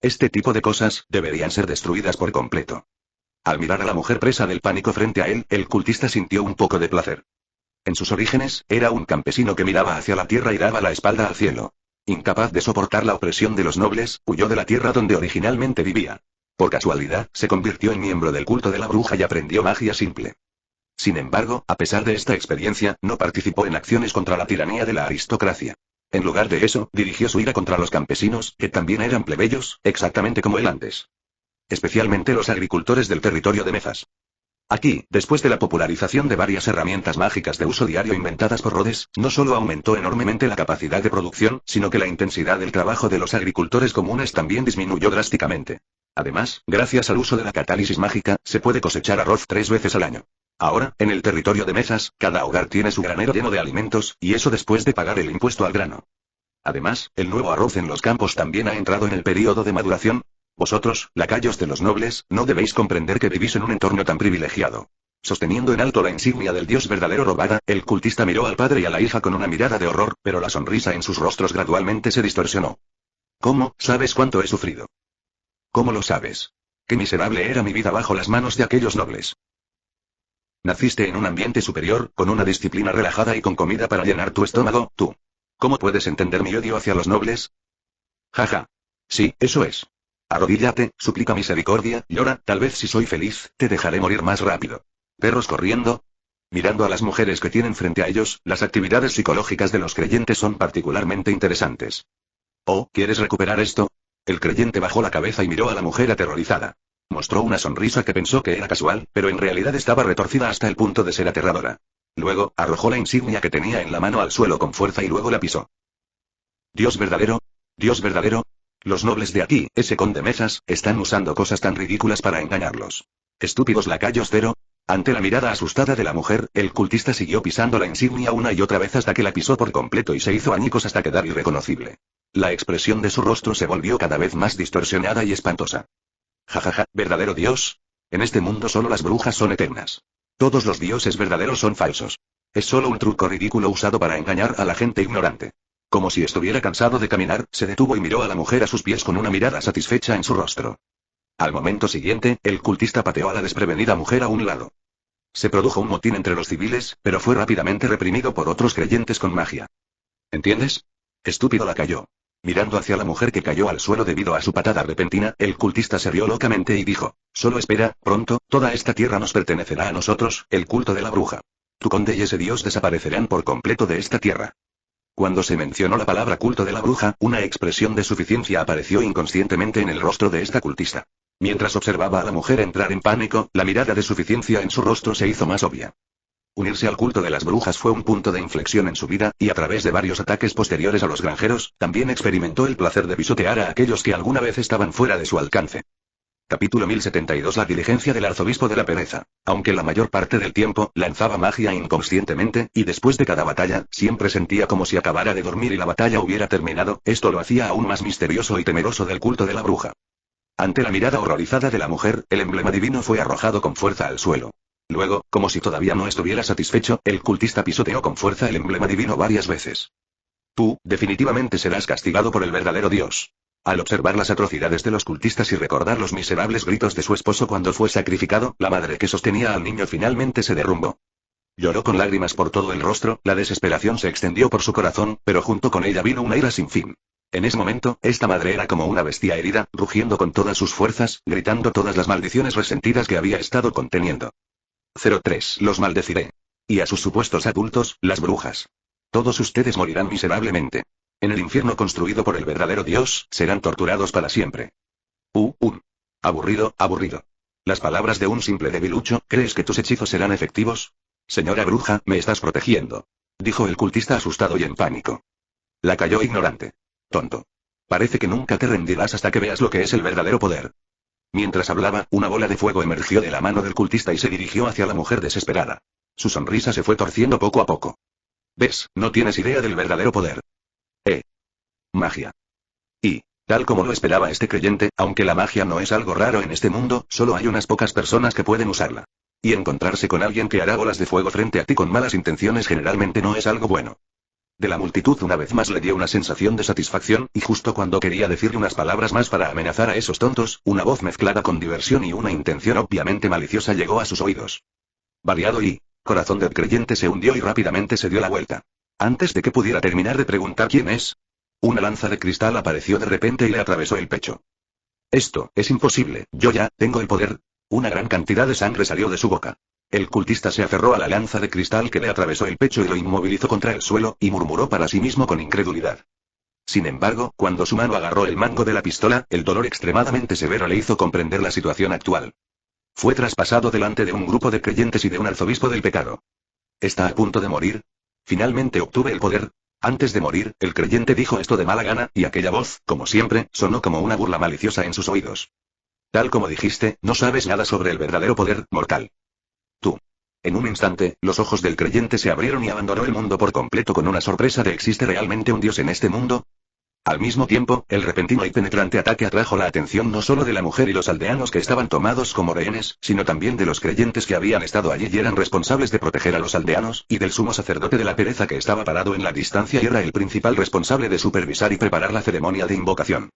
Este tipo de cosas deberían ser destruidas por completo. Al mirar a la mujer presa del pánico frente a él, el cultista sintió un poco de placer. En sus orígenes, era un campesino que miraba hacia la tierra y daba la espalda al cielo. Incapaz de soportar la opresión de los nobles, huyó de la tierra donde originalmente vivía. Por casualidad, se convirtió en miembro del culto de la bruja y aprendió magia simple. Sin embargo, a pesar de esta experiencia, no participó en acciones contra la tiranía de la aristocracia. En lugar de eso, dirigió su ira contra los campesinos, que también eran plebeyos, exactamente como él antes. Especialmente los agricultores del territorio de Mezas. Aquí, después de la popularización de varias herramientas mágicas de uso diario inventadas por Rhodes, no solo aumentó enormemente la capacidad de producción, sino que la intensidad del trabajo de los agricultores comunes también disminuyó drásticamente. Además, gracias al uso de la catálisis mágica, se puede cosechar arroz 3 veces al año. Ahora, en el territorio de Mezas, cada hogar tiene su granero lleno de alimentos, y eso después de pagar el impuesto al grano. Además, el nuevo arroz en los campos también ha entrado en el período de maduración. Vosotros, lacayos de los nobles, no debéis comprender que vivís en un entorno tan privilegiado. Sosteniendo en alto la insignia del Dios verdadero robada, el cultista miró al padre y a la hija con una mirada de horror, pero la sonrisa en sus rostros gradualmente se distorsionó. ¿Cómo sabes cuánto he sufrido? ¿Cómo lo sabes? Qué miserable era mi vida bajo las manos de aquellos nobles. Naciste en un ambiente superior, con una disciplina relajada y con comida para llenar tu estómago, tú. ¿Cómo puedes entender mi odio hacia los nobles? Jaja. Sí, eso es. Arrodíllate, suplica misericordia, llora, tal vez si soy feliz, te dejaré morir más rápido. ¿Perros corriendo? Mirando a las mujeres que tienen frente a ellos, las actividades psicológicas de los creyentes son particularmente interesantes. Oh, ¿quieres recuperar esto? El creyente bajó la cabeza y miró a la mujer aterrorizada. Mostró una sonrisa que pensó que era casual, pero en realidad estaba retorcida hasta el punto de ser aterradora. Luego, arrojó la insignia que tenía en la mano al suelo con fuerza y luego la pisó. Dios verdadero. Dios verdadero. Los nobles de aquí, ese conde Mezas, están usando cosas tan ridículas para engañarlos. Estúpidos lacayos cero. Ante la mirada asustada de la mujer, el cultista siguió pisando la insignia una y otra vez hasta que la pisó por completo y se hizo añicos hasta quedar irreconocible. La expresión de su rostro se volvió cada vez más distorsionada y espantosa. Jajaja, ¿verdadero Dios? En este mundo solo las brujas son eternas. Todos los dioses verdaderos son falsos. Es solo un truco ridículo usado para engañar a la gente ignorante. Como si estuviera cansado de caminar, se detuvo y miró a la mujer a sus pies con una mirada satisfecha en su rostro. Al momento siguiente, el cultista pateó a la desprevenida mujer a un lado. Se produjo un motín entre los civiles, pero fue rápidamente reprimido por otros creyentes con magia. ¿Entiendes? Estúpido lacayo. Mirando hacia la mujer que cayó al suelo debido a su patada repentina, el cultista se rió locamente y dijo, solo espera, pronto, toda esta tierra nos pertenecerá a nosotros, el culto de la bruja. Tu conde y ese dios desaparecerán por completo de esta tierra. Cuando se mencionó la palabra culto de la bruja, una expresión de suficiencia apareció inconscientemente en el rostro de esta cultista. Mientras observaba a la mujer entrar en pánico, la mirada de suficiencia en su rostro se hizo más obvia. Unirse al culto de las brujas fue un punto de inflexión en su vida, y a través de varios ataques posteriores a los granjeros, también experimentó el placer de pisotear a aquellos que alguna vez estaban fuera de su alcance. Capítulo 1072. La diligencia del arzobispo de la pereza. Aunque la mayor parte del tiempo, lanzaba magia inconscientemente, y después de cada batalla, siempre sentía como si acabara de dormir y la batalla hubiera terminado, esto lo hacía aún más misterioso y temeroso del culto de la bruja. Ante la mirada horrorizada de la mujer, el emblema divino fue arrojado con fuerza al suelo. Luego, como si todavía no estuviera satisfecho, el cultista pisoteó con fuerza el emblema divino varias veces. Tú, definitivamente serás castigado por el verdadero Dios. Al observar las atrocidades de los cultistas y recordar los miserables gritos de su esposo cuando fue sacrificado, la madre que sostenía al niño finalmente se derrumbó. Lloró con lágrimas por todo el rostro, la desesperación se extendió por su corazón, pero junto con ella vino una ira sin fin. En ese momento, esta madre era como una bestia herida, rugiendo con todas sus fuerzas, gritando todas las maldiciones resentidas que había estado conteniendo. 03. Los maldeciré. Y a sus supuestos adultos, las brujas. Todos ustedes morirán miserablemente. En el infierno construido por el verdadero Dios, serán torturados para siempre. Aburrido, aburrido. Las palabras de un simple debilucho, ¿crees que tus hechizos serán efectivos? Señora bruja, me estás protegiendo. Dijo el cultista asustado y en pánico. La calló ignorante. Tonto. Parece que nunca te rendirás hasta que veas lo que es el verdadero poder. Mientras hablaba, una bola de fuego emergió de la mano del cultista y se dirigió hacia la mujer desesperada. Su sonrisa se fue torciendo poco a poco. ¿Ves? No tienes idea del verdadero poder. Magia. Y, tal como lo esperaba este creyente, aunque la magia no es algo raro en este mundo, solo hay unas pocas personas que pueden usarla. Y encontrarse con alguien que hará bolas de fuego frente a ti con malas intenciones generalmente no es algo bueno. De la multitud una vez más le dio una sensación de satisfacción, y justo cuando quería decirle unas palabras más para amenazar a esos tontos, una voz mezclada con diversión y una intención obviamente maliciosa llegó a sus oídos. Variado y, corazón del creyente se hundió y rápidamente se dio la vuelta. Antes de que pudiera terminar de preguntar quién es, una lanza de cristal apareció de repente y le atravesó el pecho. Esto, es imposible, yo ya, tengo el poder. Una gran cantidad de sangre salió de su boca. El cultista se aferró a la lanza de cristal que le atravesó el pecho y lo inmovilizó contra el suelo, y murmuró para sí mismo con incredulidad. Sin embargo, cuando su mano agarró el mango de la pistola, el dolor extremadamente severo le hizo comprender la situación actual. Fue traspasado delante de un grupo de creyentes y de un arzobispo del pecado. ¿Está a punto de morir? Finalmente obtuve el poder. Antes de morir, el creyente dijo esto de mala gana, y aquella voz, como siempre, sonó como una burla maliciosa en sus oídos. Tal como dijiste, no sabes nada sobre el verdadero poder, mortal. Tú. En un instante, los ojos del creyente se abrieron y abandonó el mundo por completo con una sorpresa de ¿existe realmente un Dios en este mundo? Al mismo tiempo, el repentino y penetrante ataque atrajo la atención no solo de la mujer y los aldeanos que estaban tomados como rehenes, sino también de los creyentes que habían estado allí y eran responsables de proteger a los aldeanos, y del sumo sacerdote de la pereza que estaba parado en la distancia y era el principal responsable de supervisar y preparar la ceremonia de invocación.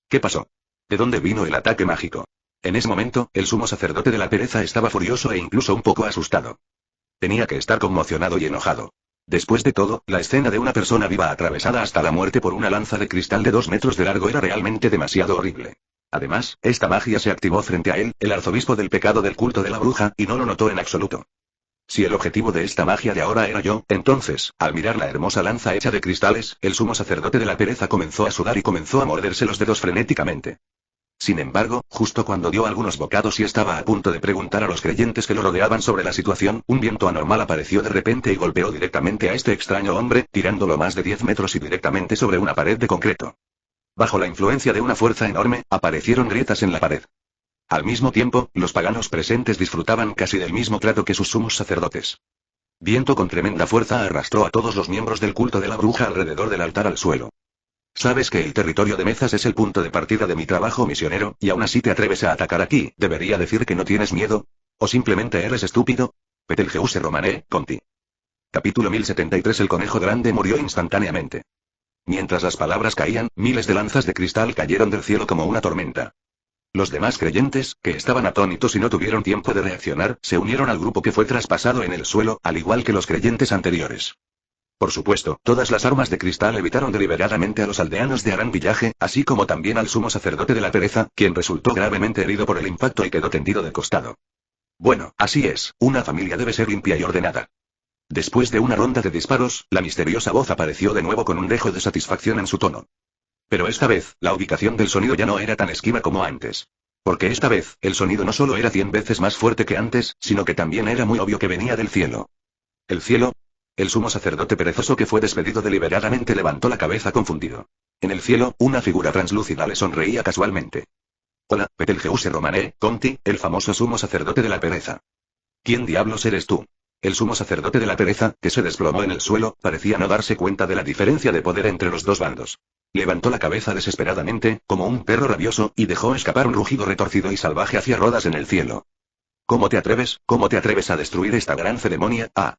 ¿Qué pasó? ¿De dónde vino el ataque mágico? En ese momento, el sumo sacerdote de la pereza estaba furioso e incluso un poco asustado. Tenía que estar conmocionado y enojado. Después de todo, la escena de una persona viva atravesada hasta la muerte por una lanza de cristal de 2 metros de largo era realmente demasiado horrible. Además, esta magia se activó frente a él, el arzobispo del pecado del culto de la bruja, y no lo notó en absoluto. Si el objetivo de esta magia de ahora era yo, entonces, al mirar la hermosa lanza hecha de cristales, el sumo sacerdote de la pereza comenzó a sudar y comenzó a morderse los dedos frenéticamente. Sin embargo, justo cuando dio algunos bocados y estaba a punto de preguntar a los creyentes que lo rodeaban sobre la situación, un viento anormal apareció de repente y golpeó directamente a este extraño hombre, tirándolo más de 10 metros y directamente sobre una pared de concreto. Bajo la influencia de una fuerza enorme, aparecieron grietas en la pared. Al mismo tiempo, los paganos presentes disfrutaban casi del mismo trato que sus sumos sacerdotes. Viento con tremenda fuerza arrastró a todos los miembros del culto de la bruja alrededor del altar al suelo. Sabes que el territorio de Mezas es el punto de partida de mi trabajo misionero, y aún así te atreves a atacar aquí. ¿Debería decir que no tienes miedo? ¿O simplemente eres estúpido? Betelgeuse Romané, Conti. Capítulo 1073. El conejo grande murió instantáneamente. Mientras las palabras caían, miles de lanzas de cristal cayeron del cielo como una tormenta. Los demás creyentes, que estaban atónitos y no tuvieron tiempo de reaccionar, se unieron al grupo que fue traspasado en el suelo, al igual que los creyentes anteriores. Por supuesto, todas las armas de cristal evitaron deliberadamente a los aldeanos de Arán Villaje, así como también al sumo sacerdote de la pereza, quien resultó gravemente herido por el impacto y quedó tendido de costado. Bueno, así es, una familia debe ser limpia y ordenada. Después de una ronda de disparos, la misteriosa voz apareció de nuevo con un dejo de satisfacción en su tono. Pero esta vez, la ubicación del sonido ya no era tan esquiva como antes. Porque esta vez, el sonido no solo era 100 veces más fuerte que antes, sino que también era muy obvio que venía del cielo. ¿El cielo? El sumo sacerdote perezoso que fue despedido deliberadamente levantó la cabeza confundido. En el cielo, una figura translúcida le sonreía casualmente. Hola, Betelgeuse Romané, Conti, el famoso sumo sacerdote de la pereza. ¿Quién diablos eres tú? El sumo sacerdote de la pereza, que se desplomó en el suelo, parecía no darse cuenta de la diferencia de poder entre los dos bandos. Levantó la cabeza desesperadamente, como un perro rabioso, y dejó escapar un rugido retorcido y salvaje hacia rodas en el cielo. ¿Cómo te atreves a destruir esta gran ceremonia? Ah.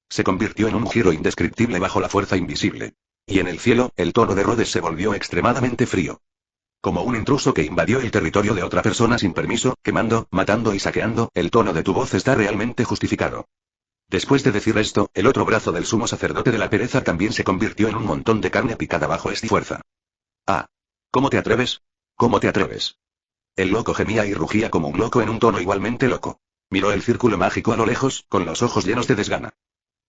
Se convirtió en un giro indescriptible bajo la fuerza invisible. Y en el cielo, el tono de Rhodes se volvió extremadamente frío. Como un intruso que invadió el territorio de otra persona sin permiso, quemando, matando y saqueando, el tono de tu voz está realmente justificado. Después de decir esto, el otro brazo del sumo sacerdote de la pereza también se convirtió en un montón de carne picada bajo esta fuerza. Ah. ¿Cómo te atreves? ¿Cómo te atreves? El loco gemía y rugía como un loco en un tono igualmente loco. Miró el círculo mágico a lo lejos, con los ojos llenos de desgana.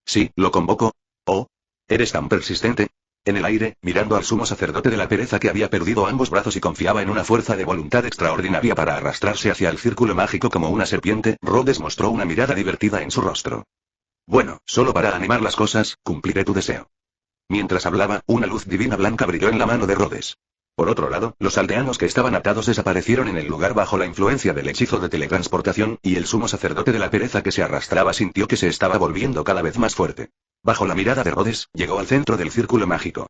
Sí, lo convoco. Oh. ¿Eres tan persistente? En el aire, mirando al sumo sacerdote de la pereza que había perdido ambos brazos y confiaba en una fuerza de voluntad extraordinaria para arrastrarse hacia el círculo mágico como una serpiente, Rhodes mostró una mirada divertida en su rostro. Bueno, solo para animar las cosas, cumpliré tu deseo. Mientras hablaba, una luz divina blanca brilló en la mano de Rhodes. Por otro lado, los aldeanos que estaban atados desaparecieron en el lugar bajo la influencia del hechizo de teletransportación, y el sumo sacerdote de la pereza que se arrastraba sintió que se estaba volviendo cada vez más fuerte. Bajo la mirada de Rhodes, llegó al centro del círculo mágico.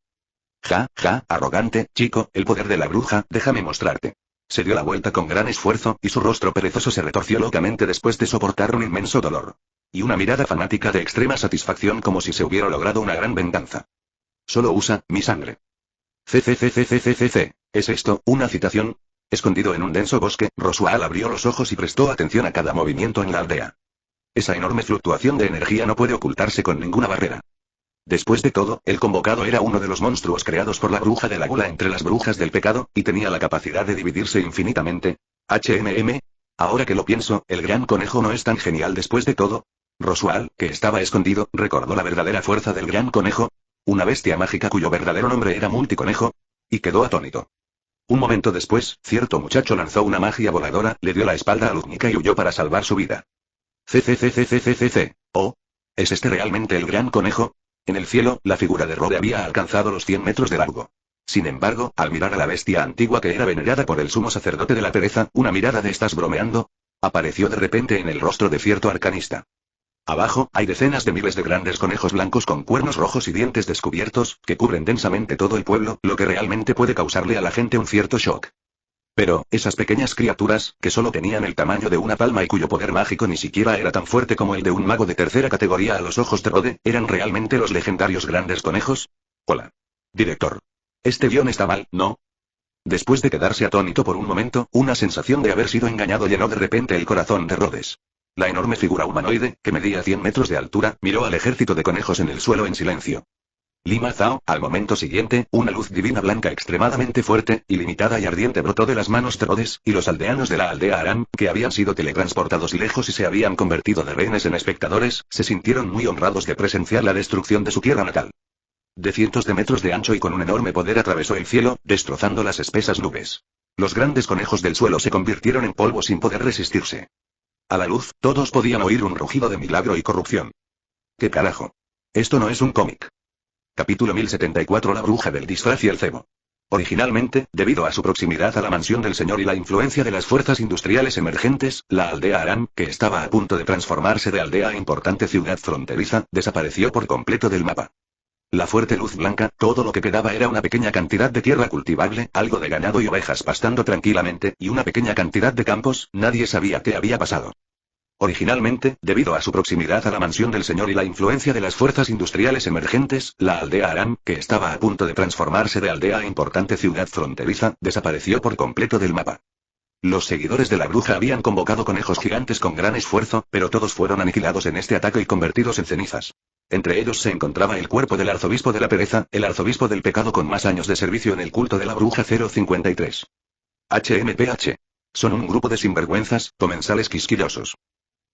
Ja, arrogante, chico, el poder de la bruja, déjame mostrarte. Se dio la vuelta con gran esfuerzo, y su rostro perezoso se retorció locamente después de soportar un inmenso dolor. Y una mirada fanática de extrema satisfacción como si se hubiera logrado una gran venganza. Solo usa mi sangre. ¿Es esto una citación? Escondido en un denso bosque, Roswaal abrió los ojos y prestó atención a cada movimiento en la aldea. Esa enorme fluctuación de energía no puede ocultarse con ninguna barrera. Después de todo, el convocado era uno de los monstruos creados por la bruja de la gula entre las brujas del pecado, y tenía la capacidad de dividirse infinitamente. Ahora que lo pienso, el gran conejo no es tan genial después de todo. Roswaal, que estaba escondido, recordó la verdadera fuerza del gran conejo. Una bestia mágica cuyo verdadero nombre era Multiconejo. Y quedó atónito. Un momento después, cierto muchacho lanzó una magia voladora, le dio la espalda a Luznica y huyó para salvar su vida. Oh. ¿Es este realmente el gran conejo? En el cielo, la figura de Rode había alcanzado los 100 metros de largo. Sin embargo, al mirar a la bestia antigua que era venerada por el sumo sacerdote de la pereza, una mirada de ¿estás bromeando? Apareció de repente en el rostro de cierto arcanista. Abajo, hay decenas de miles de grandes conejos blancos con cuernos rojos y dientes descubiertos, que cubren densamente todo el pueblo, lo que realmente puede causarle a la gente un cierto shock. Pero, esas pequeñas criaturas, que solo tenían el tamaño de una palma y cuyo poder mágico ni siquiera era tan fuerte como el de un mago de tercera categoría a los ojos de Rode, ¿eran realmente los legendarios grandes conejos? Hola. Director. Este guión está mal, ¿no? Después de quedarse atónito por un momento, una sensación de haber sido engañado llenó de repente el corazón de Rhodes. La enorme figura humanoide, que medía 100 metros de altura, miró al ejército de conejos en el suelo en silencio. Lima Zhao, al momento siguiente, una luz divina blanca extremadamente fuerte, ilimitada y ardiente brotó de las manos de Rhodes, y los aldeanos de la aldea Aram, que habían sido teletransportados lejos y se habían convertido de rehenes en espectadores, se sintieron muy honrados de presenciar la destrucción de su tierra natal. De cientos de metros de ancho y con un enorme poder atravesó el cielo, destrozando las espesas nubes. Los grandes conejos del suelo se convirtieron en polvo sin poder resistirse. A la luz, todos podían oír un rugido de milagro y corrupción. ¿Qué carajo? Esto no es un cómic. Capítulo 1074. La bruja del disfraz y el cebo. Originalmente, debido a su proximidad a la mansión del señor y la influencia de las fuerzas industriales emergentes, la aldea Aram, que estaba a punto de transformarse de aldea a importante ciudad fronteriza, desapareció por completo del mapa. La fuerte luz blanca, todo lo que quedaba era una pequeña cantidad de tierra cultivable, algo de ganado y ovejas pastando tranquilamente, y una pequeña cantidad de campos, nadie sabía qué había pasado. Originalmente, debido a su proximidad a la mansión del señor y la influencia de las fuerzas industriales emergentes, la aldea Aram, que estaba a punto de transformarse de aldea a importante ciudad fronteriza, desapareció por completo del mapa. Los seguidores de la bruja habían convocado conejos gigantes con gran esfuerzo, pero todos fueron aniquilados en este ataque y convertidos en cenizas. Entre ellos se encontraba el cuerpo del arzobispo de la pereza, el arzobispo del pecado con más años de servicio en el culto de la bruja 053. HMPH. Son un grupo de sinvergüenzas, comensales quisquillosos.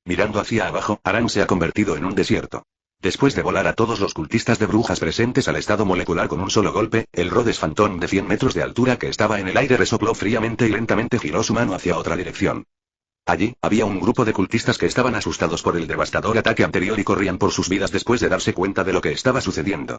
Mirando hacia abajo, Aram se ha convertido en un desierto. Después de volar a todos los cultistas de brujas presentes al estado molecular con un solo golpe, el Rhodes Phantom de 100 metros de altura que estaba en el aire resopló fríamente y lentamente giró su mano hacia otra dirección. Allí, había un grupo de cultistas que estaban asustados por el devastador ataque anterior y corrían por sus vidas después de darse cuenta de lo que estaba sucediendo.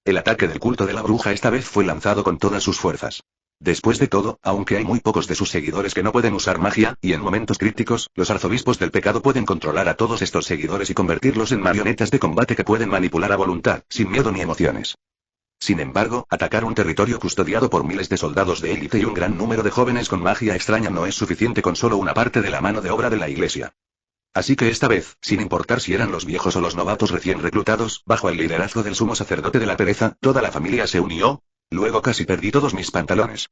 El ataque del culto de la bruja esta vez fue lanzado con todas sus fuerzas. Después de todo, aunque hay muy pocos de sus seguidores que no pueden usar magia, y en momentos críticos, los arzobispos del pecado pueden controlar a todos estos seguidores y convertirlos en marionetas de combate que pueden manipular a voluntad, sin miedo ni emociones. Sin embargo, atacar un territorio custodiado por miles de soldados de élite y un gran número de jóvenes con magia extraña no es suficiente con solo una parte de la mano de obra de la iglesia. Así que esta vez, sin importar si eran los viejos o los novatos recién reclutados, bajo el liderazgo del sumo sacerdote de la pereza, toda la familia se unió. Luego casi perdí todos mis pantalones.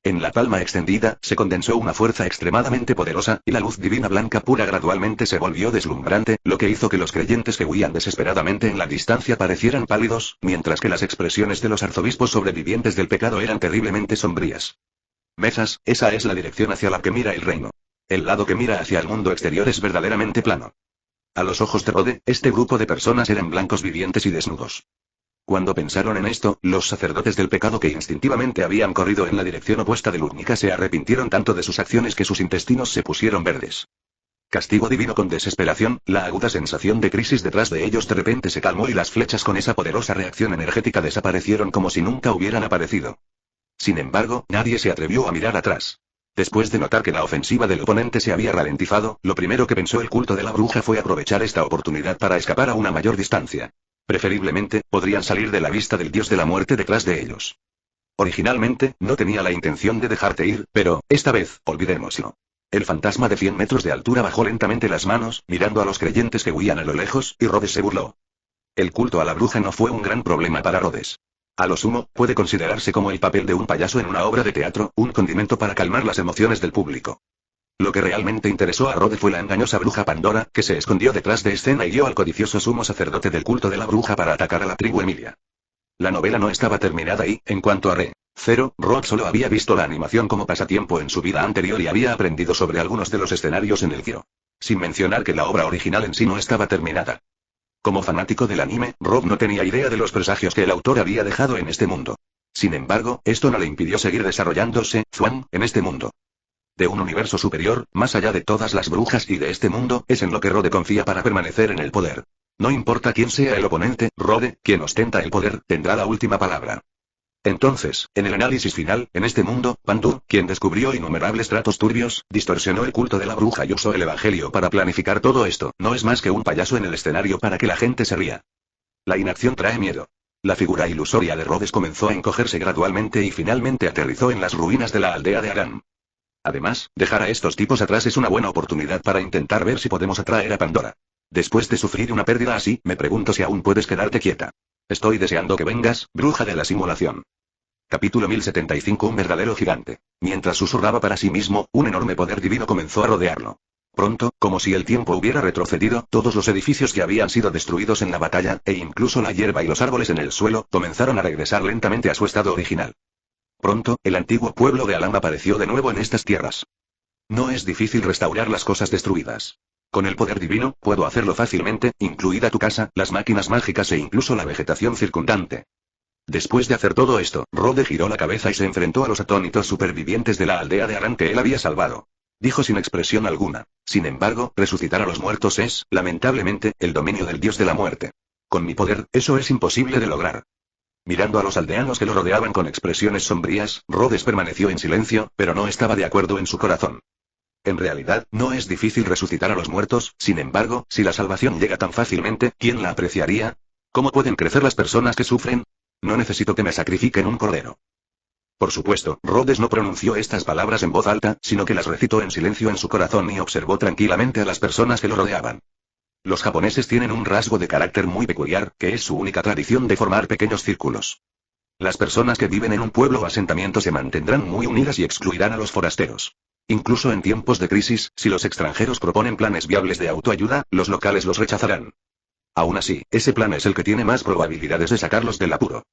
En la palma extendida, se condensó una fuerza extremadamente poderosa, y la luz divina blanca pura gradualmente se volvió deslumbrante, lo que hizo que los creyentes que huían desesperadamente en la distancia parecieran pálidos, mientras que las expresiones de los arzobispos sobrevivientes del pecado eran terriblemente sombrías. Mesas, esa es la dirección hacia la que mira el reino. El lado que mira hacia el mundo exterior es verdaderamente plano. A los ojos de Rode, este grupo de personas eran blancos vivientes y desnudos. Cuando pensaron en esto, los sacerdotes del pecado que instintivamente habían corrido en la dirección opuesta de Lúnica se arrepintieron tanto de sus acciones que sus intestinos se pusieron verdes. Castigo divino con desesperación, la aguda sensación de crisis detrás de ellos de repente se calmó y las flechas con esa poderosa reacción energética desaparecieron como si nunca hubieran aparecido. Sin embargo, nadie se atrevió a mirar atrás. Después de notar que la ofensiva del oponente se había ralentizado, lo primero que pensó el culto de la bruja fue aprovechar esta oportunidad para escapar a una mayor distancia. Preferiblemente, podrían salir de la vista del dios de la muerte detrás de ellos. Originalmente, no tenía la intención de dejarte ir, pero, esta vez, olvidémoslo. El fantasma de 100 metros de altura bajó lentamente las manos, mirando a los creyentes que huían a lo lejos, y Rhodes se burló. El culto a la bruja no fue un gran problema para Rhodes. A lo sumo, puede considerarse como el papel de un payaso en una obra de teatro, un condimento para calmar las emociones del público. Lo que realmente interesó a Rhodes fue la engañosa bruja Pandora, que se escondió detrás de escena y guió al codicioso sumo sacerdote del culto de la bruja para atacar a la tribu Emilia. La novela no estaba terminada y, en cuanto a Re-Zero, Rhodes solo había visto la animación como pasatiempo en su vida anterior y había aprendido sobre algunos de los escenarios en el giro. Sin mencionar que la obra original en sí no estaba terminada. Como fanático del anime, Rob no tenía idea de los presagios que el autor había dejado en este mundo. Sin embargo, esto no le impidió seguir desarrollándose, en este mundo. De un universo superior, más allá de todas las brujas y de este mundo, es en lo que Rode confía para permanecer en el poder. No importa quién sea el oponente, Rode, quien ostenta el poder, tendrá la última palabra. Entonces, en el análisis final, en este mundo, Pandu, quien descubrió innumerables tratos turbios, distorsionó el culto de la bruja y usó el evangelio para planificar todo esto, no es más que un payaso en el escenario para que la gente se ría. La inacción trae miedo. La figura ilusoria de Rhodes comenzó a encogerse gradualmente y finalmente aterrizó en las ruinas de la aldea de Aram. Además, dejar a estos tipos atrás es una buena oportunidad para intentar ver si podemos atraer a Pandora. Después de sufrir una pérdida así, me pregunto si aún puedes quedarte quieta. Estoy deseando que vengas, bruja de la simulación. Capítulo 1075. Un verdadero gigante. Mientras susurraba para sí mismo, un enorme poder divino comenzó a rodearlo. Pronto, como si el tiempo hubiera retrocedido, todos los edificios que habían sido destruidos en la batalla, e incluso la hierba y los árboles en el suelo, comenzaron a regresar lentamente a su estado original. Pronto, el antiguo pueblo de Alam apareció de nuevo en estas tierras. No es difícil restaurar las cosas destruidas. Con el poder divino, puedo hacerlo fácilmente, incluida tu casa, las máquinas mágicas e incluso la vegetación circundante. Después de hacer todo esto, Rode giró la cabeza y se enfrentó a los atónitos supervivientes de la aldea de Aram que él había salvado. Dijo sin expresión alguna. Sin embargo, resucitar a los muertos es, lamentablemente, el dominio del dios de la muerte. Con mi poder, eso es imposible de lograr. Mirando a los aldeanos que lo rodeaban con expresiones sombrías, Rhodes permaneció en silencio, pero no estaba de acuerdo en su corazón. En realidad, no es difícil resucitar a los muertos, sin embargo, si la salvación llega tan fácilmente, ¿quién la apreciaría? ¿Cómo pueden crecer las personas que sufren? No necesito que me sacrifiquen un cordero. Por supuesto, Rhodes no pronunció estas palabras en voz alta, sino que las recitó en silencio en su corazón y observó tranquilamente a las personas que lo rodeaban. Los japoneses tienen un rasgo de carácter muy peculiar, que es su única tradición de formar pequeños círculos. Las personas que viven en un pueblo o asentamiento se mantendrán muy unidas y excluirán a los forasteros. Incluso en tiempos de crisis, si los extranjeros proponen planes viables de autoayuda, los locales los rechazarán. Aún así, ese plan es el que tiene más probabilidades de sacarlos del apuro.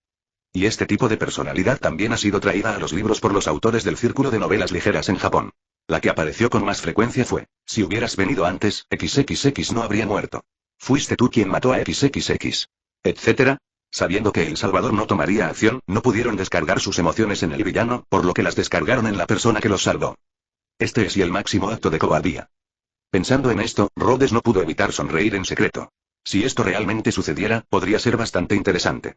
Y este tipo de personalidad también ha sido traída a los libros por los autores del círculo de novelas ligeras en Japón. La que apareció con más frecuencia fue: si hubieras venido antes, XXX no habría muerto. Fuiste tú quien mató a XXX. Etcétera. Sabiendo que El Salvador no tomaría acción, no pudieron descargar sus emociones en el villano, por lo que las descargaron en la persona que los salvó. Este es el máximo acto de cobardía. Pensando en esto, Rhodes no pudo evitar sonreír en secreto. Si esto realmente sucediera, podría ser bastante interesante.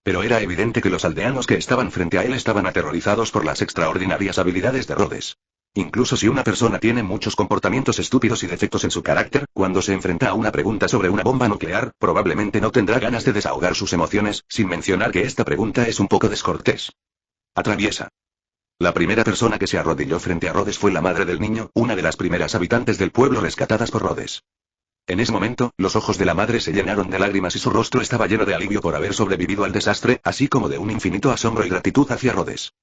Pero era evidente que los aldeanos que estaban frente a él estaban aterrorizados por las extraordinarias habilidades de Rhodes. Incluso si una persona tiene muchos comportamientos estúpidos y defectos en su carácter, cuando se enfrenta a una pregunta sobre una bomba nuclear, probablemente no tendrá ganas de desahogar sus emociones, sin mencionar que esta pregunta es un poco descortés. Atraviesa. La primera persona que se arrodilló frente a Rhodes fue la madre del niño, una de las primeras habitantes del pueblo rescatadas por Rhodes. En ese momento, los ojos de la madre se llenaron de lágrimas y su rostro estaba lleno de alivio por haber sobrevivido al desastre, así como de un infinito asombro y gratitud hacia Rhodes.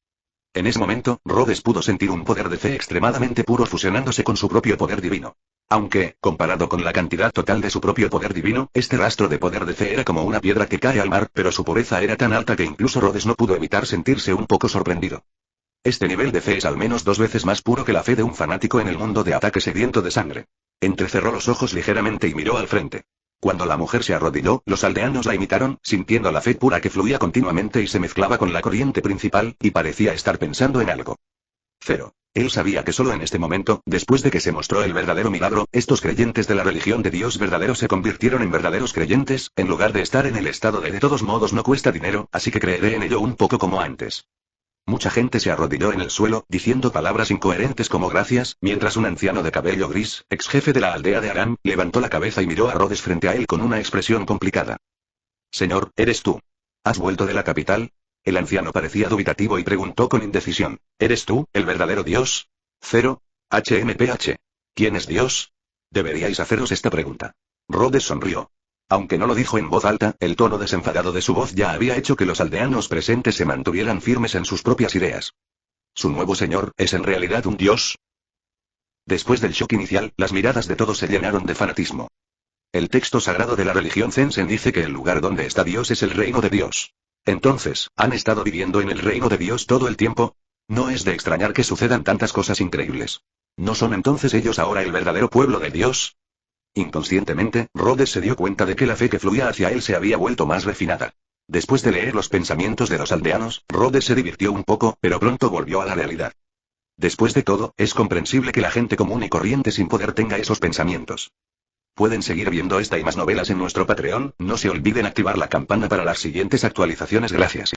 En ese momento, Rhodes pudo sentir un poder de fe extremadamente puro fusionándose con su propio poder divino. Aunque, comparado con la cantidad total de su propio poder divino, este rastro de poder de fe era como una piedra que cae al mar, pero su pureza era tan alta que incluso Rhodes no pudo evitar sentirse un poco sorprendido. Este nivel de fe es al menos 2 veces más puro que la fe de un fanático en el mundo de ataque sediento de sangre. Entrecerró los ojos ligeramente y miró al frente. Cuando la mujer se arrodilló, los aldeanos la imitaron, sintiendo la fe pura que fluía continuamente y se mezclaba con la corriente principal, y parecía estar pensando en algo. Cero. Él sabía que solo en este momento, después de que se mostró el verdadero milagro, estos creyentes de la religión de Dios verdadero se convirtieron en verdaderos creyentes, en lugar de estar en el estado de todos modos no cuesta dinero, así que creeré en ello un poco como antes. Mucha gente se arrodilló en el suelo, diciendo palabras incoherentes como gracias, mientras un anciano de cabello gris, ex jefe de la aldea de Aram, levantó la cabeza y miró a Rhodes frente a él con una expresión complicada. Señor, ¿eres tú? ¿Has vuelto de la capital? El anciano parecía dubitativo y preguntó con indecisión. ¿Eres tú, el verdadero Dios? Cero. HMPH. ¿Quién es Dios? Deberíais haceros esta pregunta. Rhodes sonrió. Aunque no lo dijo en voz alta, el tono desenfadado de su voz ya había hecho que los aldeanos presentes se mantuvieran firmes en sus propias ideas. ¿Su nuevo señor es en realidad un dios? Después del shock inicial, las miradas de todos se llenaron de fanatismo. El texto sagrado de la religión Zensen dice que el lugar donde está Dios es el reino de Dios. Entonces, ¿han estado viviendo en el reino de Dios todo el tiempo? No es de extrañar que sucedan tantas cosas increíbles. ¿No son entonces ellos ahora el verdadero pueblo de Dios? Inconscientemente, Rhodes se dio cuenta de que la fe que fluía hacia él se había vuelto más refinada. Después de leer los pensamientos de los aldeanos, Rhodes se divirtió un poco, pero pronto volvió a la realidad. Después de todo, es comprensible que la gente común y corriente sin poder tenga esos pensamientos. Pueden seguir viendo esta y más novelas en nuestro Patreon, no se olviden activar la campana para las siguientes actualizaciones. Gracias.